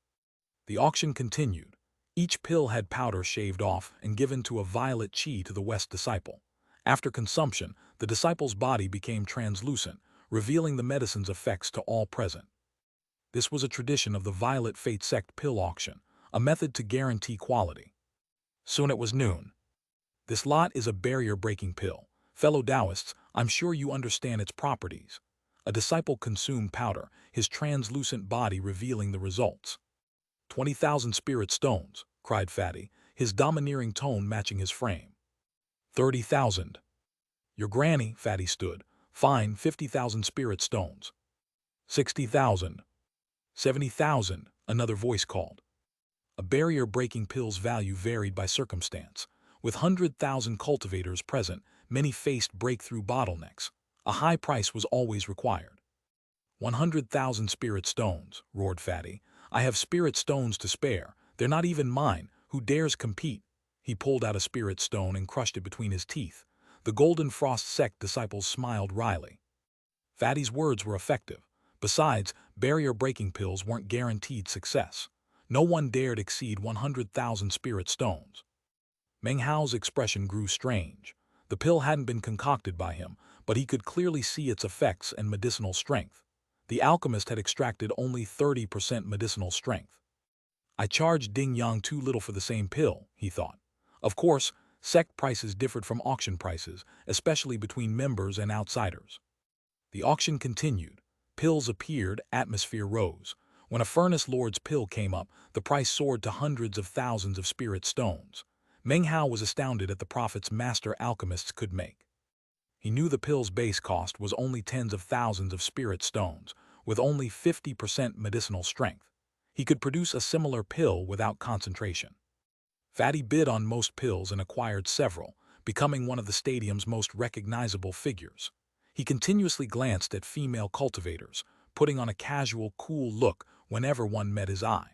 The auction continued. Each pill had powder shaved off and given to a violet chi to the West disciple. After consumption, the disciple's body became translucent, revealing the medicine's effects to all present. This was a tradition of the Violet Fate sect pill auction, a method to guarantee quality. Soon it was noon. This lot is a barrier-breaking pill. Fellow Taoists, I'm sure you understand its properties. A disciple consumed powder, his translucent body revealing the results. 20,000 spirit stones, cried Fatty, his domineering tone matching his frame. 30,000. Your granny, Fatty stood. Fine, 50,000 spirit stones. 60,000. 70,000, another voice called. A barrier-breaking pill's value varied by circumstance. With 100,000 cultivators present, many faced breakthrough bottlenecks. A high price was always required. 100,000 spirit stones, roared Fatty. I have spirit stones to spare. They're not even mine. Who dares compete? He pulled out a spirit stone and crushed it between his teeth. The Golden Frost sect disciples smiled wryly. Fatty's words were effective. Besides, barrier-breaking pills weren't guaranteed success. No one dared exceed 100,000 spirit stones. Meng Hao's expression grew strange. The pill hadn't been concocted by him, but he could clearly see its effects and medicinal strength. The alchemist had extracted only 30% medicinal strength. I charged Ding Yang too little for the same pill, he thought. Of course, sect prices differed from auction prices, especially between members and outsiders. The auction continued. Pills appeared, atmosphere rose. When a furnace lord's pill came up, the price soared to hundreds of thousands of spirit stones. Meng Hao was astounded at the profits master alchemists could make. He knew the pill's base cost was only tens of thousands of spirit stones, with only 50% medicinal strength. He could produce a similar pill without concentration. Fatty bid on most pills and acquired several, becoming one of the stadium's most recognizable figures. He continuously glanced at female cultivators, putting on a casual, cool look whenever one met his eye.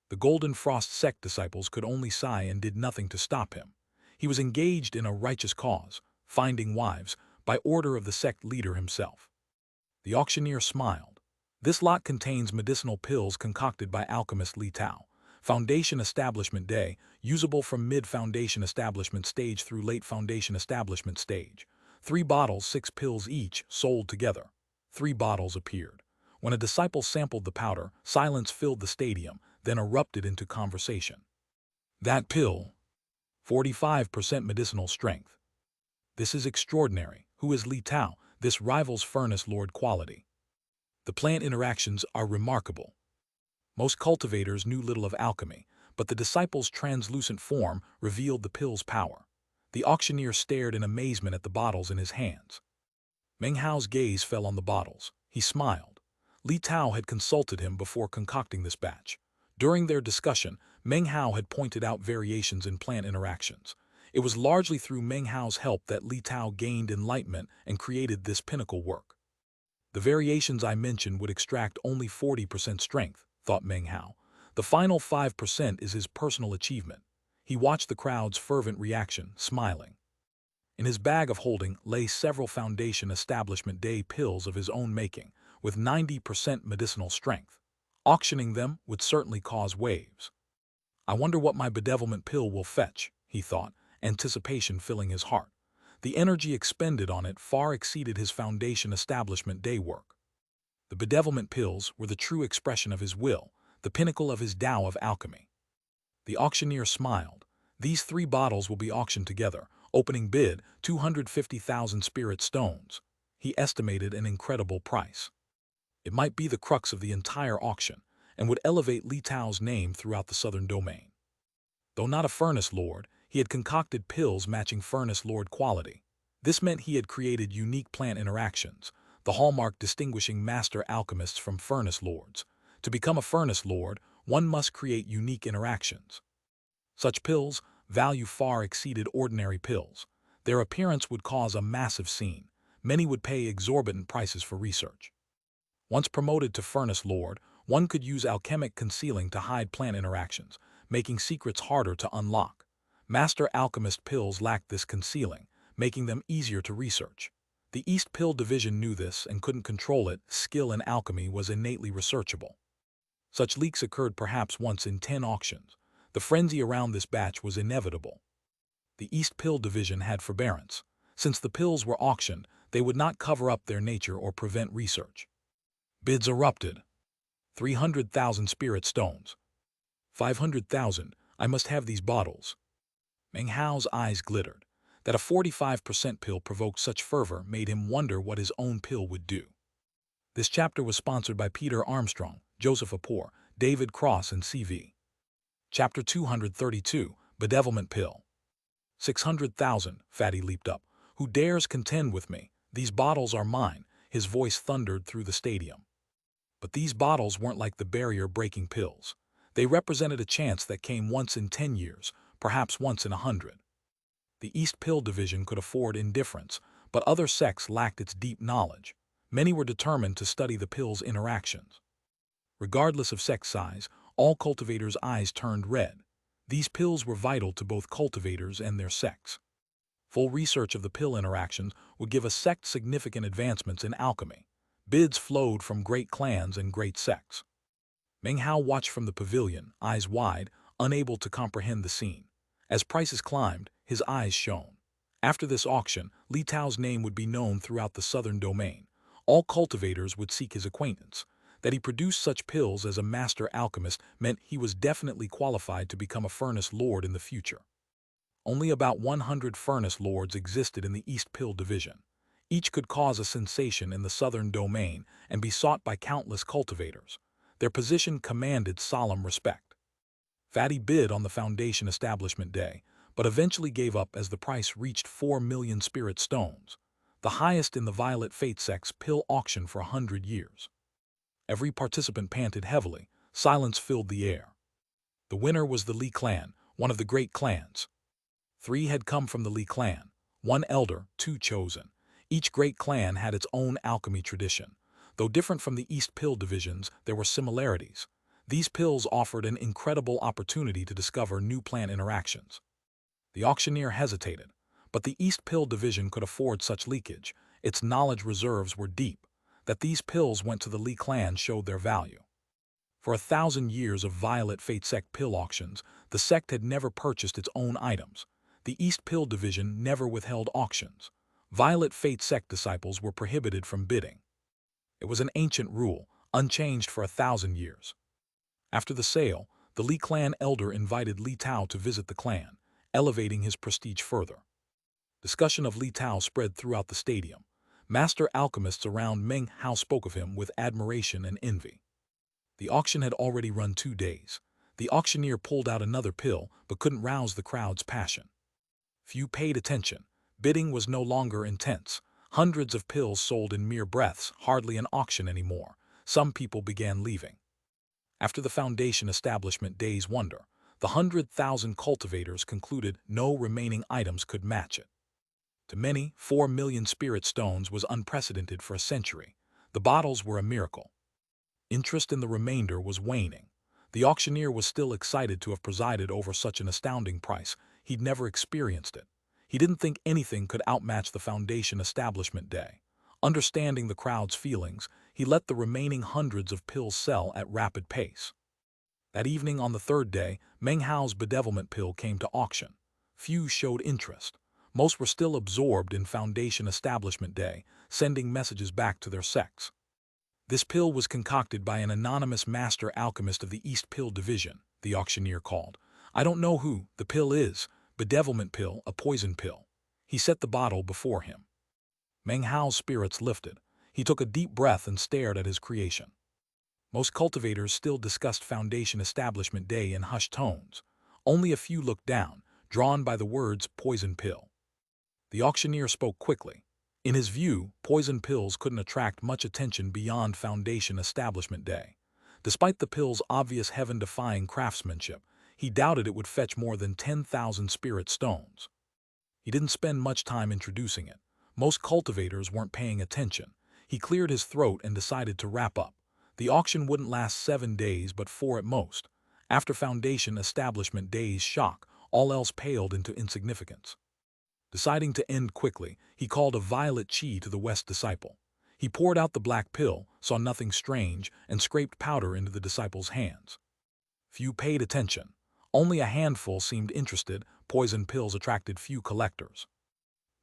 The Golden Frost sect disciples could only sigh and did nothing to stop him. He was engaged in a righteous cause, finding wives, by order of the sect leader himself. The auctioneer smiled. This lot contains medicinal pills concocted by alchemist Li Tao. Foundation Establishment Day, usable from mid-Foundation Establishment stage through late Foundation Establishment stage. 3 bottles, 6 pills each, sold together. 3 bottles appeared. When a disciple sampled the powder, silence filled the stadium, then erupted into conversation. That pill. 45% medicinal strength. This is extraordinary. Who is Li Tao? This rivals Furnace Lord quality. The plant interactions are remarkable. Most cultivators knew little of alchemy, but the disciple's translucent form revealed the pill's power. The auctioneer stared in amazement at the bottles in his hands. Meng Hao's gaze fell on the bottles. He smiled. Li Tao had consulted him before concocting this batch. During their discussion, Meng Hao had pointed out variations in plant interactions. It was largely through Meng Hao's help that Li Tao gained enlightenment and created this pinnacle work. The variations I mentioned would extract only 40% strength, thought Meng Hao. The final 5% is his personal achievement. He watched the crowd's fervent reaction, smiling. In his bag of holding lay several Foundation Establishment Day pills of his own making, with 90% medicinal strength. Auctioning them would certainly cause waves. I wonder what my bedevilment pill will fetch, he thought, anticipation filling his heart. The energy expended on it far exceeded his Foundation Establishment Day work. The bedevilment pills were the true expression of his will, the pinnacle of his Tao of alchemy. The auctioneer smiled. These 3 bottles will be auctioned together. Opening bid, 250,000 spirit stones. He estimated an incredible price. It might be the crux of the entire auction, and would elevate Li Tao's name throughout the southern domain. Though not a furnace lord, he had concocted pills matching furnace lord quality. This meant he had created unique plant interactions, the hallmark distinguishing master alchemists from furnace lords. To become a furnace lord, one must create unique interactions. Such pills' value far exceeded ordinary pills. Their appearance would cause a massive scene. Many would pay exorbitant prices for research. Once promoted to Furnace Lord, one could use alchemic concealing to hide plant interactions, making secrets harder to unlock. Master Alchemist pills lacked this concealing, making them easier to research. The East Pill Division knew this and couldn't control it. Skill in alchemy was innately researchable. Such leaks occurred perhaps once in 10 auctions. The frenzy around this batch was inevitable. The East Pill Division had forbearance. Since the pills were auctioned, they would not cover up their nature or prevent research. Bids erupted. 300,000 spirit stones. 500,000. I must have these bottles. Meng Hao's eyes glittered. That a 45% pill provoked such fervor made him wonder what his own pill would do. This chapter was sponsored by Peter Armstrong, Joseph Apor, David Cross, and CV. Chapter 232, Bedevilment Pill. 600,000, Fatty leaped up. Who dares contend with me? These bottles are mine, his voice thundered through the stadium. But these bottles weren't like the barrier-breaking pills. They represented a chance that came once in 10 years, perhaps once in 100. The East Pill Division could afford indifference, but other sects lacked its deep knowledge. Many were determined to study the pills' interactions. Regardless of sect size, all cultivators' eyes turned red. These pills were vital to both cultivators and their sects. Full research of the pill interactions would give a sect significant advancements in alchemy. Bids flowed from great clans and great sects. Meng Hao watched from the pavilion, eyes wide, unable to comprehend the scene. As prices climbed, his eyes shone. After this auction, Li Tao's name would be known throughout the southern domain. All cultivators would seek his acquaintance. That he produced such pills as a master alchemist meant he was definitely qualified to become a furnace lord in the future. Only about 100 furnace lords existed in the East Pill Division. Each could cause a sensation in the southern domain and be sought by countless cultivators. Their position commanded solemn respect. Fatty bid on the Foundation Establishment Day, but eventually gave up as the price reached 4 million spirit stones, the highest in the Violet Fate Sect's pill auction for 100 years. Every participant panted heavily. Silence filled the air. The winner was the Li clan, one of the great clans. 3 had come from the Li clan, 1 elder, 2 chosen. Each great clan had its own alchemy tradition. Though different from the East Pill divisions, there were similarities. These pills offered an incredible opportunity to discover new plant interactions. The auctioneer hesitated, but the East Pill division could afford such leakage. Its knowledge reserves were deep. That these pills went to the Li clan showed their value. For 1,000 years of Violet Fate Sect pill auctions, the sect had never purchased its own items. The East Pill Division never withheld auctions. Violet Fate Sect disciples were prohibited from bidding. It was an ancient rule, unchanged for 1,000 years. After the sale, the Li clan elder invited Li Tao to visit the clan, elevating his prestige further. Discussion of Li Tao spread throughout the stadium. Master alchemists around Meng Hao spoke of him with admiration and envy. The auction had already run 2 days. The auctioneer pulled out another pill but couldn't rouse the crowd's passion. Few paid attention. Bidding was no longer intense. Hundreds of pills sold in mere breaths, hardly an auction anymore. Some people began leaving. After the Foundation Establishment Day's wonder, the 100,000 cultivators concluded no remaining items could match it. To many, 4 million spirit stones was unprecedented for a century. The bottles were a miracle. Interest in the remainder was waning. The auctioneer was still excited to have presided over such an astounding price. He'd never experienced it. He didn't think anything could outmatch the Foundation Establishment Day. Understanding the crowd's feelings, he let the remaining hundreds of pills sell at rapid pace. That evening on the third day, Meng Hao's bedevilment pill came to auction. Few showed interest. Most were still absorbed in Foundation Establishment Day, sending messages back to their sects. This pill was concocted by an anonymous master alchemist of the East Pill Division, the auctioneer called. I don't know who the pill is, bedevilment pill, a poison pill. He set the bottle before him. Meng Hao's spirits lifted. He took a deep breath and stared at his creation. Most cultivators still discussed Foundation Establishment Day in hushed tones. Only a few looked down, drawn by the words poison pill. The auctioneer spoke quickly. In his view, poison pills couldn't attract much attention beyond Foundation Establishment Day. Despite the pill's obvious heaven-defying craftsmanship, he doubted it would fetch more than 10,000 spirit stones. He didn't spend much time introducing it. Most cultivators weren't paying attention. He cleared his throat and decided to wrap up. The auction wouldn't last 7 days, but 4 at most. After Foundation Establishment Day's shock, all else paled into insignificance. Deciding to end quickly, he called a violet chi to the West disciple. He poured out the black pill, saw nothing strange, and scraped powder into the disciple's hands. Few paid attention. Only a handful seemed interested. Poison pills attracted few collectors.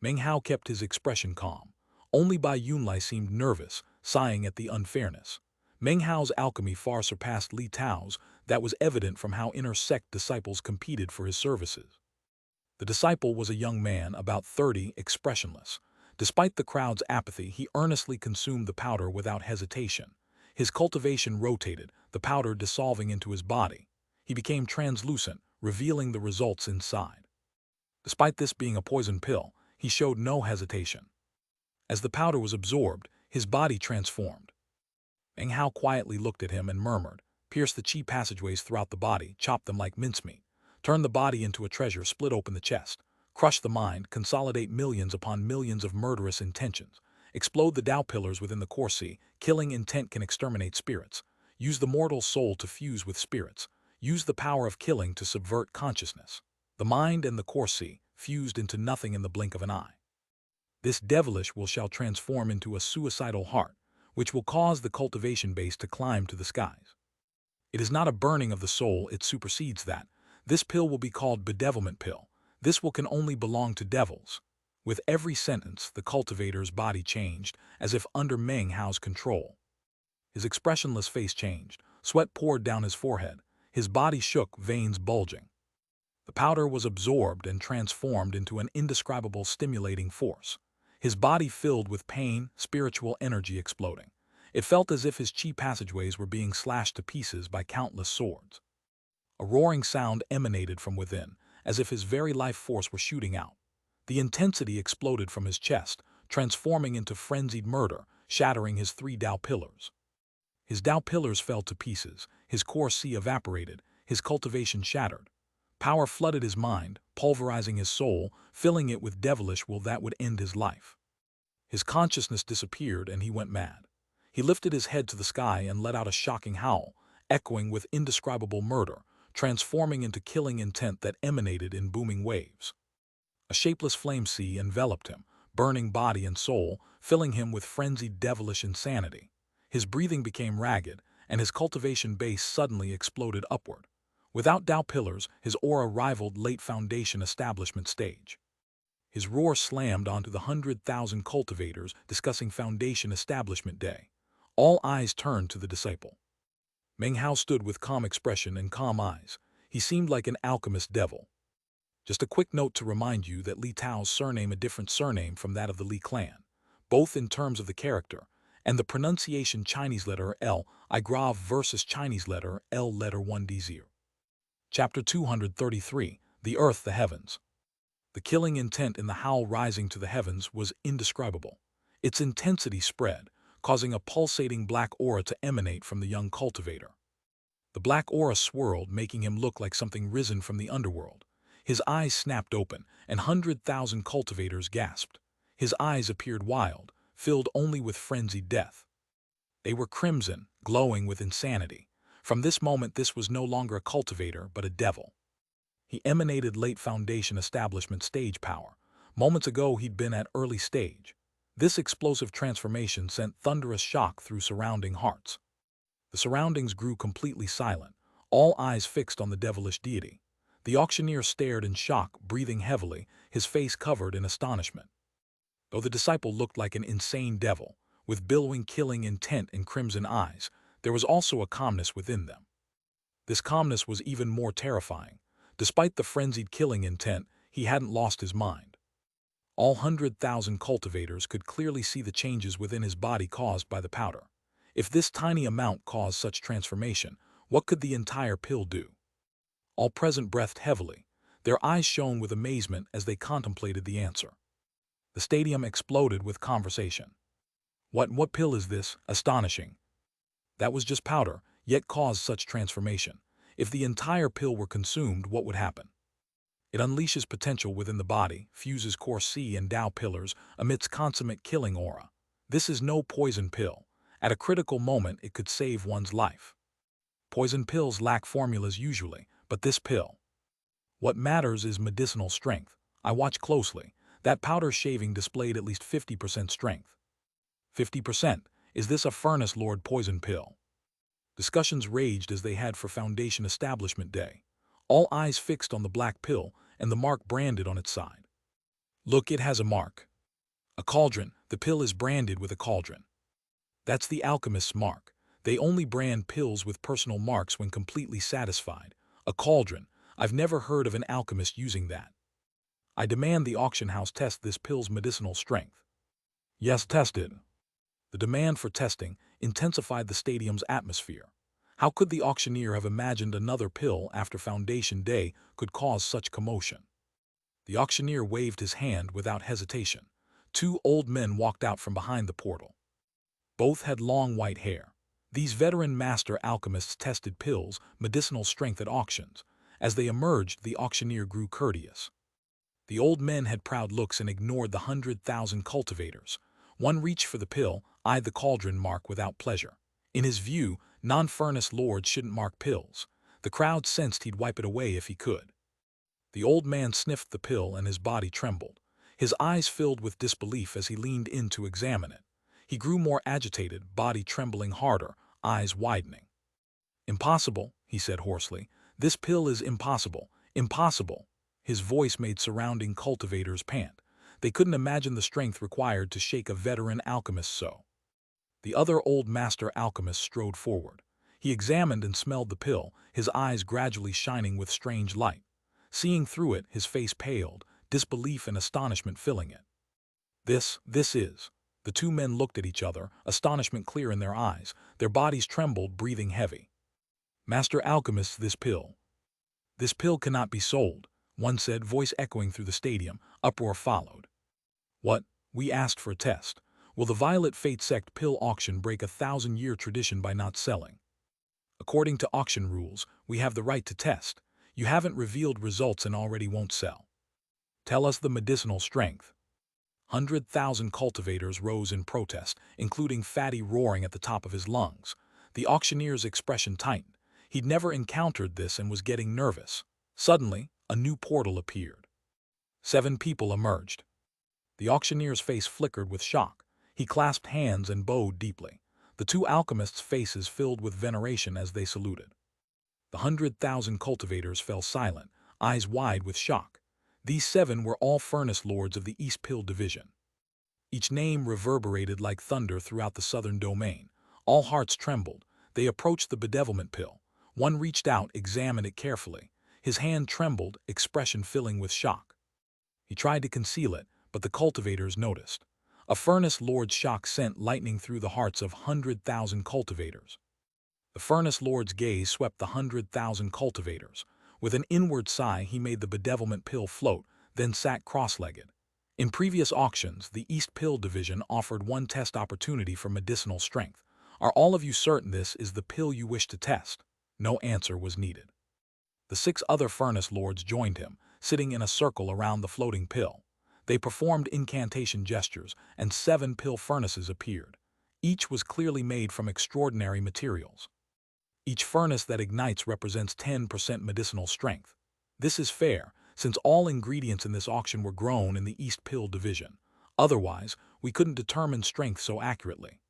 Meng Hao kept his expression calm. Only Bai Yunlai seemed nervous, sighing at the unfairness. Meng Hao's alchemy far surpassed Li Tao's. That was evident from how inner sect disciples competed for his services. The disciple was a young man, about 30, expressionless. Despite the crowd's apathy, he earnestly consumed the powder without hesitation. His cultivation rotated, the powder dissolving into his body. He became translucent, revealing the results inside. Despite this being a poison pill, he showed no hesitation. As the powder was absorbed, his body transformed. Meng Hao quietly looked at him and murmured, "Pierce the chi passageways throughout the body, chop them like mincemeat. Turn the body into a treasure, split open the chest. Crush the mind, consolidate millions upon millions of murderous intentions. Explode the Tao pillars within the core sea. Killing intent can exterminate spirits. Use the mortal soul to fuse with spirits. Use the power of killing to subvert consciousness. The mind and the core sea, fused into nothing in the blink of an eye. This devilish will shall transform into a suicidal heart, which will cause the cultivation base to climb to the skies. It is not a burning of the soul, it supersedes that. This pill will be called bedevilment pill. This will can only belong to devils." With every sentence, the cultivator's body changed, as if under Meng Hao's control. His expressionless face changed. Sweat poured down his forehead. His body shook, veins bulging. The powder was absorbed and transformed into an indescribable stimulating force. His body filled with pain, spiritual energy exploding. It felt as if his chi passageways were being slashed to pieces by countless swords. A roaring sound emanated from within, as if his very life force were shooting out. The intensity exploded from his chest, transforming into frenzied murder, shattering his 3 Tao pillars. His Tao pillars fell to pieces, his core sea evaporated, his cultivation shattered. Power flooded his mind, pulverizing his soul, filling it with devilish will that would end his life. His consciousness disappeared and he went mad. He lifted his head to the sky and let out a shocking howl, echoing with indescribable murder, transforming into killing intent that emanated in booming waves. A shapeless flame sea enveloped him, burning body and soul, filling him with frenzied devilish insanity. His breathing became ragged, and his cultivation base suddenly exploded upward. Without Tao pillars, his aura rivaled late Foundation Establishment stage. His roar slammed onto the 100,000 cultivators discussing Foundation Establishment Day. All eyes turned to the disciple. Meng Hao stood with calm expression and calm eyes. He seemed like an alchemist devil. Just a quick note to remind you that Li Tao's surname a different surname from that of the Li clan, both in terms of the character and the pronunciation. Chinese letter L, I grave versus Chinese letter L letter 1D0. Chapter 233, The Earth, the Heavens. The killing intent in the howl rising to the heavens was indescribable. Its intensity spread, causing a pulsating black aura to emanate from the young cultivator. The black aura swirled, making him look like something risen from the underworld. His eyes snapped open, and 100,000 cultivators gasped. His eyes appeared wild, filled only with frenzied death. They were crimson, glowing with insanity. From this moment, this was no longer a cultivator, but a devil. He emanated late Foundation establishment stage power. Moments ago, he'd been at early stage. This explosive transformation sent thunderous shock through surrounding hearts. The surroundings grew completely silent, all eyes fixed on the devilish deity. The auctioneer stared in shock, breathing heavily, his face covered in astonishment. Though the disciple looked like an insane devil, with billowing killing intent in crimson eyes, there was also a calmness within them. This calmness was even more terrifying. Despite the frenzied killing intent, he hadn't lost his mind. All 100,000 cultivators could clearly see the changes within his body caused by the powder. If this tiny amount caused such transformation, what could the entire pill do? All present breathed heavily. Their eyes shone with amazement as they contemplated the answer. The stadium exploded with conversation. What pill is this? Astonishing. That was just powder, yet caused such transformation. If the entire pill were consumed, what would happen? It unleashes potential within the body, fuses core C and Tao pillars, emits consummate killing aura. This is no poison pill. At a critical moment, it could save one's life. Poison pills lack formulas usually, but this pill. What matters is medicinal strength. I watched closely. That powder shaving displayed at least 50% strength. 50%? Is this a Furnace Lord poison pill? Discussions raged as they had for Foundation Establishment Day. All eyes fixed on the black pill and the mark branded on its side. Look, it has a mark. A cauldron. The pill is branded with a cauldron. That's the alchemist's mark. They only brand pills with personal marks when completely satisfied. A cauldron. I've never heard of an alchemist using that. I demand the auction house test this pill's medicinal strength. Yes, test it. The demand for testing intensified the stadium's atmosphere. How could the auctioneer have imagined another pill after Foundation Day could cause such commotion? The auctioneer waved his hand without hesitation. Two old men walked out from behind the portal. Both had long white hair. These veteran master alchemists tested pills' medicinal strength at auctions. As they emerged, the auctioneer grew courteous. The old men had proud looks and ignored the 100,000 cultivators. One reached for the pill, eyed the cauldron mark without pleasure. In his view, non-furnace lords shouldn't mark pills. The crowd sensed he'd wipe it away if he could. The old man sniffed the pill and his body trembled. His eyes filled with disbelief as he leaned in to examine it. He grew more agitated, body trembling harder, eyes widening. Impossible, he said hoarsely. This pill is impossible. Impossible. His voice made surrounding cultivators pant. They couldn't imagine the strength required to shake a veteran alchemist so. The other old master alchemist strode forward. He examined and smelled the pill, his eyes gradually shining with strange light. Seeing through it, his face paled, disbelief and astonishment filling it. This is. The two men looked at each other, astonishment clear in their eyes. Their bodies trembled, breathing heavy. Master alchemist, this pill. This pill cannot be sold, one said, voice echoing through the stadium. Uproar followed. What? We asked for a test. Will the Violet Fate Sect pill auction break a 1,000-year tradition by not selling? According to auction rules, we have the right to test. You haven't revealed results and already won't sell. Tell us the medicinal strength. 100,000 cultivators rose in protest, including Fatty roaring at the top of his lungs. The auctioneer's expression tightened. He'd never encountered this and was getting nervous. Suddenly, a new portal appeared. 7 people emerged. The auctioneer's face flickered with shock. He clasped hands and bowed deeply. The two alchemists' faces filled with veneration as they saluted. The 100,000 cultivators fell silent, eyes wide with shock. These 7 were all furnace lords of the East Pill Division. Each name reverberated like thunder throughout the southern domain. All hearts trembled. They approached the bedevilment pill. One reached out, examined it carefully. His hand trembled, expression filling with shock. He tried to conceal it, but the cultivators noticed. A furnace lord's shock sent lightning through the hearts of 100,000 cultivators. The furnace lord's gaze swept the 100,000 cultivators. With an inward sigh, he made the bedevilment pill float, then sat cross-legged. In previous auctions, the East Pill Division offered one test opportunity for medicinal strength. Are all of you certain this is the pill you wish to test? No answer was needed. The 6 other furnace lords joined him, sitting in a circle around the floating pill. They performed incantation gestures, and 7 pill furnaces appeared. Each was clearly made from extraordinary materials. Each furnace that ignites represents 10% medicinal strength. This is fair, since all ingredients in this auction were grown in the East Pill division. Otherwise, we couldn't determine strength so accurately.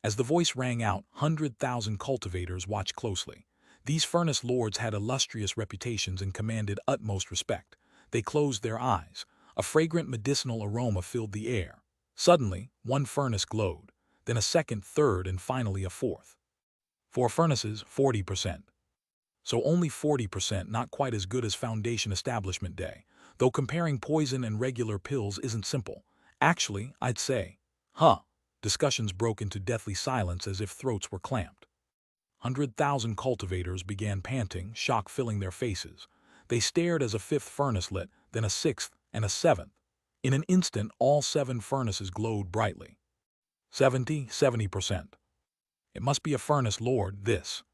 As the voice rang out, 100,000 cultivators watched closely. These furnace lords had illustrious reputations and commanded utmost respect. They closed their eyes. A fragrant medicinal aroma filled the air. Suddenly, one furnace glowed, then a second, third, and finally a fourth. 4 furnaces, 40%. So only 40%, not quite as good as Foundation Establishment Day, though comparing poison and regular pills isn't simple. Actually, I'd say, discussions broke into deathly silence as if throats were clamped. 100,000 cultivators began panting, shock filling their faces. They stared as a fifth furnace lit, then a sixth, and a seventh. In an instant, all 7 furnaces glowed brightly. 70%. It must be a furnace lord, this.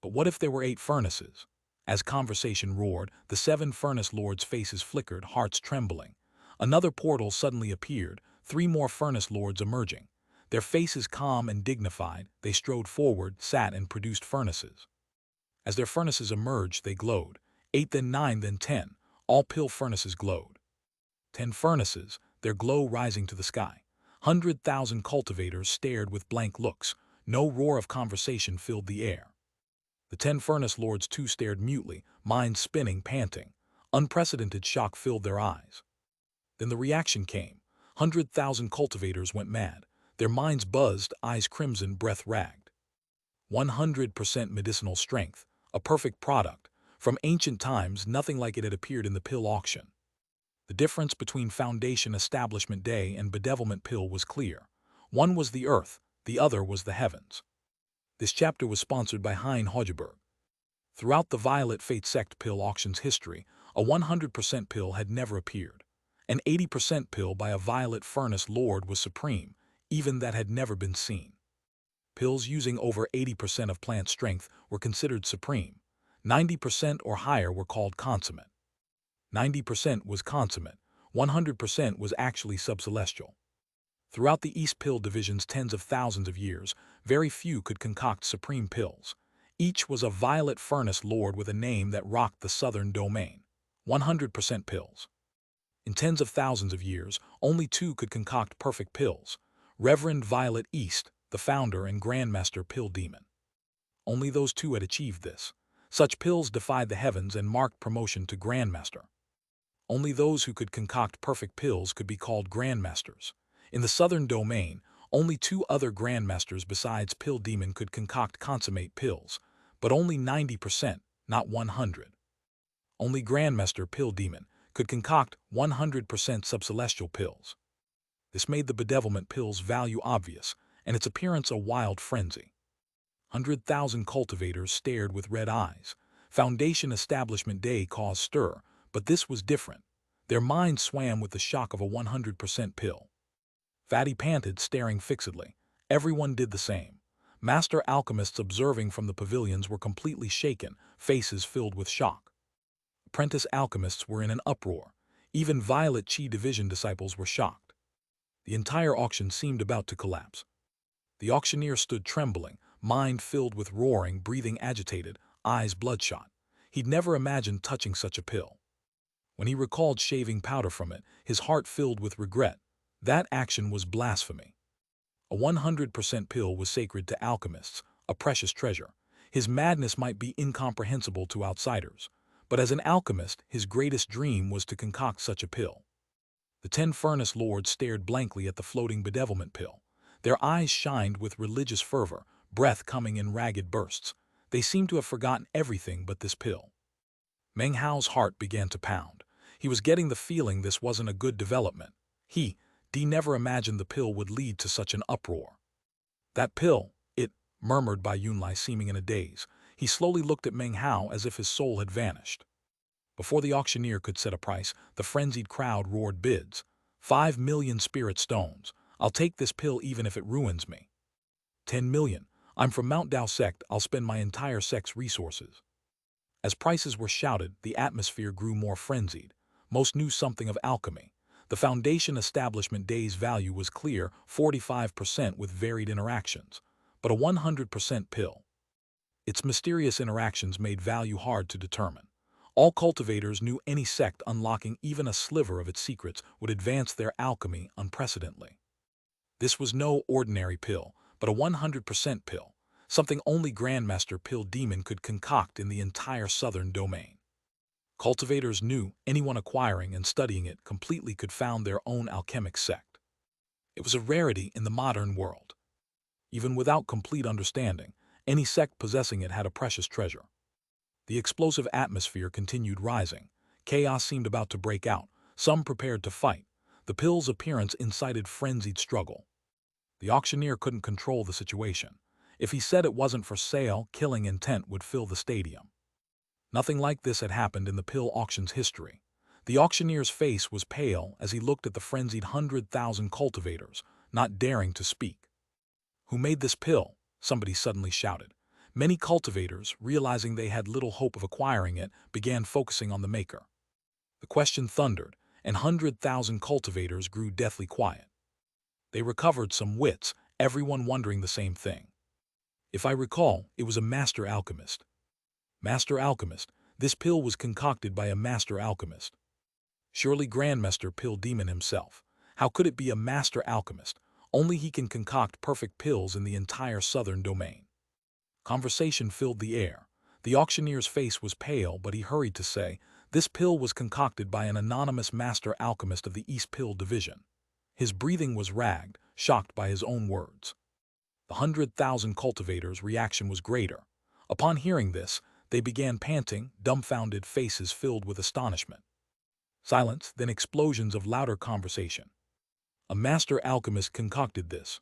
But what if there were 8 furnaces? As conversation roared, the 7 furnace lords' faces flickered, hearts trembling. Another portal suddenly appeared, 3 more furnace lords emerging. Their faces calm and dignified, they strode forward, sat, and produced furnaces. As their furnaces emerged, they glowed. 8, then 9, then 10. All pill furnaces glowed. 10 furnaces, their glow rising to the sky. 100,000 cultivators stared with blank looks. No roar of conversation filled the air. The 10 furnace lords too stared mutely, minds spinning, panting. Unprecedented shock filled their eyes. Then the reaction came. 100,000 cultivators went mad. Their minds buzzed, eyes crimson, breath ragged. 100% medicinal strength, a perfect product. From ancient times, nothing like it had appeared in the pill auction. The difference between Foundation Establishment Day and Bedevilment Pill was clear. One was the earth, the other was the heavens. This chapter was sponsored by Xianxia Audiobook. Throughout the Violet Fate Sect pill auction's history, a 100% pill had never appeared. An 80% pill by a Violet Furnace Lord was supreme, even that had never been seen. Pills using over 80% of plant strength were considered supreme. 90% or higher were called consummate. 90% was consummate, 100% was actually subcelestial. Throughout the East Pill Division's tens of thousands of years, very few could concoct supreme pills. Each was a Violet Furnace Lord with a name that rocked the southern domain. 100% pills. In tens of thousands of years, only 2 could concoct perfect pills. Reverend Violet East, the founder and Grandmaster Pill Demon. Only those 2 had achieved this. Such pills defied the heavens and marked promotion to Grandmaster. Only those who could concoct perfect pills could be called Grandmasters. In the southern domain, only 2 other Grandmasters besides Pill Demon could concoct consummate pills, but only 90%, not 100. Only Grandmaster Pill Demon could concoct 100% subcelestial pills. This made the bedevilment pill's value obvious, and its appearance a wild frenzy. 100,000 cultivators stared with red eyes. Foundation Establishment Day caused stir, but this was different. Their minds swam with the shock of a 100% pill. Fatty panted, staring fixedly. Everyone did the same. Master alchemists observing from the pavilions were completely shaken, faces filled with shock. Apprentice alchemists were in an uproar. Even Violet Chi Division disciples were shocked. The entire auction seemed about to collapse. The auctioneer stood trembling, mind filled with roaring, breathing agitated, eyes bloodshot. He'd never imagined touching such a pill. When he recalled shaving powder from it, his heart filled with regret. That action was blasphemy. A 100% pill was sacred to alchemists, a precious treasure. His madness might be incomprehensible to outsiders, but as an alchemist, his greatest dream was to concoct such a pill. The 10 furnace lords stared blankly at the floating bedevilment pill. Their eyes shined with religious fervor, breath coming in ragged bursts. They seemed to have forgotten everything but this pill. Meng Hao's heart began to pound. He was getting the feeling this wasn't a good development. He never imagined the pill would lead to such an uproar. That pill, it, murmured by Yunlai, seeming in a daze. He slowly looked at Meng Hao as if his soul had vanished. Before the auctioneer could set a price, the frenzied crowd roared bids. 5 million spirit stones. I'll take this pill even if it ruins me. 10 million. I'm from Mount Dao sect, I'll spend my entire sect's resources. As prices were shouted, the atmosphere grew more frenzied. Most knew something of alchemy. The Foundation Establishment Day's value was clear, 45% with varied interactions. But a 100% pill. Its mysterious interactions made value hard to determine. All cultivators knew any sect unlocking even a sliver of its secrets would advance their alchemy unprecedentedly. This was no ordinary pill, but a 100% pill, something only Grandmaster Pill Demon could concoct in the entire southern domain. Cultivators knew anyone acquiring and studying it completely could found their own alchemic sect. It was a rarity in the modern world. Even without complete understanding, any sect possessing it had a precious treasure. The explosive atmosphere continued rising. Chaos seemed about to break out. Some prepared to fight. The pill's appearance incited frenzied struggle. The auctioneer couldn't control the situation. If he said it wasn't for sale, killing intent would fill the stadium. Nothing like this had happened in the pill auction's history. The auctioneer's face was pale as he looked at the frenzied 100,000 cultivators, not daring to speak. "Who made this pill?" somebody suddenly shouted. Many cultivators, realizing they had little hope of acquiring it, began focusing on the maker. The question thundered, and 100,000 cultivators grew deathly quiet. They recovered some wits, everyone wondering the same thing. "If I recall, it was a master alchemist." Master alchemist, this pill was concocted by a master alchemist. Surely Grandmaster Pill Demon himself. How could it be a master alchemist? Only he can concoct perfect pills in the entire southern domain. Conversation filled the air. The auctioneer's face was pale, but he hurried to say, this pill was concocted by an anonymous master alchemist of the East Pill Division. His breathing was ragged, shocked by his own words. The 100,000 cultivators' reaction was greater. Upon hearing this, they began panting, dumbfounded faces filled with astonishment. Silence, then explosions of louder conversation. A master alchemist concocted this.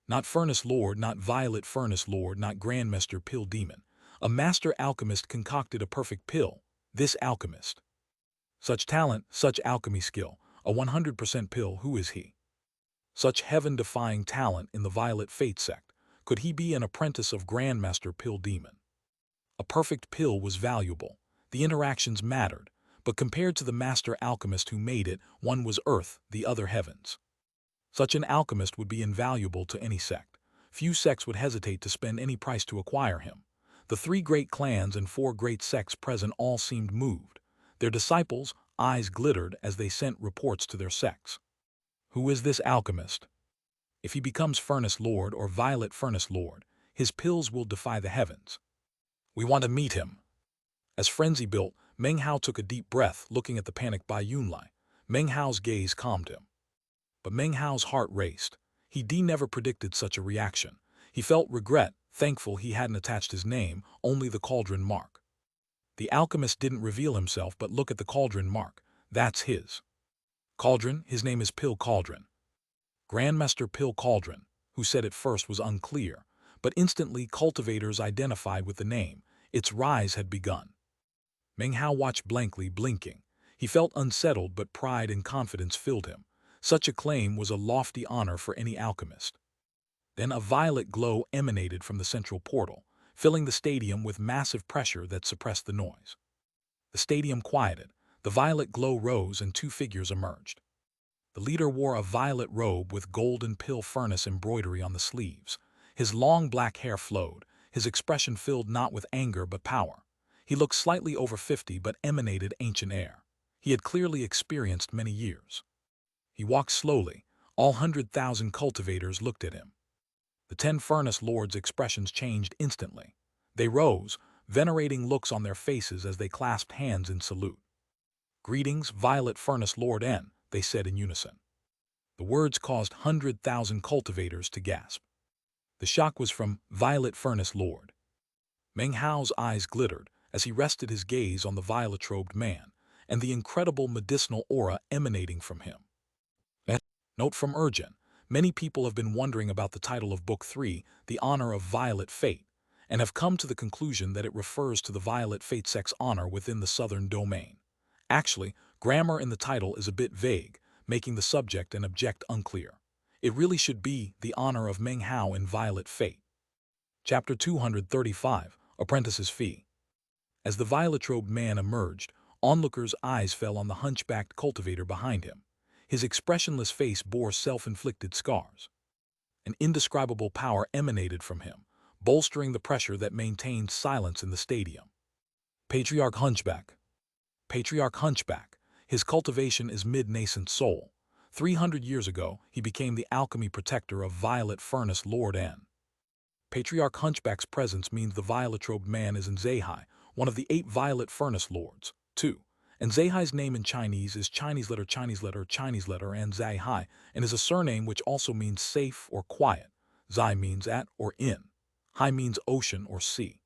Not Furnace Lord, not Violet Furnace Lord, not Grandmaster Pill Demon. A master alchemist concocted a perfect pill. This alchemist. Such talent, such alchemy skill. A 100% pill, who is he? Such heaven-defying talent in the Violet Fate sect. Could he be an apprentice of Grandmaster Pill Demon? A perfect pill was valuable. The interactions mattered. But compared to the master alchemist who made it, one was earth, the other heavens. Such an alchemist would be invaluable to any sect. Few sects would hesitate to spend any price to acquire him. The 3 great clans and 4 great sects present all seemed moved. Their disciples' eyes glittered as they sent reports to their sects. Who is this alchemist? If he becomes Furnace Lord or Violet Furnace Lord, his pills will defy the heavens. We want to meet him. As frenzy built, Meng Hao took a deep breath, looking at the panicked Bai Yunlai. Meng Hao's gaze calmed him. But Meng Hao's heart raced. He never predicted such a reaction. He felt regret, thankful he hadn't attached his name, only the cauldron mark. The alchemist didn't reveal himself, but look at the cauldron mark. That's his. Cauldron, his name is Pill Cauldron. Grandmaster Pill Cauldron, who said it first was unclear, but instantly cultivators identified with the name. Its rise had begun. Meng Hao watched blankly, blinking. He felt unsettled, but pride and confidence filled him. Such a claim was a lofty honor for any alchemist. Then a violet glow emanated from the central portal, filling the stadium with massive pressure that suppressed the noise. The stadium quieted. The violet glow rose and 2 figures emerged. The leader wore a violet robe with golden pill furnace embroidery on the sleeves. His long black hair flowed, his expression filled not with anger but power. He looked slightly over 50 but emanated ancient air. He had clearly experienced many years. He walked slowly. All 100,000 cultivators looked at him. The 10 Furnace Lords' expressions changed instantly. They rose, venerating looks on their faces as they clasped hands in salute. Greetings, Violet Furnace Lord N, they said in unison. The words caused 100,000 cultivators to gasp. The shock was from Violet Furnace Lord. Meng Hao's eyes glittered as he rested his gaze on the violet-robed man and the incredible medicinal aura emanating from him. Note from Urgent. Many people have been wondering about the title of Book 3, The Honor of Violet Fate, and have come to the conclusion that it refers to the Violet Fate sect's honor within the southern domain. Actually, grammar in the title is a bit vague, making the subject and object unclear. It really should be The Honor of Meng Hao in Violet Fate. Chapter 235, Apprentice's Fee. As the violet-robed man emerged, onlookers' eyes fell on the hunchbacked cultivator behind him. His expressionless face bore self-inflicted scars. An indescribable power emanated from him, bolstering the pressure that maintained silence in the stadium. Patriarch Hunchback. Patriarch Hunchback. His cultivation is mid-nascent soul. 300 years ago, he became the alchemy protector of Violet Furnace Lord N. Patriarch Hunchback's presence means the violet-robed man is Nzehai, one of the 8 Violet Furnace Lords. 2. Nzehai's name in Chinese is Chinese letter and Zai, and is a surname which also means safe or quiet. Zai means at or in. Hai means ocean or sea.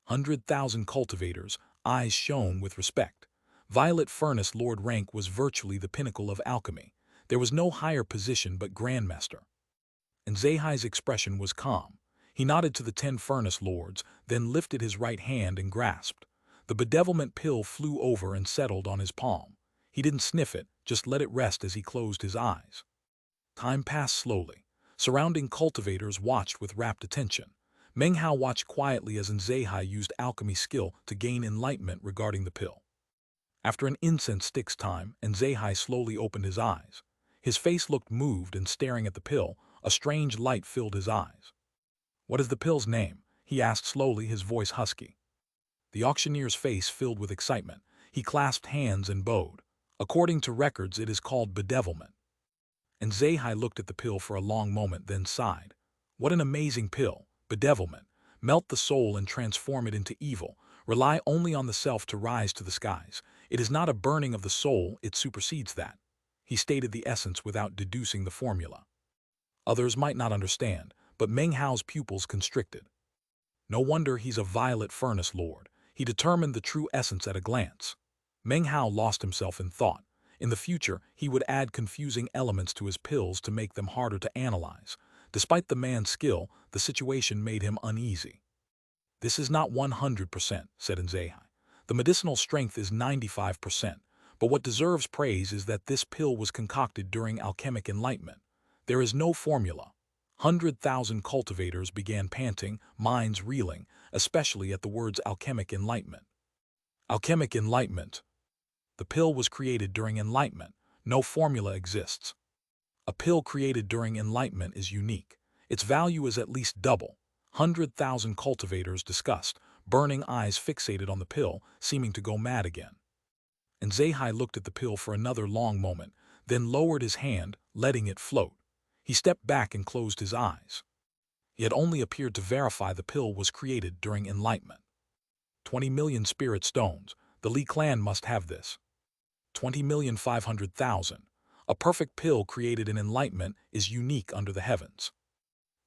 100,000 cultivators, eyes shone with respect. Violet Furnace Lord rank was virtually the pinnacle of alchemy. There was no higher position but Grandmaster. And Zehai's expression was calm. He nodded to the 10 Furnace Lords, then lifted his right hand and grasped. The bedevilment pill flew over and settled on his palm. He didn't sniff it, just let it rest as he closed his eyes. Time passed slowly. Surrounding cultivators watched with rapt attention. Meng Hao watched quietly as Nzehai used alchemy skill to gain enlightenment regarding the pill. After an incense stick's time, Nzehai slowly opened his eyes. His face looked moved, and staring at the pill, a strange light filled his eyes. "What is the pill's name?" he asked slowly, his voice husky. The auctioneer's face filled with excitement. He clasped hands and bowed. "According to records, it is called bedevilment." And Nzehai looked at the pill for a long moment, then sighed. "What an amazing pill! Bedevilment. Melt the soul and transform it into evil. Rely only on the self to rise to the skies. It is not a burning of the soul, it supersedes that." He stated the essence without deducing the formula. Others might not understand, but Meng Hao's pupils constricted. No wonder he's a Violet Furnace Lord. He determined the true essence at a glance. Meng Hao lost himself in thought. In the future, he would add confusing elements to his pills to make them harder to analyze. Despite the man's skill, the situation made him uneasy. "This is not 100%, said Nzehai. "The medicinal strength is 95%, but what deserves praise is that this pill was concocted during alchemic enlightenment. There is no formula." 100,000 cultivators began panting, minds reeling, especially at the words alchemic enlightenment. Alchemic enlightenment. The pill was created during enlightenment. No formula exists. A pill created during enlightenment is unique. Its value is at least double. 100,000 cultivators discussed, burning eyes fixated on the pill, seeming to go mad again. And Nzehai looked at the pill for another long moment, then lowered his hand, letting it float. He stepped back and closed his eyes. He had only appeared to verify the pill was created during enlightenment. 20 million spirit stones. The Li clan must have this. 20,500,000. A perfect pill created in enlightenment is unique under the heavens.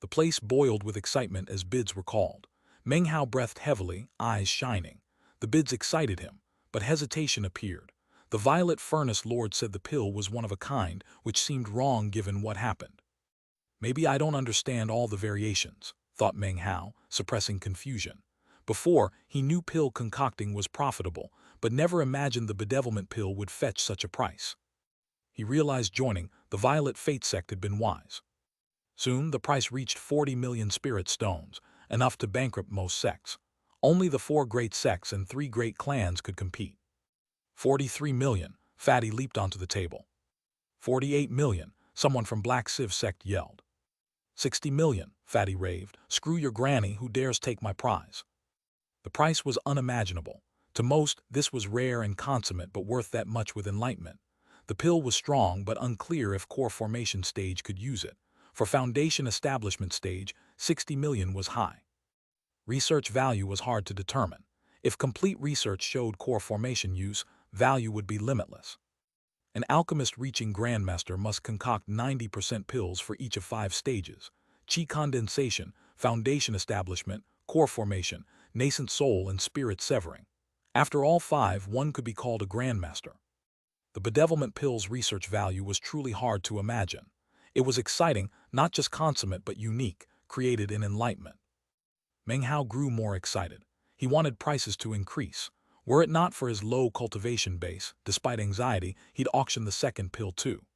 The place boiled with excitement as bids were called. Meng Hao breathed heavily, eyes shining. The bids excited him, but hesitation appeared. The Violet Furnace Lord said the pill was one of a kind, which seemed wrong given what happened. "Maybe I don't understand all the variations," thought Meng Hao, suppressing confusion. Before, he knew pill concocting was profitable, but never imagined the bedevilment pill would fetch such a price. He realized joining the Violet Fate sect had been wise. Soon, the price reached 40 million spirit stones, enough to bankrupt most sects. Only the 4 great sects and 3 great clans could compete. 43 million, Fatty leaped onto the table. 48 million, someone from Black Civ sect yelled. 60 million, Fatty raved. "Screw your granny, who dares take my prize?" The price was unimaginable. To most, this was rare and consummate, but worth that much with enlightenment. The pill was strong, but unclear if core formation stage could use it. For foundation establishment stage, 60 million was high. Research value was hard to determine. If complete research showed core formation use, value would be limitless. An alchemist reaching Grandmaster must concoct 90% pills for each of 5 stages: chi condensation, foundation establishment, core formation, nascent soul, and spirit severing. After all 5, one could be called a Grandmaster. The bedevilment pill's research value was truly hard to imagine. It was exciting, not just consummate but unique, created in enlightenment. Meng Hao grew more excited. He wanted prices to increase. Were it not for his low cultivation base, despite anxiety, he'd auction the second pill too.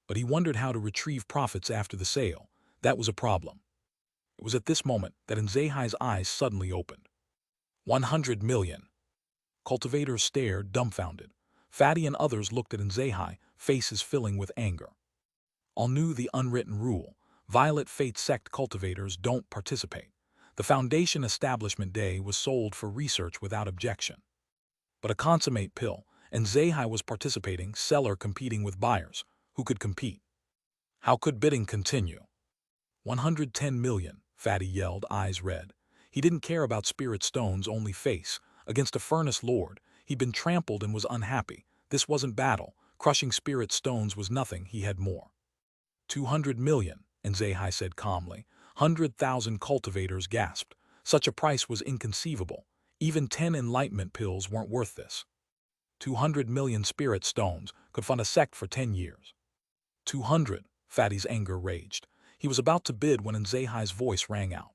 But he wondered how to retrieve profits after the sale. That was a problem. It was at this moment that Nzehai's eyes suddenly opened. 100 million. Cultivators stared, dumbfounded. Fatty and others looked at Nzehai, faces filling with anger. All knew the unwritten rule: Violet Fate sect cultivators don't participate. The Foundation Establishment Day was sold for research without objection. But a consummate pill, and Sohe was participating, seller competing with buyers, who could compete. How could bidding continue? 110 million, Fatty yelled, eyes red. He didn't care about spirit stones, only face. Against a furnace lord, he'd been trampled and was unhappy. This wasn't battle. Crushing spirit stones was nothing, he had more. 200 million, and Sohe said calmly. 100,000 cultivators gasped. Such a price was inconceivable. Even 10 enlightenment pills weren't worth this. 200 million spirit stones could fund a sect for 10 years. 200, Fatty's anger raged. He was about to bid when Sohe's voice rang out.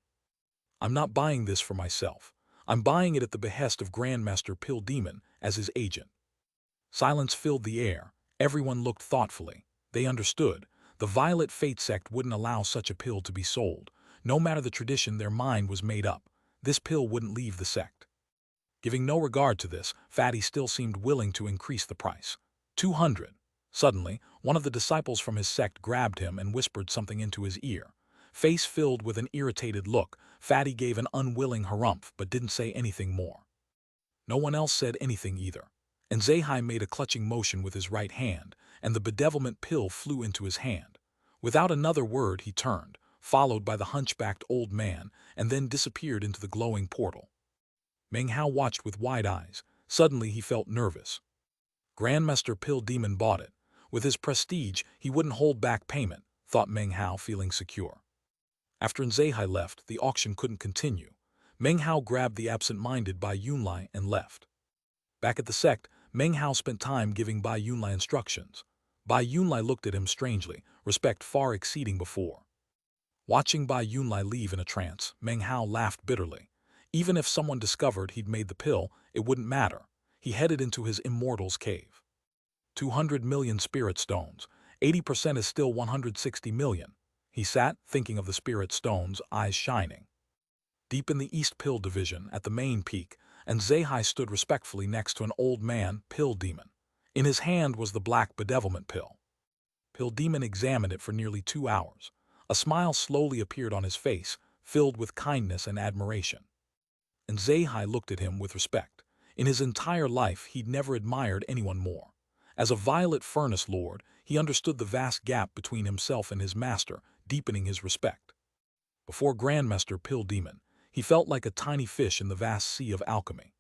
I'm not buying this for myself. I'm buying it at the behest of Grandmaster Pill Demon as his agent. Silence filled the air. Everyone looked thoughtfully. They understood. The Violet Fate sect wouldn't allow such a pill to be sold. No matter the tradition, their mind was made up. This pill wouldn't leave the sect. Giving no regard to this, Fatty still seemed willing to increase the price. 200. Suddenly, one of the disciples from his sect grabbed him and whispered something into his ear. Face filled with an irritated look, Fatty gave an unwilling harumph but didn't say anything more. No one else said anything either. And Sohe made a clutching motion with his right hand, and the bedevilment pill flew into his hand. Without another word he turned, followed by the hunchbacked old man, and then disappeared into the glowing portal. Meng Hao watched with wide eyes. Suddenly he felt nervous. Grandmaster Pill Demon bought it. With his prestige, he wouldn't hold back payment, thought Meng Hao, feeling secure. After Sohe left, the auction couldn't continue. Meng Hao grabbed the absent-minded Bai Yunlai and left. Back at the sect, Meng Hao spent time giving Bai Yunlai instructions. Bai Yunlai looked at him strangely, respect far exceeding before. Watching Bai Yunlai leave in a trance, Meng Hao laughed bitterly. Even if someone discovered he'd made the pill, it wouldn't matter. He headed into his immortal's cave. 200 million spirit stones. 80% is still 160 million. He sat, thinking of the spirit stones, eyes shining. Deep in the East Pill Division, at the main peak, and Sohe stood respectfully next to an old man, Pill Demon. In his hand was the black bedevilment pill. Pill Demon examined it for nearly 2 hours. A smile slowly appeared on his face, filled with kindness and admiration. And Sohe looked at him with respect. In his entire life, he'd never admired anyone more. As a Violet Furnace Lord, he understood the vast gap between himself and his master, deepening his respect. Before Grandmaster Pill Demon, he felt like a tiny fish in the vast sea of alchemy.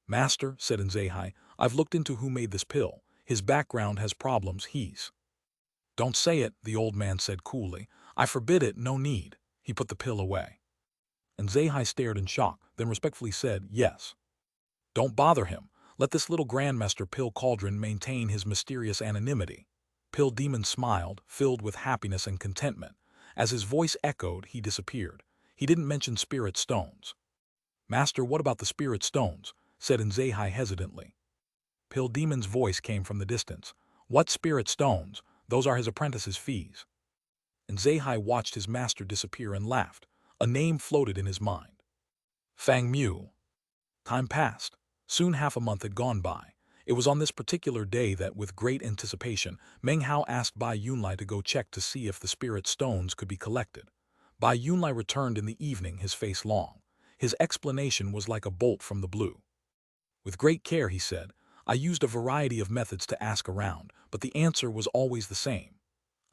Master, said Sohe, I've looked into who made this pill. His background has problems, Don't say it, the old man said coolly. I forbid it, no need. He put the pill away. And Sohe stared in shock, then respectfully said, yes. Don't bother him. Let this little Grandmaster Pill Cauldron maintain his mysterious anonymity. Pill Demon smiled, filled with happiness and contentment. As his voice echoed, he disappeared. He didn't mention spirit stones. Master, what about the spirit stones? Said Sohe hesitantly. Pill Demon's voice came from the distance. What spirit stones? Those are his apprentice's fees. And Sohe watched his master disappear and laughed. A name floated in his mind. Fang Mu. Time passed. Soon half a month had gone by. It was on this particular day that, with great anticipation, Meng Hao asked Bai Yunlai to go check to see if the spirit stones could be collected. Bai Yunlai returned in the evening, his face long. His explanation was like a bolt from the blue. With great care, he said, I used a variety of methods to ask around, but the answer was always the same.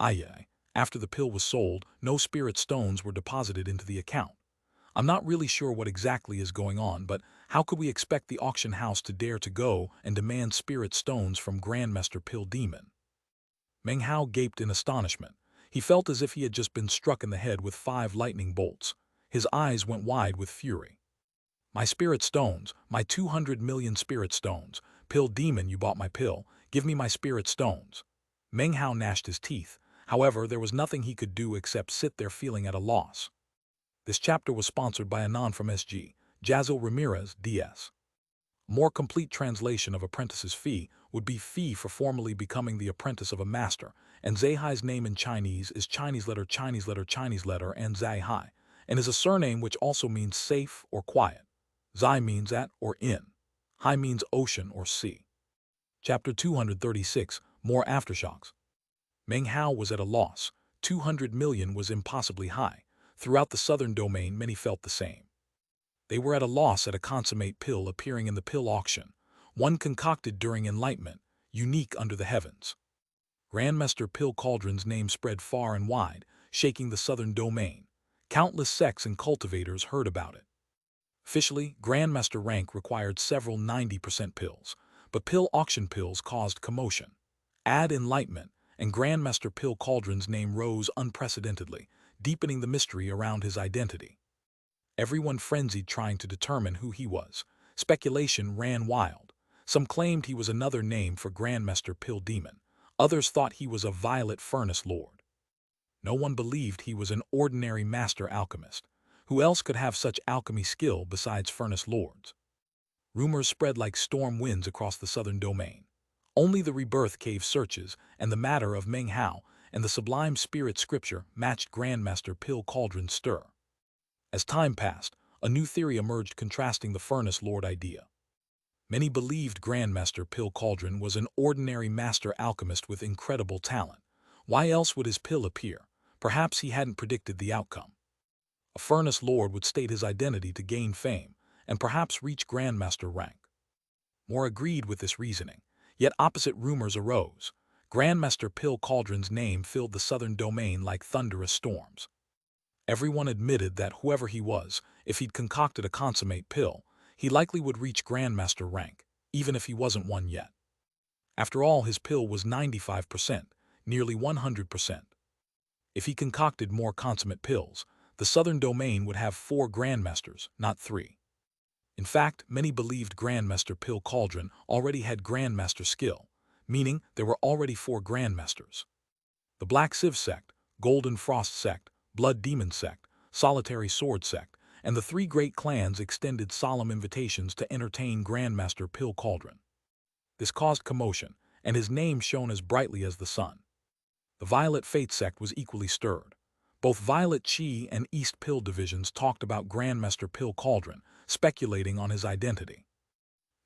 Aye, after the pill was sold, no spirit stones were deposited into the account. I'm not really sure what exactly is going on, but how could we expect the auction house to dare to go and demand spirit stones from Grandmaster Pill Demon? Meng Hao gaped in astonishment. He felt as if he had just been struck in the head with 5 lightning bolts. His eyes went wide with fury. My spirit stones, my 200 million spirit stones. Pill Demon, you bought my pill. Give me my spirit stones. Meng Hao gnashed his teeth. However, there was nothing he could do except sit there feeling at a loss. This chapter was sponsored by Anon from SG, Jazil Ramirez, DS. A more complete translation of Apprentice's Fee would be fee for formally becoming the apprentice of a master, and Sohe's name in Chinese is Chinese letter, and Zai, and is a surname which also means safe or quiet. Zai means at or in. Hai means ocean or sea. Chapter 236, More Aftershocks. Meng Hao was at a loss. 200 million was impossibly high. Throughout the southern domain, many felt the same. They were at a loss at a consummate pill appearing in the pill auction, one concocted during enlightenment, unique under the heavens. Grandmaster Pill Cauldron's name spread far and wide, shaking the southern domain. Countless sects and cultivators heard about it. Officially, Grandmaster rank required several 90% pills, but pill auction pills caused commotion. Add enlightenment, and Grandmaster Pill Cauldron's name rose unprecedentedly, deepening the mystery around his identity. Everyone frenzied trying to determine who he was. Speculation ran wild. Some claimed he was another name for Grandmaster Pill Demon. Others thought he was a Violet Furnace Lord. No one believed he was an ordinary master alchemist. Who else could have such alchemy skill besides Furnace Lords? Rumors spread like storm winds across the southern domain. Only the Rebirth Cave searches and the matter of Meng Hao and the Sublime Spirit Scripture matched Grandmaster Pill Cauldron's stir. As time passed, a new theory emerged contrasting the Furnace Lord idea. Many believed Grandmaster Pill Cauldron was an ordinary master alchemist with incredible talent. Why else would his pill appear? Perhaps he hadn't predicted the outcome. A Furnace Lord would state his identity to gain fame, and perhaps reach Grandmaster rank. More agreed with this reasoning, yet opposite rumors arose. Grandmaster Pill Cauldron's name filled the southern domain like thunderous storms. Everyone admitted that whoever he was, if he'd concocted a consummate pill, he likely would reach Grandmaster rank, even if he wasn't one yet. After all, his pill was 95%, nearly 100%. If he concocted more consummate pills, the southern domain would have 4 Grandmasters, not 3. In fact, many believed Grandmaster Pill Cauldron already had Grandmaster skill, meaning there were already 4 Grandmasters. The Black Civ sect, Golden Frost sect, Blood Demon sect, Solitary Sword sect, and the 3 great clans extended solemn invitations to entertain Grandmaster Pill Cauldron. This caused commotion, and his name shone as brightly as the sun. The Violet Fate sect was equally stirred. Both Violet Chi and East Pill divisions talked about Grandmaster Pill Cauldron, speculating on his identity.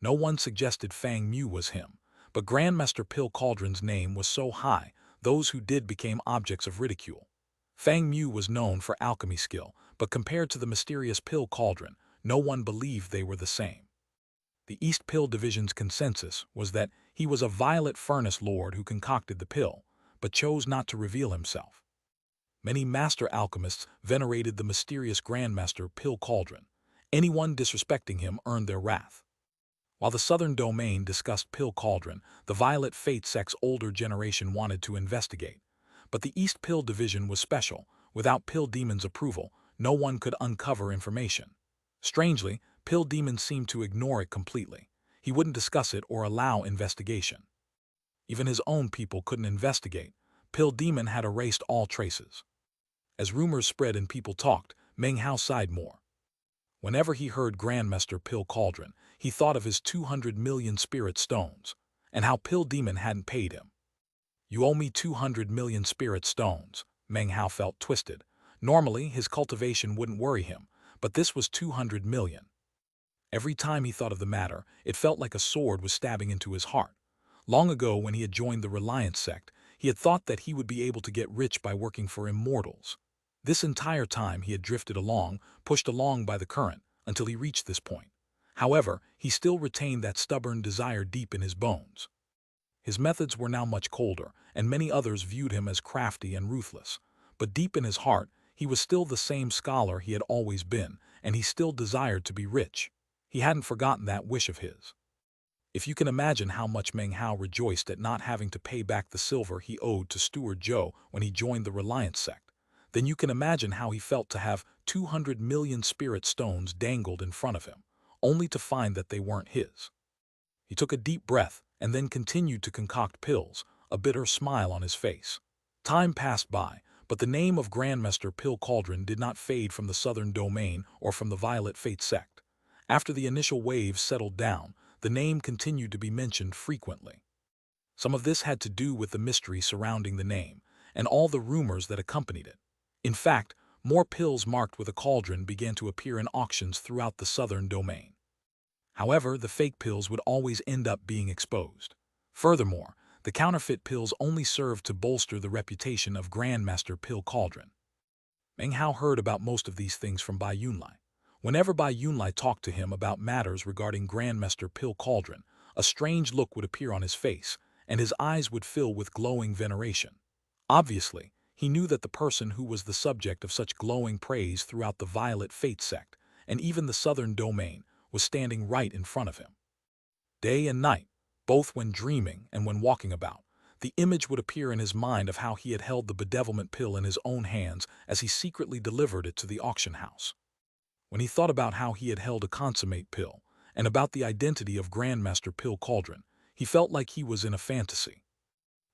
No one suggested Fang Mu was him, but Grandmaster Pill Cauldron's name was so high, those who did became objects of ridicule. Fang Mu was known for alchemy skill, but compared to the mysterious Pill Cauldron, no one believed they were the same. The East Pill division's consensus was that he was a Violet Furnace Lord who concocted the pill, but chose not to reveal himself. Many master alchemists venerated the mysterious Grandmaster Pill Cauldron. Anyone disrespecting him earned their wrath. While the southern domain discussed Pill Cauldron, the Violet Fate sect's older generation wanted to investigate. But the East Pill division was special. Without Pill Demon's approval, no one could uncover information. Strangely, Pill Demon seemed to ignore it completely. He wouldn't discuss it or allow investigation. Even his own people couldn't investigate. Pill Demon had erased all traces. As rumors spread and people talked, Meng Hao sighed more. Whenever he heard Grandmaster Pill Cauldron, he thought of his 200 million spirit stones, and how Pill Demon hadn't paid him. You owe me 200 million spirit stones. Meng Hao felt twisted. Normally, his cultivation wouldn't worry him, but this was 200 million. Every time he thought of the matter, it felt like a sword was stabbing into his heart. Long ago, when he had joined the Reliance sect, he had thought that he would be able to get rich by working for immortals. This entire time he had drifted along, pushed along by the current, until he reached this point. However, he still retained that stubborn desire deep in his bones. His methods were now much colder, and many others viewed him as crafty and ruthless. But deep in his heart, he was still the same scholar he had always been, and he still desired to be rich. He hadn't forgotten that wish of his. If you can imagine how much Meng Hao rejoiced at not having to pay back the silver he owed to Steward Zhou when he joined the Reliance sect, then you can imagine how he felt to have 200 million spirit stones dangled in front of him, only to find that they weren't his. He took a deep breath and then continued to concoct pills, a bitter smile on his face. Time passed by, but the name of Grandmaster Pill Cauldron did not fade from the southern domain or from the Violet Fate sect. After the initial waves settled down, the name continued to be mentioned frequently. Some of this had to do with the mystery surrounding the name and all the rumors that accompanied it. In fact, more pills marked with a cauldron began to appear in auctions throughout the southern domain. However, the fake pills would always end up being exposed. Furthermore, the counterfeit pills only served to bolster the reputation of Grandmaster Pill Cauldron. Meng Hao heard about most of these things from Bai Yunlai. Whenever Bai Yunlai talked to him about matters regarding Grandmaster Pill Cauldron, a strange look would appear on his face, and his eyes would fill with glowing veneration. Obviously, he knew that the person who was the subject of such glowing praise throughout the Violet Fate sect, and even the southern domain, was standing right in front of him. Day and night, both when dreaming and when walking about, the image would appear in his mind of how he had held the bedevilment pill in his own hands as he secretly delivered it to the auction house. When he thought about how he had held a consummate pill, and about the identity of Grandmaster Pill Cauldron, he felt like he was in a fantasy.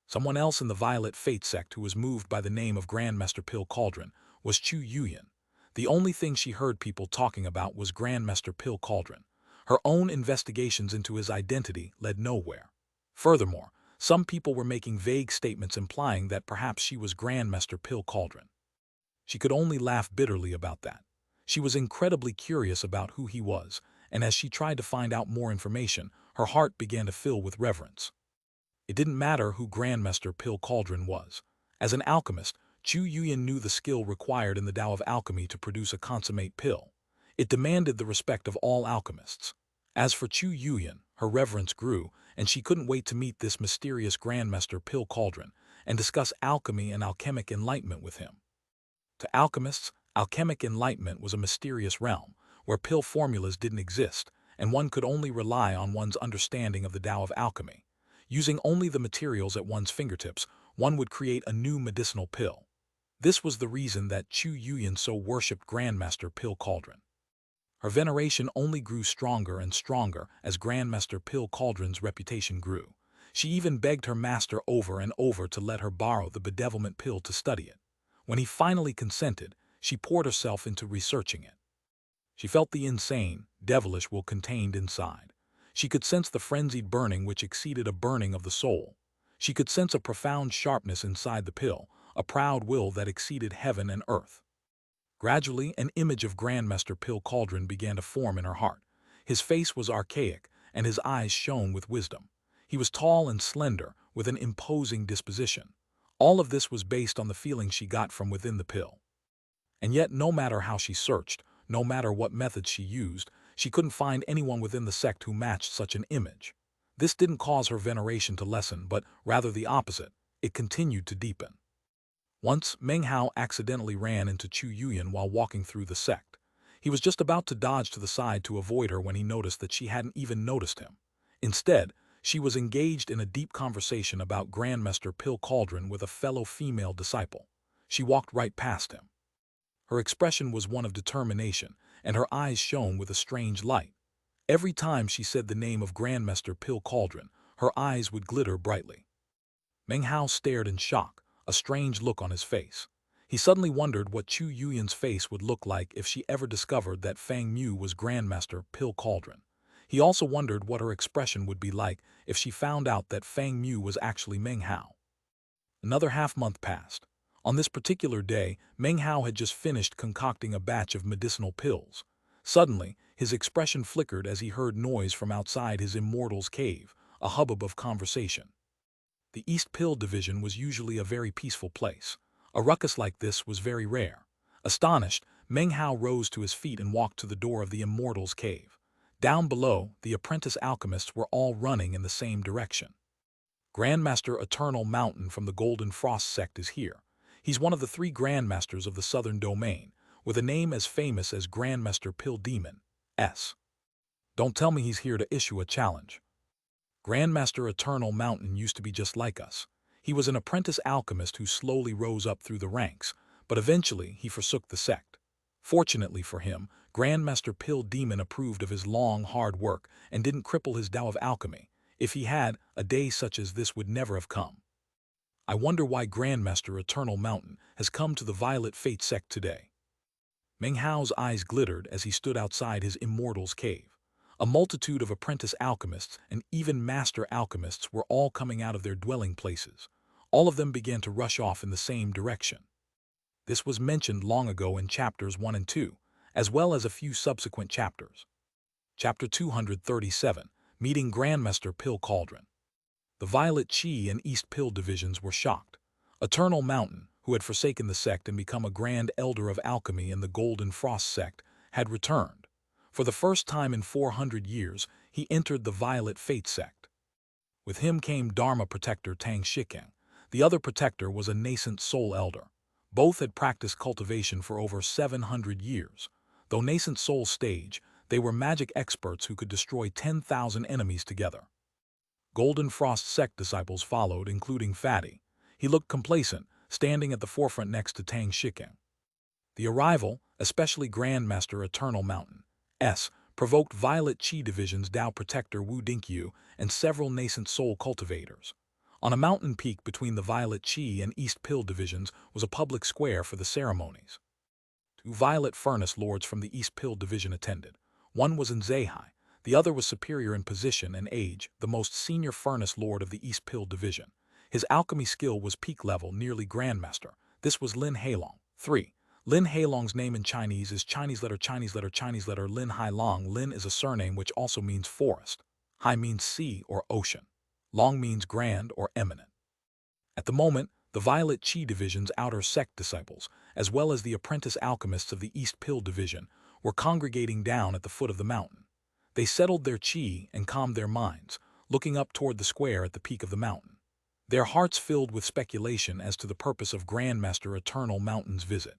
Someone else in the Violet Fate sect who was moved by the name of Grandmaster Pill Cauldron was Chu Yuyan. The only thing she heard people talking about was Grandmaster Pill Cauldron. Her own investigations into his identity led nowhere. Furthermore, some people were making vague statements implying that perhaps she was Grandmaster Pill Cauldron. She could only laugh bitterly about that. She was incredibly curious about who he was, and as she tried to find out more information, her heart began to fill with reverence. It didn't matter who Grandmaster Pill Cauldron was. As an alchemist, Chu Yuyan knew the skill required in the Tao of alchemy to produce a consummate pill. It demanded the respect of all alchemists. As for Chu Yuyan, her reverence grew, and she couldn't wait to meet this mysterious Grandmaster Pill Cauldron and discuss alchemy and alchemic enlightenment with him. To alchemists, alchemic enlightenment was a mysterious realm, where pill formulas didn't exist, and one could only rely on one's understanding of the Tao of alchemy. Using only the materials at one's fingertips, one would create a new medicinal pill. This was the reason that Chu Yuyan so worshipped Grandmaster Pill Cauldron. Her veneration only grew stronger and stronger as Grandmaster Pill Cauldron's reputation grew. She even begged her master over and over to let her borrow the bedevilment pill to study it. When he finally consented, she poured herself into researching it. She felt the insane, devilish will contained inside. She could sense the frenzied burning which exceeded a burning of the soul. She could sense a profound sharpness inside the pill, a proud will that exceeded heaven and earth. Gradually, an image of Grandmaster Pill Cauldron began to form in her heart. His face was archaic, and his eyes shone with wisdom. He was tall and slender, with an imposing disposition. All of this was based on the feeling she got from within the pill. And yet, no matter how she searched, no matter what methods she used, she couldn't find anyone within the sect who matched such an image. This didn't cause her veneration to lessen, but rather the opposite. It continued to deepen. Once, Meng Hao accidentally ran into Chu Yuyan while walking through the sect. He was just about to dodge to the side to avoid her when he noticed that she hadn't even noticed him. Instead, she was engaged in a deep conversation about Grandmaster Pill Cauldron with a fellow female disciple. She walked right past him. Her expression was one of determination, and her eyes shone with a strange light. Every time she said the name of Grandmaster Pill Cauldron, her eyes would glitter brightly. Meng Hao stared in shock, a strange look on his face. He suddenly wondered what Chu Yuyan's face would look like if she ever discovered that Fang Mu was Grandmaster Pill Cauldron. He also wondered what her expression would be like if she found out that Fang Mu was actually Meng Hao. Another half-month passed. On this particular day, Meng Hao had just finished concocting a batch of medicinal pills. Suddenly, his expression flickered as he heard noise from outside his immortal's cave, a hubbub of conversation. The East Pill Division was usually a very peaceful place. A ruckus like this was very rare. Astonished, Meng Hao rose to his feet and walked to the door of the immortal's cave. Down below, the apprentice alchemists were all running in the same direction. Grandmaster Eternal Mountain from the Golden Frost sect is here. He's one of the 3 Grandmasters of the Southern Domain, with a name as famous as Grandmaster Pill Demon. Don't tell me he's here to issue a challenge. Grandmaster Eternal Mountain used to be just like us. He was an apprentice alchemist who slowly rose up through the ranks, but eventually he forsook the sect. Fortunately for him, Grandmaster Pill Demon approved of his long, hard work and didn't cripple his Tao of alchemy. If he had, a day such as this would never have come. I wonder why Grandmaster Eternal Mountain has come to the Violet Fate sect today. Meng Hao's eyes glittered as he stood outside his immortal's cave. A multitude of apprentice alchemists and even master alchemists were all coming out of their dwelling places. All of them began to rush off in the same direction. This was mentioned long ago in chapters 1 and 2, as well as a few subsequent chapters. Chapter 237, Meeting Grandmaster Pill Cauldron. The Violet Chi and East Pill divisions were shocked. Eternal Mountain, who had forsaken the sect and become a grand elder of alchemy in the Golden Frost sect, had returned. For the first time in 400 years, he entered the Violet Fate sect. With him came Dharma protector Tang Shiking. The other protector was a nascent soul elder. Both had practiced cultivation for over 700 years. Though nascent soul stage, they were magic experts who could destroy 10,000 enemies together. Golden Frost sect disciples followed, including Fatty. He looked complacent, standing at the forefront next to Tang Shiking. The arrival, especially Grandmaster Eternal Mountain S, provoked Violet Chi Division's Tao Protector Wu Dinkyu and several nascent soul cultivators. On a mountain peak between the Violet Chi and East Pill divisions was a public square for the ceremonies. Two Violet Furnace Lords from the East Pill division attended. One was in Zehai, the other was superior in position and age, the most senior Furnace Lord of the East Pill division. His alchemy skill was peak level, nearly Grandmaster. This was Lin Hailong. 3. Lin Hailong's name in Chinese is Chinese letter Lin Hailong. Lin is a surname which also means forest. Hai means sea or ocean. Long means grand or eminent. At the moment, the Violet Chi Division's outer sect disciples, as well as the apprentice alchemists of the East Pill Division, were congregating down at the foot of the mountain. They settled their chi and calmed their minds, looking up toward the square at the peak of the mountain. Their hearts filled with speculation as to the purpose of Grandmaster Eternal Mountain's visit.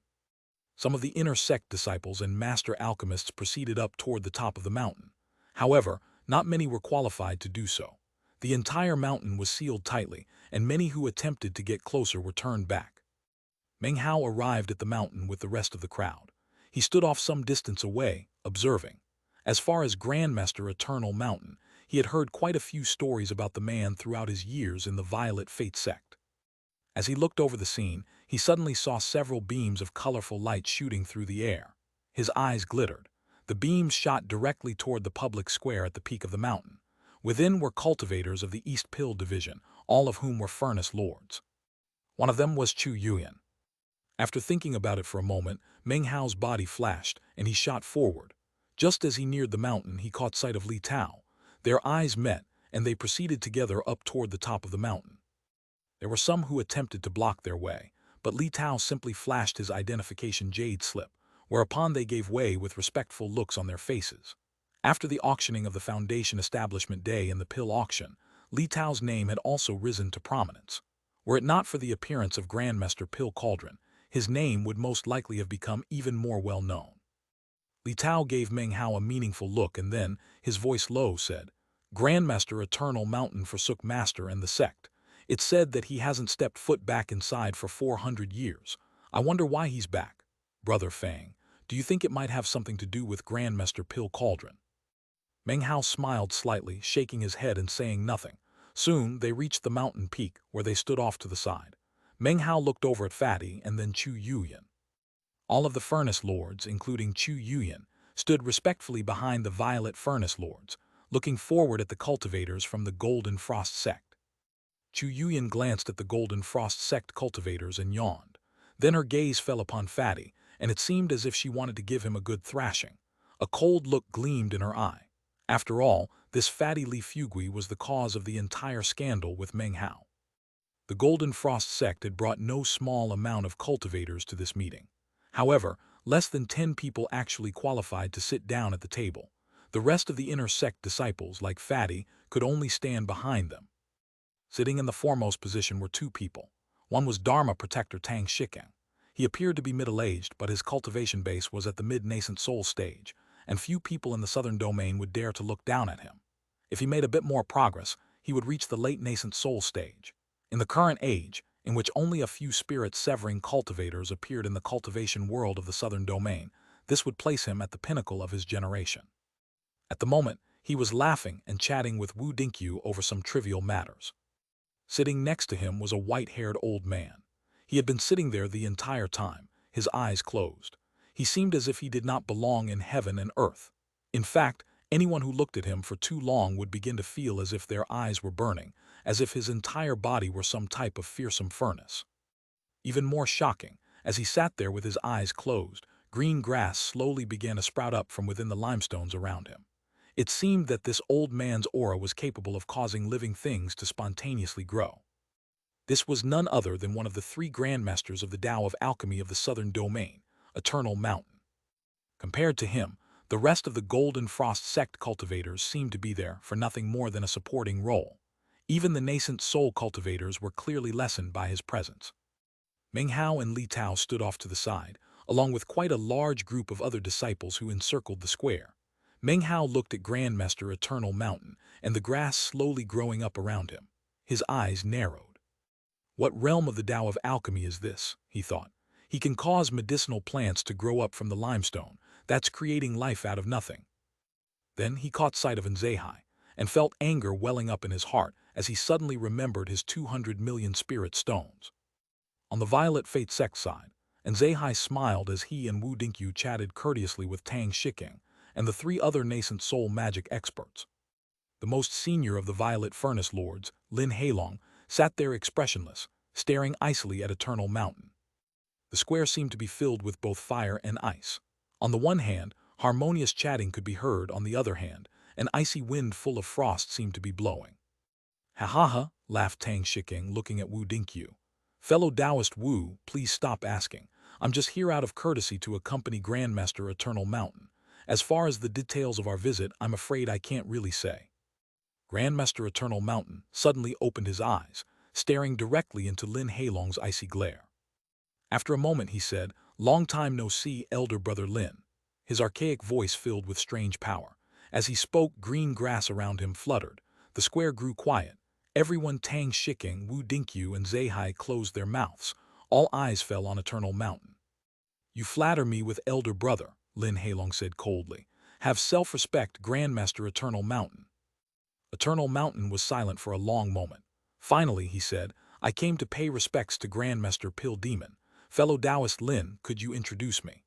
Some of the inner sect disciples and master alchemists proceeded up toward the top of the mountain. However, not many were qualified to do so. The entire mountain was sealed tightly, and many who attempted to get closer were turned back. Meng Hao arrived at the mountain with the rest of the crowd. He stood off some distance away, observing. As far as Grandmaster Eternal Mountain, he had heard quite a few stories about the man throughout his years in the Violet Fate sect. As he looked over the scene, he suddenly saw several beams of colorful light shooting through the air. His eyes glittered. The beams shot directly toward the public square at the peak of the mountain. Within were cultivators of the East Pill Division, all of whom were Furnace Lords. One of them was Chu Yuyan. After thinking about it for a moment, Meng Hao's body flashed, and he shot forward. Just as he neared the mountain, he caught sight of Li Tao. Their eyes met, and they proceeded together up toward the top of the mountain. There were some who attempted to block their way, but Li Tao simply flashed his identification Jade slip, whereupon they gave way with respectful looks on their faces. After the auctioning of the Foundation Establishment Day and the pill auction, Li Tao's name had also risen to prominence. Were it not for the appearance of Grandmaster Pill Cauldron, his name would most likely have become even more well-known. Li Tao gave Meng Hao a meaningful look and then, his voice low, said, "Grandmaster Eternal Mountain forsook Master and the sect. It's said that he hasn't stepped foot back inside for 400 years. I wonder why he's back. Brother Fang, do you think it might have something to do with Grandmaster Pill Cauldron?" Meng Hao smiled slightly, shaking his head and saying nothing. Soon, they reached the mountain peak, where they stood off to the side. Meng Hao looked over at Fatty and then Chu Yuyan. All of the Furnace Lords, including Chu Yuyan, stood respectfully behind the Violet Furnace Lords, looking forward at the cultivators from the Golden Frost sect. Chu Yuyan glanced at the Golden Frost sect cultivators and yawned. Then her gaze fell upon Fatty, and it seemed as if she wanted to give him a good thrashing. A cold look gleamed in her eye. After all, this Fatty Li Fugui was the cause of the entire scandal with Meng Hao. The Golden Frost sect had brought no small amount of cultivators to this meeting. However, less than 10 people actually qualified to sit down at the table. The rest of the inner sect disciples, like Fatty, could only stand behind them. Sitting in the foremost position were two people. One was Dharma Protector Tang Shiking. He appeared to be middle-aged, but his cultivation base was at the mid-nascent soul stage, and few people in the southern domain would dare to look down at him. If he made a bit more progress, he would reach the late-nascent soul stage. In the current age, in which only a few spirit-severing cultivators appeared in the cultivation world of the southern domain, this would place him at the pinnacle of his generation. At the moment, he was laughing and chatting with Wu Dinkyu over some trivial matters. Sitting next to him was a white-haired old man. He had been sitting there the entire time, his eyes closed. He seemed as if he did not belong in heaven and earth. In fact, anyone who looked at him for too long would begin to feel as if their eyes were burning, as if his entire body were some type of fearsome furnace. Even more shocking, as he sat there with his eyes closed, green grass slowly began to sprout up from within the limestones around him. It seemed that this old man's aura was capable of causing living things to spontaneously grow. This was none other than one of the three grandmasters of the Tao of Alchemy of the Southern Domain, Eternal Mountain. Compared to him, the rest of the Golden Frost sect cultivators seemed to be there for nothing more than a supporting role. Even the nascent soul cultivators were clearly lessened by his presence. Meng Hao and Li Tao stood off to the side, along with quite a large group of other disciples who encircled the square. Meng Hao looked at Grandmaster Eternal Mountain and the grass slowly growing up around him. His eyes narrowed. What realm of the Tao of Alchemy is this, he thought. He can cause medicinal plants to grow up from the limestone. That's creating life out of nothing. Then he caught sight of Nzehai and felt anger welling up in his heart as he suddenly remembered his 200 million spirit stones. On the Violet Fate sect side, Nzehai smiled as he and Wu Dinkyu chatted courteously with Tang Shiking and the three other nascent soul magic experts. The most senior of the Violet Furnace Lords, Lin Heilong, sat there expressionless, staring icily at Eternal Mountain. The square seemed to be filled with both fire and ice. On the one hand, harmonious chatting could be heard. On the other hand, an icy wind full of frost seemed to be blowing. Ha ha ha, laughed Tang Shiking, looking at Wu Dinkyu. Fellow Taoist Wu, please stop asking. I'm just here out of courtesy to accompany Grandmaster Eternal Mountain. As far as the details of our visit, I'm afraid I can't really say. Grandmaster Eternal Mountain suddenly opened his eyes, staring directly into Lin Heilong's icy glare. After a moment he said, "Long time no see, elder brother Lin." His archaic voice filled with strange power. As he spoke, green grass around him fluttered. The square grew quiet. Everyone, Tang Shiking, Wu Dinkyu, and Zehai, closed their mouths. All eyes fell on Eternal Mountain. "You flatter me with elder brother," Lin Heilong said coldly. "Have self-respect, Grandmaster Eternal Mountain." Eternal Mountain was silent for a long moment. Finally, he said, "I came to pay respects to Grandmaster Pill Demon. Fellow Taoist Lin, could you introduce me?"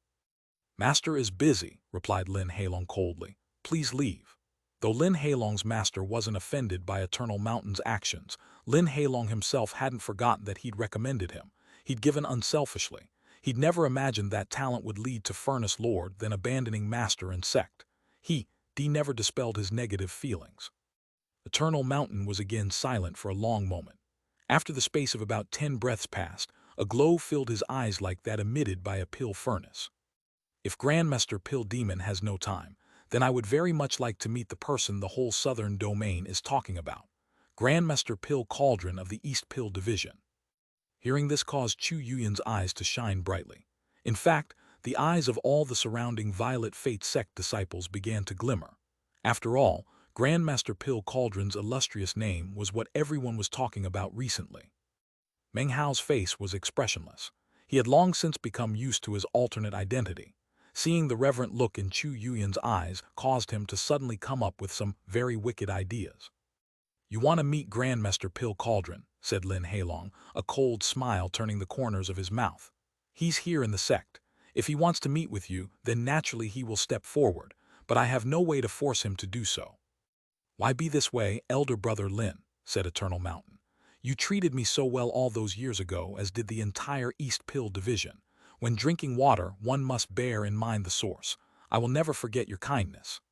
"Master is busy," replied Lin Heilong coldly. "Please leave." Though Lin Heilong's master wasn't offended by Eternal Mountain's actions, Lin Heilong himself hadn't forgotten that he'd recommended him. He'd given unselfishly. He'd never imagined that talent would lead to Furnace Lord, then abandoning master and sect. He never dispelled his negative feelings. Eternal Mountain was again silent for a long moment. After the space of about 10 breaths passed, a glow filled his eyes like that emitted by a pill furnace. "If Grandmaster Pill Demon has no time, then I would very much like to meet the person the whole southern domain is talking about. Grandmaster Pill Cauldron of the East Pill Division." Hearing this caused Chu Yuyan's eyes to shine brightly. In fact, the eyes of all the surrounding Violet Fate sect disciples began to glimmer. After all, Grandmaster Pill Cauldron's illustrious name was what everyone was talking about recently. Meng Hao's face was expressionless. He had long since become used to his alternate identity. Seeing the reverent look in Chu Yuyan's eyes caused him to suddenly come up with some very wicked ideas. "You want to meet Grandmaster Pill Cauldron," said Lin Heilong, a cold smile turning the corners of his mouth. "He's here in the sect. If he wants to meet with you, then naturally he will step forward, but I have no way to force him to do so." "Why be this way, elder brother Lin?" said Eternal Mountain. "You treated me so well all those years ago, as did the entire East Pill Division. When drinking water, one must bear in mind the source. I will never forget your kindness."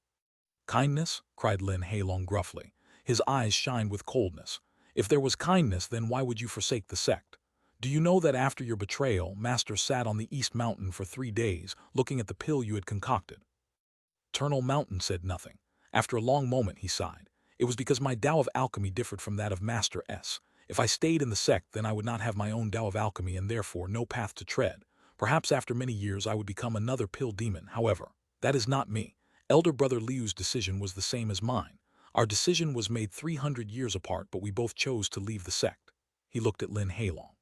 "Kindness?" cried Lin Heilong gruffly. His eyes shined with coldness. "If there was kindness, then why would you forsake the sect? Do you know that after your betrayal, Master sat on the East Mountain for 3 days, looking at the pill you had concocted?" Eternal Mountain said nothing. After a long moment, he sighed. "It was because my Tao of Alchemy differed from that of Master S. If I stayed in the sect, then I would not have my own Tao of Alchemy and therefore no path to tread. Perhaps after many years I would become another pill demon. However, that is not me. Elder brother Liu's decision was the same as mine. Our decision was made 300 years apart, but we both chose to leave the sect." He looked at Lin Heilong.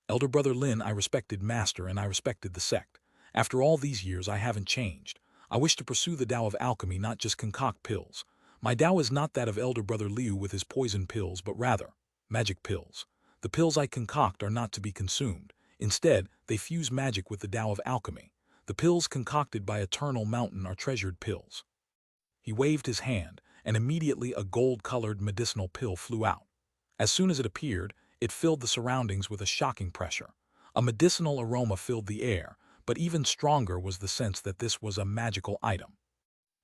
"Elder brother Lin, I respected Master and I respected the sect. After all these years, I haven't changed. I wish to pursue the Tao of Alchemy, not just concoct pills. My Tao is not that of elder brother Liu with his poison pills, but rather magic pills. The pills I concoct are not to be consumed. Instead, they fuse magic with the Tao of Alchemy. The pills concocted by Eternal Mountain are treasured pills." He waved his hand, and immediately a gold-colored medicinal pill flew out. As soon as it appeared, it filled the surroundings with a shocking pressure. A medicinal aroma filled the air, but even stronger was the sense that this was a magical item.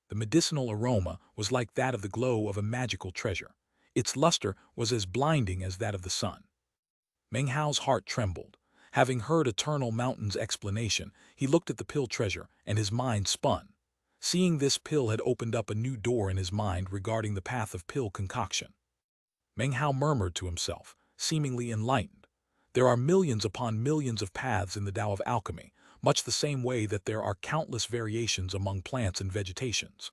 The medicinal aroma was like that of the glow of a magical treasure. Its luster was as blinding as that of the sun. Meng Hao's heart trembled. Having heard Eternal Mountain's explanation, he looked at the pill treasure, and his mind spun. Seeing this pill had opened up a new door in his mind regarding the path of pill concoction. Meng Hao murmured to himself, seemingly enlightened. There are millions upon millions of paths in the Tao of alchemy, much the same way that there are countless variations among plants and vegetations.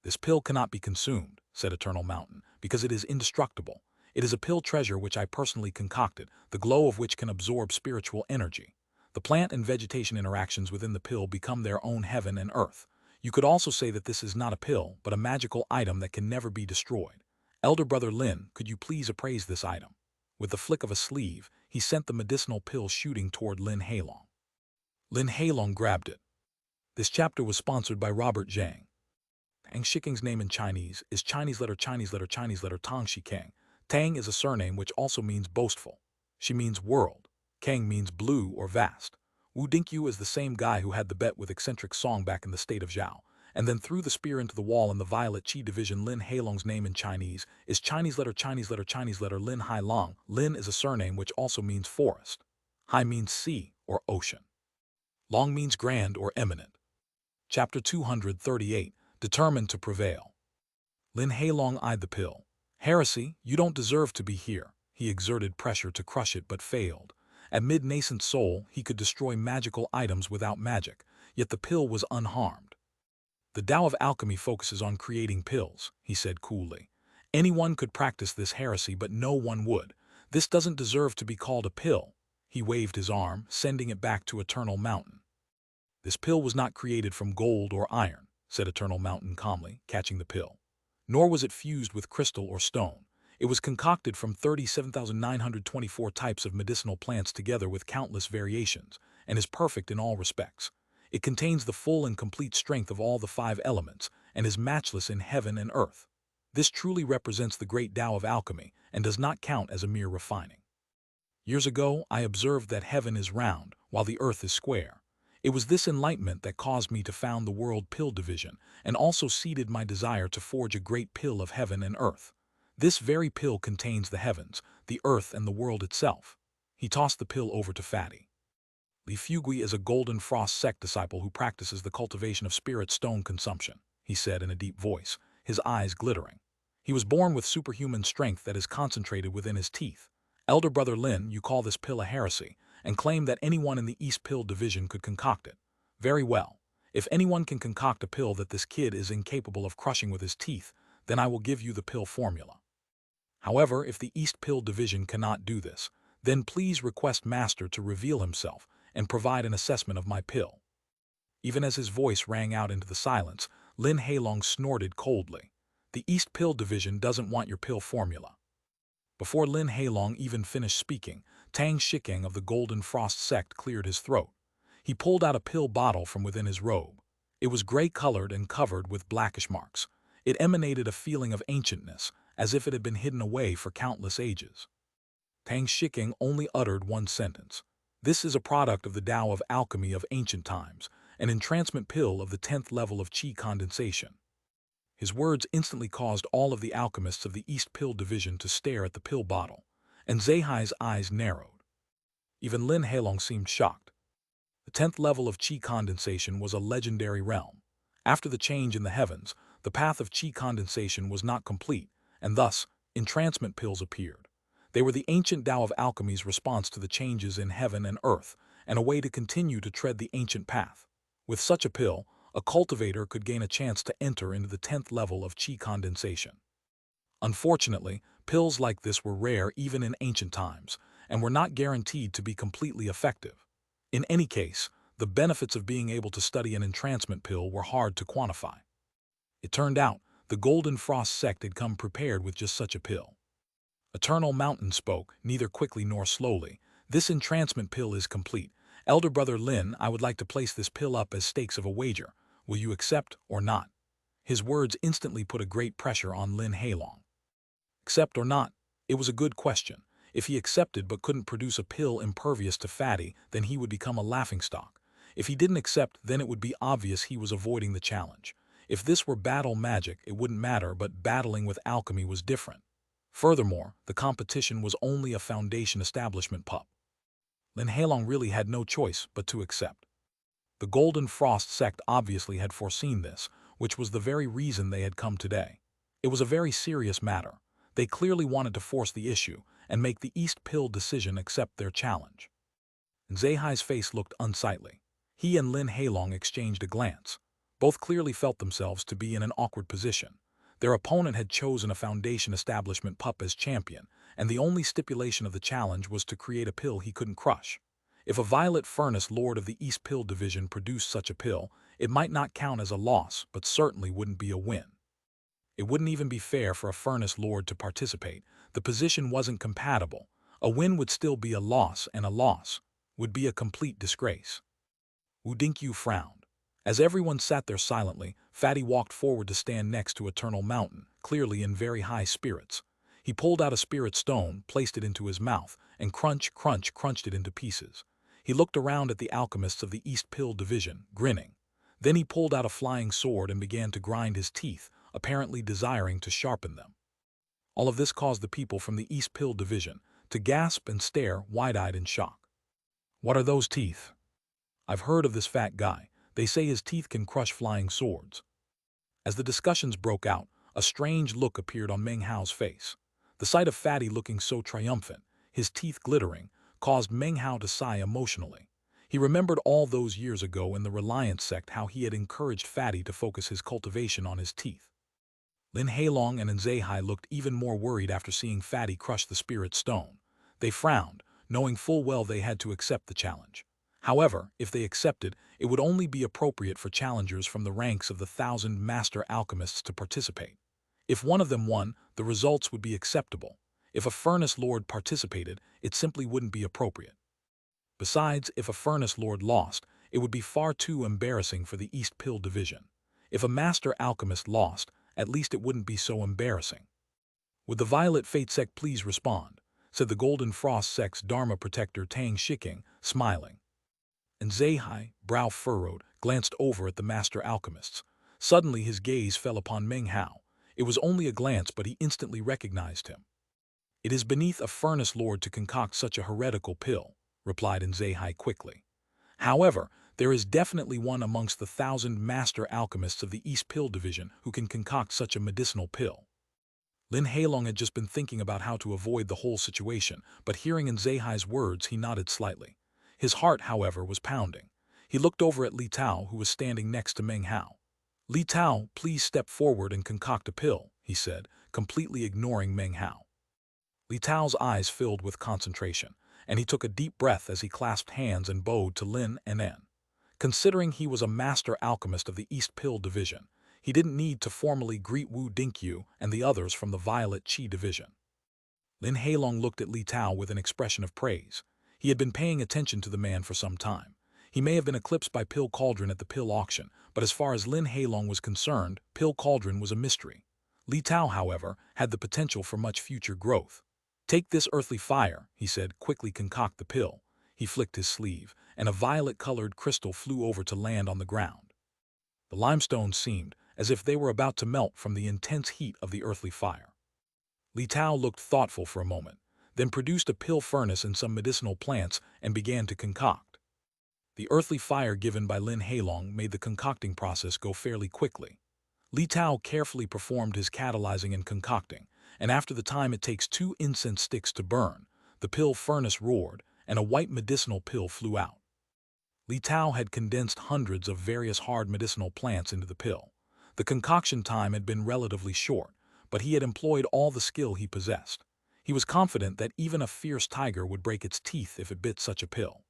This pill cannot be consumed, said Eternal Mountain, because it is indestructible. It is a pill treasure which I personally concocted, the glow of which can absorb spiritual energy. The plant and vegetation interactions within the pill become their own heaven and earth. You could also say that this is not a pill, but a magical item that can never be destroyed. Elder Brother Lin, could you please appraise this item? With the flick of a sleeve, he sent the medicinal pill shooting toward Lin Hailong. Lin Hailong grabbed it. This chapter was sponsored by Robert Zhang. Tang Shikeng's name in Chinese is Chinese letter Tang Shikeng. Tang is a surname which also means boastful. She means world. Kang means blue or vast. Wu Dinkyu is the same guy who had the bet with eccentric Song back in the state of Zhao, and then threw the spear into the wall in the Violet Qi division. Lin Hailong's name in Chinese is Chinese letter Lin Hailong. Lin is a surname which also means forest. Hai means sea or ocean. Long means grand or eminent. Chapter 238, Determined to Prevail. Lin Hailong eyed the pill. Heresy, you don't deserve to be here. He exerted pressure to crush it but failed. Amid nascent soul, he could destroy magical items without magic, yet the pill was unharmed. The Tao of alchemy focuses on creating pills, he said coolly. Anyone could practice this heresy, but no one would. This doesn't deserve to be called a pill. He waved his arm, sending it back to Eternal Mountain. This pill was not created from gold or iron, said Eternal Mountain calmly, catching the pill. Nor was it fused with crystal or stone. It was concocted from 37,924 types of medicinal plants together with countless variations, and is perfect in all respects. It contains the full and complete strength of all the 5 elements, and is matchless in heaven and earth. This truly represents the great Tao of alchemy, and does not count as a mere refining. Years ago, I observed that heaven is round, while the earth is square. It was this enlightenment that caused me to found the World Pill Division, and also seeded my desire to forge a great pill of heaven and earth. This very pill contains the heavens, the earth, and the world itself. He tossed the pill over to Fatty. Li Fugui is a Golden Frost sect disciple who practices the cultivation of spirit stone consumption, he said in a deep voice, his eyes glittering. He was born with superhuman strength that is concentrated within his teeth. Elder Brother Lin, you call this pill a heresy, and claim that anyone in the East Pill Division could concoct it. Very well. If anyone can concoct a pill that this kid is incapable of crushing with his teeth, then I will give you the pill formula. However, if the East Pill Division cannot do this, then please request Master to reveal himself and provide an assessment of my pill. Even as his voice rang out into the silence, Lin Hailong snorted coldly. The East Pill Division doesn't want your pill formula. Before Lin Hailong even finished speaking, Tang Shikeng of the Golden Frost sect cleared his throat. He pulled out a pill bottle from within his robe. It was gray-colored and covered with blackish marks. It emanated a feeling of ancientness, as if it had been hidden away for countless ages. Tang Shikeng only uttered one sentence. This is a product of the Tao of alchemy of ancient times, an entrancement pill of the 10th level of Qi condensation. His words instantly caused all of the alchemists of the East Pill Division to stare at the pill bottle, and Zehai's eyes narrowed. Even Lin Hailong seemed shocked. The 10th level of Qi condensation was a legendary realm. After the change in the heavens, the path of Qi condensation was not complete, and thus, entrancement pills appeared. They were the ancient Tao of alchemy's response to the changes in heaven and earth, and a way to continue to tread the ancient path. With such a pill, a cultivator could gain a chance to enter into the 10th level of Qi condensation. Unfortunately, pills like this were rare even in ancient times, and were not guaranteed to be completely effective. In any case, the benefits of being able to study an entrancement pill were hard to quantify. It turned out, the Golden Frost sect had come prepared with just such a pill. Eternal Mountain spoke, neither quickly nor slowly. This entrancement pill is complete. Elder Brother Lin, I would like to place this pill up as stakes of a wager. Will you accept or not? His words instantly put a great pressure on Lin Hailong. Accept or not? It was a good question. If he accepted but couldn't produce a pill impervious to Fatty, then he would become a laughingstock. If he didn't accept, then it would be obvious he was avoiding the challenge. If this were battle magic, it wouldn't matter, but battling with alchemy was different. Furthermore, the competition was only a Foundation establishment pup. Lin Heilong really had no choice but to accept. The Golden Frost sect obviously had foreseen this, which was the very reason they had come today. It was a very serious matter. They clearly wanted to force the issue and make the East Pill decision accept their challenge. Zehai's face looked unsightly. He and Lin Heilong exchanged a glance. Both clearly felt themselves to be in an awkward position. Their opponent had chosen a Foundation establishment pup as champion, and the only stipulation of the challenge was to create a pill he couldn't crush. If a Violet Furnace Lord of the East Pill Division produced such a pill, it might not count as a loss, but certainly wouldn't be a win. It wouldn't even be fair for a Furnace Lord to participate. The position wasn't compatible. A win would still be a loss, and a loss would be a complete disgrace. Wu Dinkyu frowned. As everyone sat there silently, Fatty walked forward to stand next to Eternal Mountain, clearly in very high spirits. He pulled out a spirit stone, placed it into his mouth, and crunched it into pieces. He looked around at the alchemists of the East Pill Division, grinning. Then he pulled out a flying sword and began to grind his teeth, apparently desiring to sharpen them. All of this caused the people from the East Pill Division to gasp and stare wide-eyed in shock. What are those teeth? I've heard of this fat guy. They say his teeth can crush flying swords. As the discussions broke out, a strange look appeared on Meng Hao's face. The sight of Fatty looking so triumphant, his teeth glittering, caused Meng Hao to sigh emotionally. He remembered all those years ago in the Reliance sect how he had encouraged Fatty to focus his cultivation on his teeth. Lin Heilong and Zehai looked even more worried after seeing Fatty crush the spirit stone. They frowned, knowing full well they had to accept the challenge. However, if they accepted, it would only be appropriate for challengers from the ranks of the 1,000 master alchemists to participate. If one of them won, the results would be acceptable. If a Furnace Lord participated, it simply wouldn't be appropriate. Besides, if a Furnace Lord lost, it would be far too embarrassing for the East Pill Division. If a Master Alchemist lost, at least it wouldn't be so embarrassing. Would the Violet Fate Sect please respond? Said the Golden Frost Sect's Dharma Protector Tang Shiking, smiling. And Zehai, brow furrowed, glanced over at the Master Alchemists. Suddenly his gaze fell upon Meng Hao. It was only a glance, but he instantly recognized him. It is beneath a Furnace Lord to concoct such a heretical pill, replied Zehai quickly. However, there is definitely one amongst the 1,000 master alchemists of the East Pill Division who can concoct such a medicinal pill. Lin Heilong had just been thinking about how to avoid the whole situation, but hearing Zehai's words, he nodded slightly. His heart, however, was pounding. He looked over at Li Tao, who was standing next to Meng Hao. Li Tao, please step forward and concoct a pill, he said, completely ignoring Meng Hao. Li Tao's eyes filled with concentration, and he took a deep breath as he clasped hands and bowed to Lin Nen. Considering he was a master alchemist of the East Pill Division, he didn't need to formally greet Wu Dinkyu and the others from the Violet Qi Division. Lin Heilong looked at Li Tao with an expression of praise. He had been paying attention to the man for some time. He may have been eclipsed by Pill Cauldron at the pill auction, but as far as Lin Heilong was concerned, Pill Cauldron was a mystery. Li Tao, however, had the potential for much future growth. Take this earthly fire, he said, quickly concoct the pill. He flicked his sleeve, and a violet-colored crystal flew over to land on the ground. The limestones seemed as if they were about to melt from the intense heat of the earthly fire. Li Tao looked thoughtful for a moment, then produced a pill furnace and some medicinal plants and began to concoct. The earthly fire given by Lin Heilong made the concocting process go fairly quickly. Li Tao carefully performed his catalyzing and concocting, and after the time it takes 2 incense sticks to burn, the pill furnace roared, and a white medicinal pill flew out. Li Tao had condensed hundreds of various hard medicinal plants into the pill. The concoction time had been relatively short, but he had employed all the skill he possessed. He was confident that even a fierce tiger would break its teeth if it bit such a pill.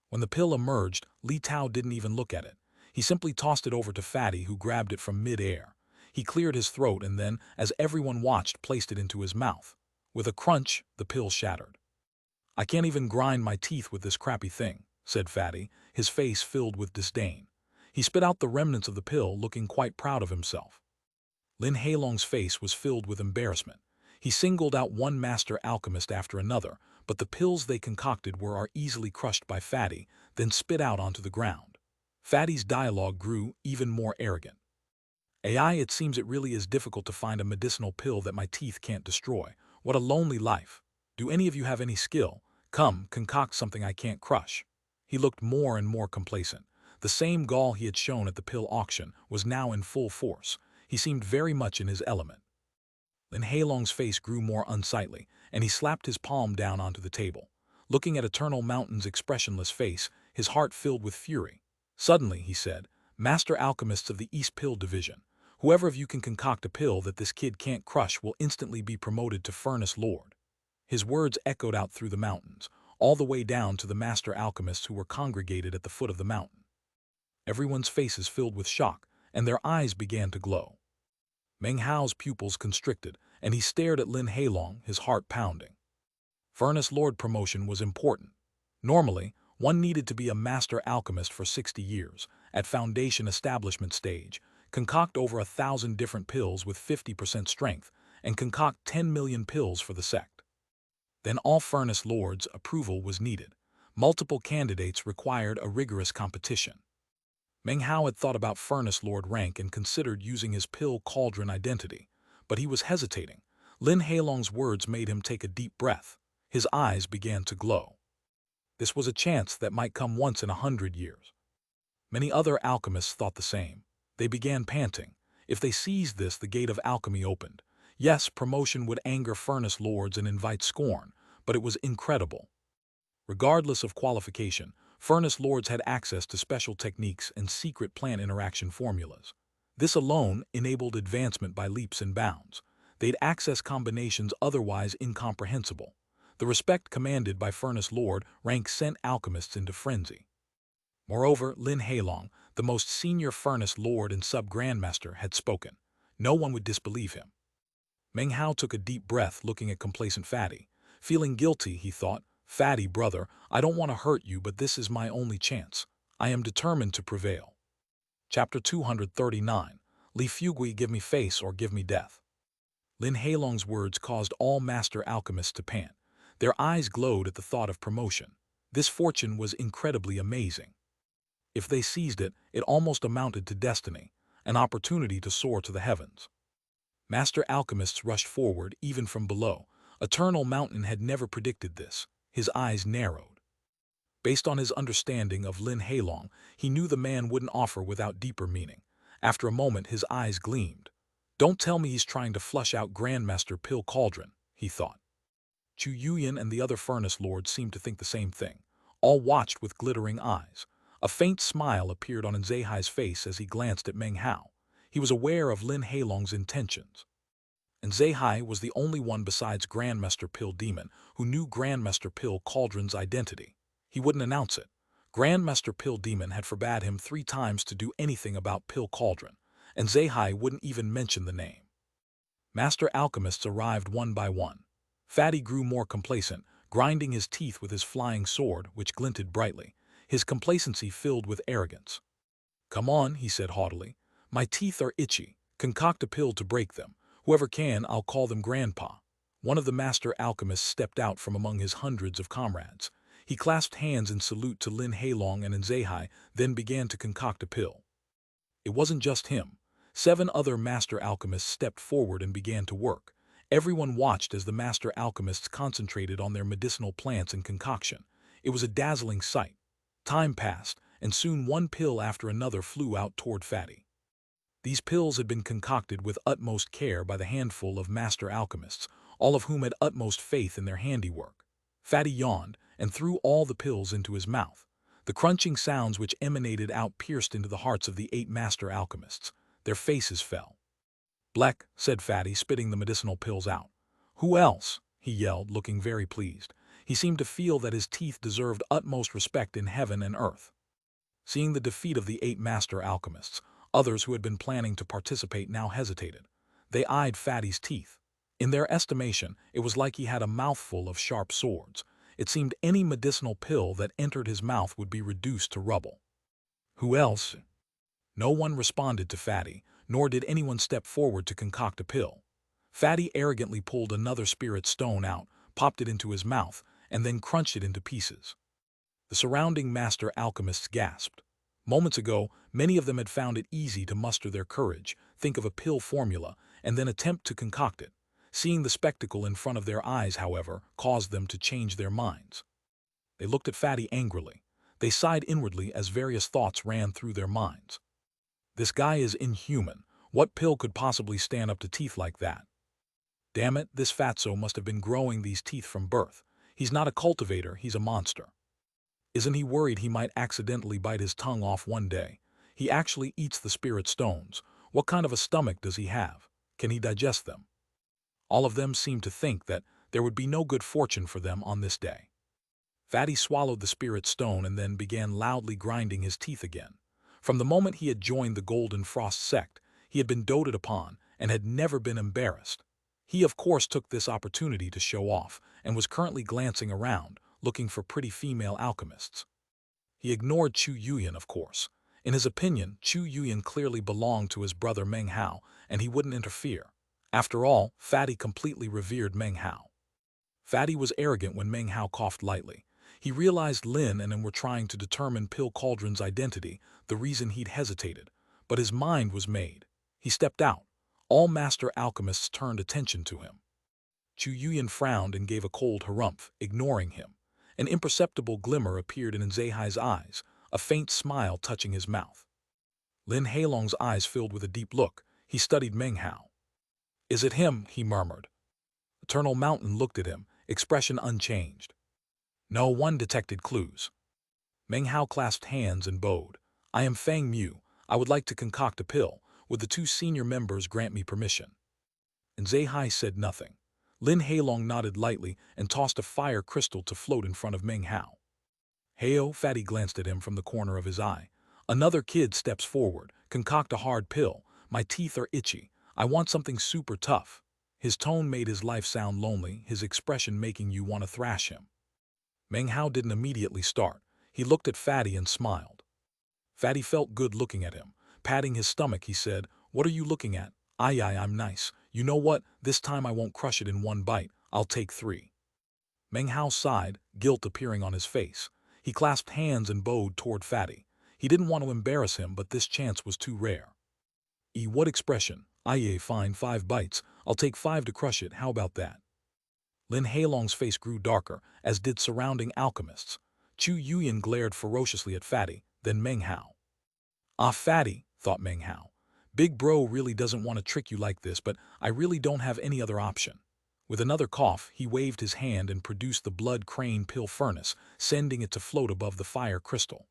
When the pill emerged, Li Tao didn't even look at it. He simply tossed it over to Fatty, who grabbed it from mid-air. He cleared his throat and then, as everyone watched, placed it into his mouth. With a crunch, the pill shattered. I can't even grind my teeth with this crappy thing, said Fatty, his face filled with disdain. He spit out the remnants of the pill, looking quite proud of himself. Lin Heilong's face was filled with embarrassment. He singled out one master alchemist after another, but the pills they concocted were easily crushed by Fatty, then spit out onto the ground. Fatty's dialogue grew even more arrogant. AI, it seems it really is difficult to find a medicinal pill that my teeth can't destroy, What a lonely life. Do any of you have any skill? Come, concoct something I can't crush." He looked more and more complacent. The same gall he had shown at the pill auction was now in full force. He seemed very much in his element. Lin Heilong's face grew more unsightly, and he slapped his palm down onto the table. Looking at Eternal Mountain's expressionless face, his heart filled with fury. Suddenly, he said, "Master Alchemists of the East Pill Division, whoever of you can concoct a pill that this kid can't crush will instantly be promoted to Furnace Lord." His words echoed out through the mountains, all the way down to the Master Alchemists who were congregated at the foot of the mountain. Everyone's faces filled with shock, and their eyes began to glow. Meng Hao's pupils constricted, and he stared at Lin Heilong, his heart pounding. Furnace Lord promotion was important. Normally, one needed to be a master alchemist for 60 years, at foundation establishment stage, concoct over 1,000 different pills with 50% strength, and concoct 10 million pills for the sect. Then all Furnace Lords' approval was needed. Multiple candidates required a rigorous competition. Meng Hao had thought about Furnace Lord rank and considered using his pill cauldron identity, but he was hesitating. Lin Heilong's words made him take a deep breath. His eyes began to glow. This was a chance that might come once in 100 years. Many other alchemists thought the same. They began panting. If they seized this, the gate of alchemy opened. Yes, promotion would anger Furnace Lords and invite scorn, but it was incredible. Regardless of qualification, Furnace Lords had access to special techniques and secret plant interaction formulas. This alone enabled advancement by leaps and bounds. They'd access combinations otherwise incomprehensible. The respect commanded by Furnace Lord rank sent alchemists into frenzy. Moreover, Lin Heilong, the most senior Furnace Lord and Sub-Grandmaster, had spoken. No one would disbelieve him. Meng Hao took a deep breath, looking at complacent Fatty. Feeling guilty, he thought, "Fatty, brother, I don't want to hurt you, but this is my only chance. I am determined to prevail." Chapter 239. Li Fugui, give me face or give me death. Lin Heilong's words caused all master alchemists to pant. Their eyes glowed at the thought of promotion. This fortune was incredibly amazing. If they seized it, it almost amounted to destiny, an opportunity to soar to the heavens. Master alchemists rushed forward, even from below. Eternal Mountain had never predicted this. His eyes narrowed. Based on his understanding of Lin Heilong, he knew the man wouldn't offer without deeper meaning. After a moment, his eyes gleamed. "Don't tell me he's trying to flush out Grandmaster Pill Cauldron," he thought. Chu Yuyan and the other Furnace Lords seemed to think the same thing. All watched with glittering eyes. A faint smile appeared on Zehai's face as he glanced at Meng Hao. He was aware of Lin Heilong's intentions. And Zehai was the only one besides Grandmaster Pill Demon who knew Grandmaster Pill Cauldron's identity. He wouldn't announce it. Grandmaster Pill Demon had forbade him 3 times to do anything about Pill Cauldron, and Zehai wouldn't even mention the name. Master alchemists arrived one by one. Fatty grew more complacent, grinding his teeth with his flying sword, which glinted brightly. His complacency filled with arrogance. "Come on," he said haughtily. "My teeth are itchy. Concoct a pill to break them. Whoever can, I'll call them Grandpa." One of the master alchemists stepped out from among his hundreds of comrades. He clasped hands in salute to Lin Heilong and Zehai, then began to concoct a pill. It wasn't just him. 7 other master alchemists stepped forward and began to work. Everyone watched as the master alchemists concentrated on their medicinal plants and concoction. It was a dazzling sight. Time passed, and soon one pill after another flew out toward Fatty. These pills had been concocted with utmost care by the handful of master alchemists, all of whom had utmost faith in their handiwork. Fatty yawned and threw all the pills into his mouth. The crunching sounds which emanated out pierced into the hearts of the 8 master alchemists. Their faces fell. "Bleck," said Fatty, spitting the medicinal pills out. "Who else?" he yelled, looking very pleased. He seemed to feel that his teeth deserved utmost respect in heaven and earth. Seeing the defeat of the 8 master alchemists, others who had been planning to participate now hesitated. They eyed Fatty's teeth. In their estimation, it was like he had a mouthful of sharp swords. It seemed any medicinal pill that entered his mouth would be reduced to rubble. "Who else?" No one responded to Fatty, nor did anyone step forward to concoct a pill. Fatty arrogantly pulled another spirit stone out, popped it into his mouth, and then crunched it into pieces. The surrounding master alchemists gasped. Moments ago, many of them had found it easy to muster their courage, think of a pill formula, and then attempt to concoct it. Seeing the spectacle in front of their eyes, however, caused them to change their minds. They looked at Fatty angrily. They sighed inwardly as various thoughts ran through their minds. This guy is inhuman. What pill could possibly stand up to teeth like that? Damn it, this fatso must have been growing these teeth from birth. He's not a cultivator, he's a monster. Isn't he worried he might accidentally bite his tongue off one day? He actually eats the spirit stones. What kind of a stomach does he have? Can he digest them? All of them seemed to think that there would be no good fortune for them on this day. Fatty swallowed the spirit stone and then began loudly grinding his teeth again. From the moment he had joined the Golden Frost sect, he had been doted upon and had never been embarrassed. He of course took this opportunity to show off and was currently glancing around, looking for pretty female alchemists. He ignored Chu Yuyan, of course. In his opinion, Chu Yuyan clearly belonged to his brother Meng Hao, and he wouldn't interfere. After all, Fatty completely revered Meng Hao. Fatty was arrogant when Meng Hao coughed lightly. He realized Lin and him were trying to determine Pill Cauldron's identity, the reason he'd hesitated. But his mind was made. He stepped out. All master alchemists turned attention to him. Chu Yuyan frowned and gave a cold harumph, ignoring him. An imperceptible glimmer appeared in Zehai's eyes, a faint smile touching his mouth. Lin Hailong's eyes filled with a deep look. He studied Meng Hao. "Is it him?" he murmured. Eternal Mountain looked at him, expression unchanged. No one detected clues. Meng Hao clasped hands and bowed. "I am Fang Mu. I would like to concoct a pill. Would the two senior members grant me permission?" And Zehai said nothing. Lin Hailong nodded lightly and tossed a fire crystal to float in front of Meng Hao. "Heyo," Fatty glanced at him from the corner of his eye. "Another kid steps forward. Concoct a hard pill. My teeth are itchy. I want something super tough." His tone made his life sound lonely, his expression making you want to thrash him. Meng Hao didn't immediately start. He looked at Fatty and smiled. Fatty felt good looking at him. Patting his stomach, he said, "What are you looking at?" I'm nice. You know what? This time I won't crush it in one bite. I'll take 3. Meng Hao sighed, guilt appearing on his face. He clasped hands and bowed toward Fatty. He didn't want to embarrass him, but this chance was too rare. What expression? Fine, 5 bites. I'll take 5 to crush it. How about that? Lin Hailong's face grew darker, as did surrounding alchemists. Chu Yuyan glared ferociously at Fatty, then Meng Hao. "Ah, Fatty," thought Meng Hao. "Big bro really doesn't want to trick you like this, but I really don't have any other option." With another cough, he waved his hand and produced the blood crane pill furnace, sending it to float above the fire crystal.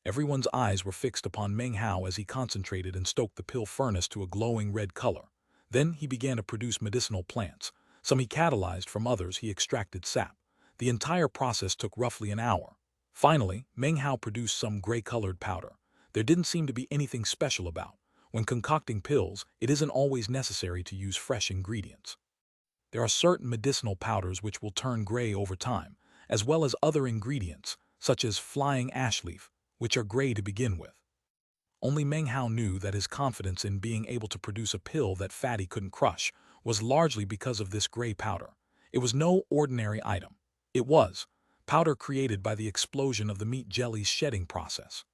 Everyone's eyes were fixed upon Meng Hao as he concentrated and stoked the pill furnace to a glowing red color. Then he began to produce medicinal plants. Some he catalyzed, from others he extracted sap. The entire process took roughly an hour. Finally, Meng Hao produced some gray-colored powder. There didn't seem to be anything special about. When concocting pills, it isn't always necessary to use fresh ingredients. There are certain medicinal powders which will turn gray over time, as well as other ingredients, such as flying ash leaf, which are gray to begin with. Only Meng Hao knew that his confidence in being able to produce a pill that Fatty couldn't crush was largely because of this gray powder. It was no ordinary item. It was powder created by the explosion of the meat jelly's shedding process.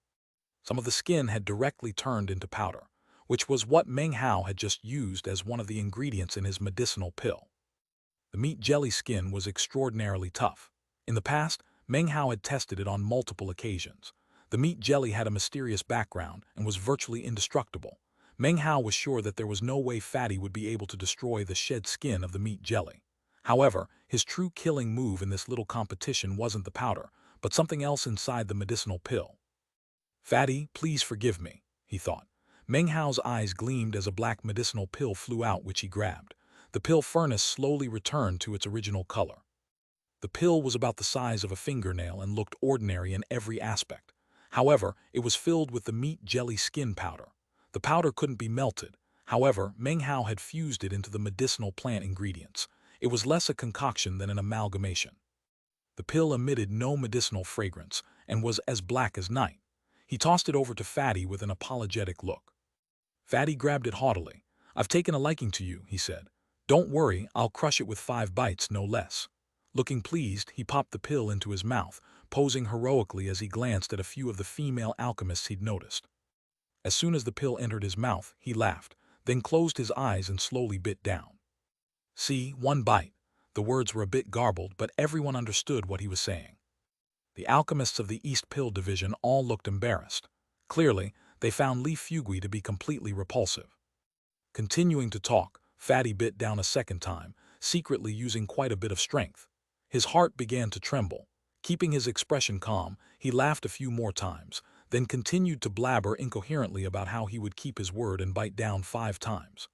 Some of the skin had directly turned into powder, which was what Meng Hao had just used as one of the ingredients in his medicinal pill. The meat jelly skin was extraordinarily tough. In the past, Meng Hao had tested it on multiple occasions. The meat jelly had a mysterious background and was virtually indestructible. Meng Hao was sure that there was no way Fatty would be able to destroy the shed skin of the meat jelly. However, his true killing move in this little competition wasn't the powder, but something else inside the medicinal pill. "Fatty, please forgive me," he thought. Meng Hao's eyes gleamed as a black medicinal pill flew out, which he grabbed. The pill furnace slowly returned to its original color. The pill was about the size of a fingernail and looked ordinary in every aspect. However, it was filled with the meat jelly skin powder. The powder couldn't be melted. However, Meng Hao had fused it into the medicinal plant ingredients. It was less a concoction than an amalgamation. The pill emitted no medicinal fragrance and was as black as night. He tossed it over to Fatty with an apologetic look. Fatty grabbed it haughtily. "I've taken a liking to you," he said. "Don't worry, I'll crush it with 5 bites, no less." Looking pleased, he popped the pill into his mouth, posing heroically as he glanced at a few of the female alchemists he'd noticed. As soon as the pill entered his mouth, he laughed, then closed his eyes and slowly bit down. See, one bite. The words were a bit garbled, but everyone understood what he was saying. The alchemists of the East Pill Division all looked embarrassed. Clearly, they found Li Fugui to be completely repulsive. Continuing to talk, Fatty bit down a second time, secretly using quite a bit of strength. His heart began to tremble. Keeping his expression calm, he laughed a few more times, then continued to blabber incoherently about how he would keep his word and bite down 5 times.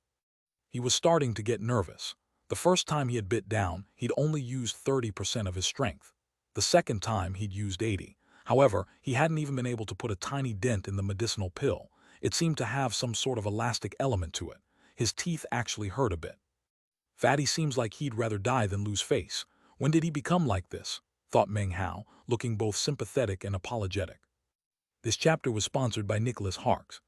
He was starting to get nervous. The first time he had bit down, he'd only used 30% of his strength. The second time, he'd used 80. However, he hadn't even been able to put a tiny dent in the medicinal pill. It seemed to have some sort of elastic element to it. His teeth actually hurt a bit. Fatty seems like he'd rather die than lose face. When did he become like this? Thought Meng Hao, looking both sympathetic and apologetic. This chapter was sponsored by Nicholas Harks.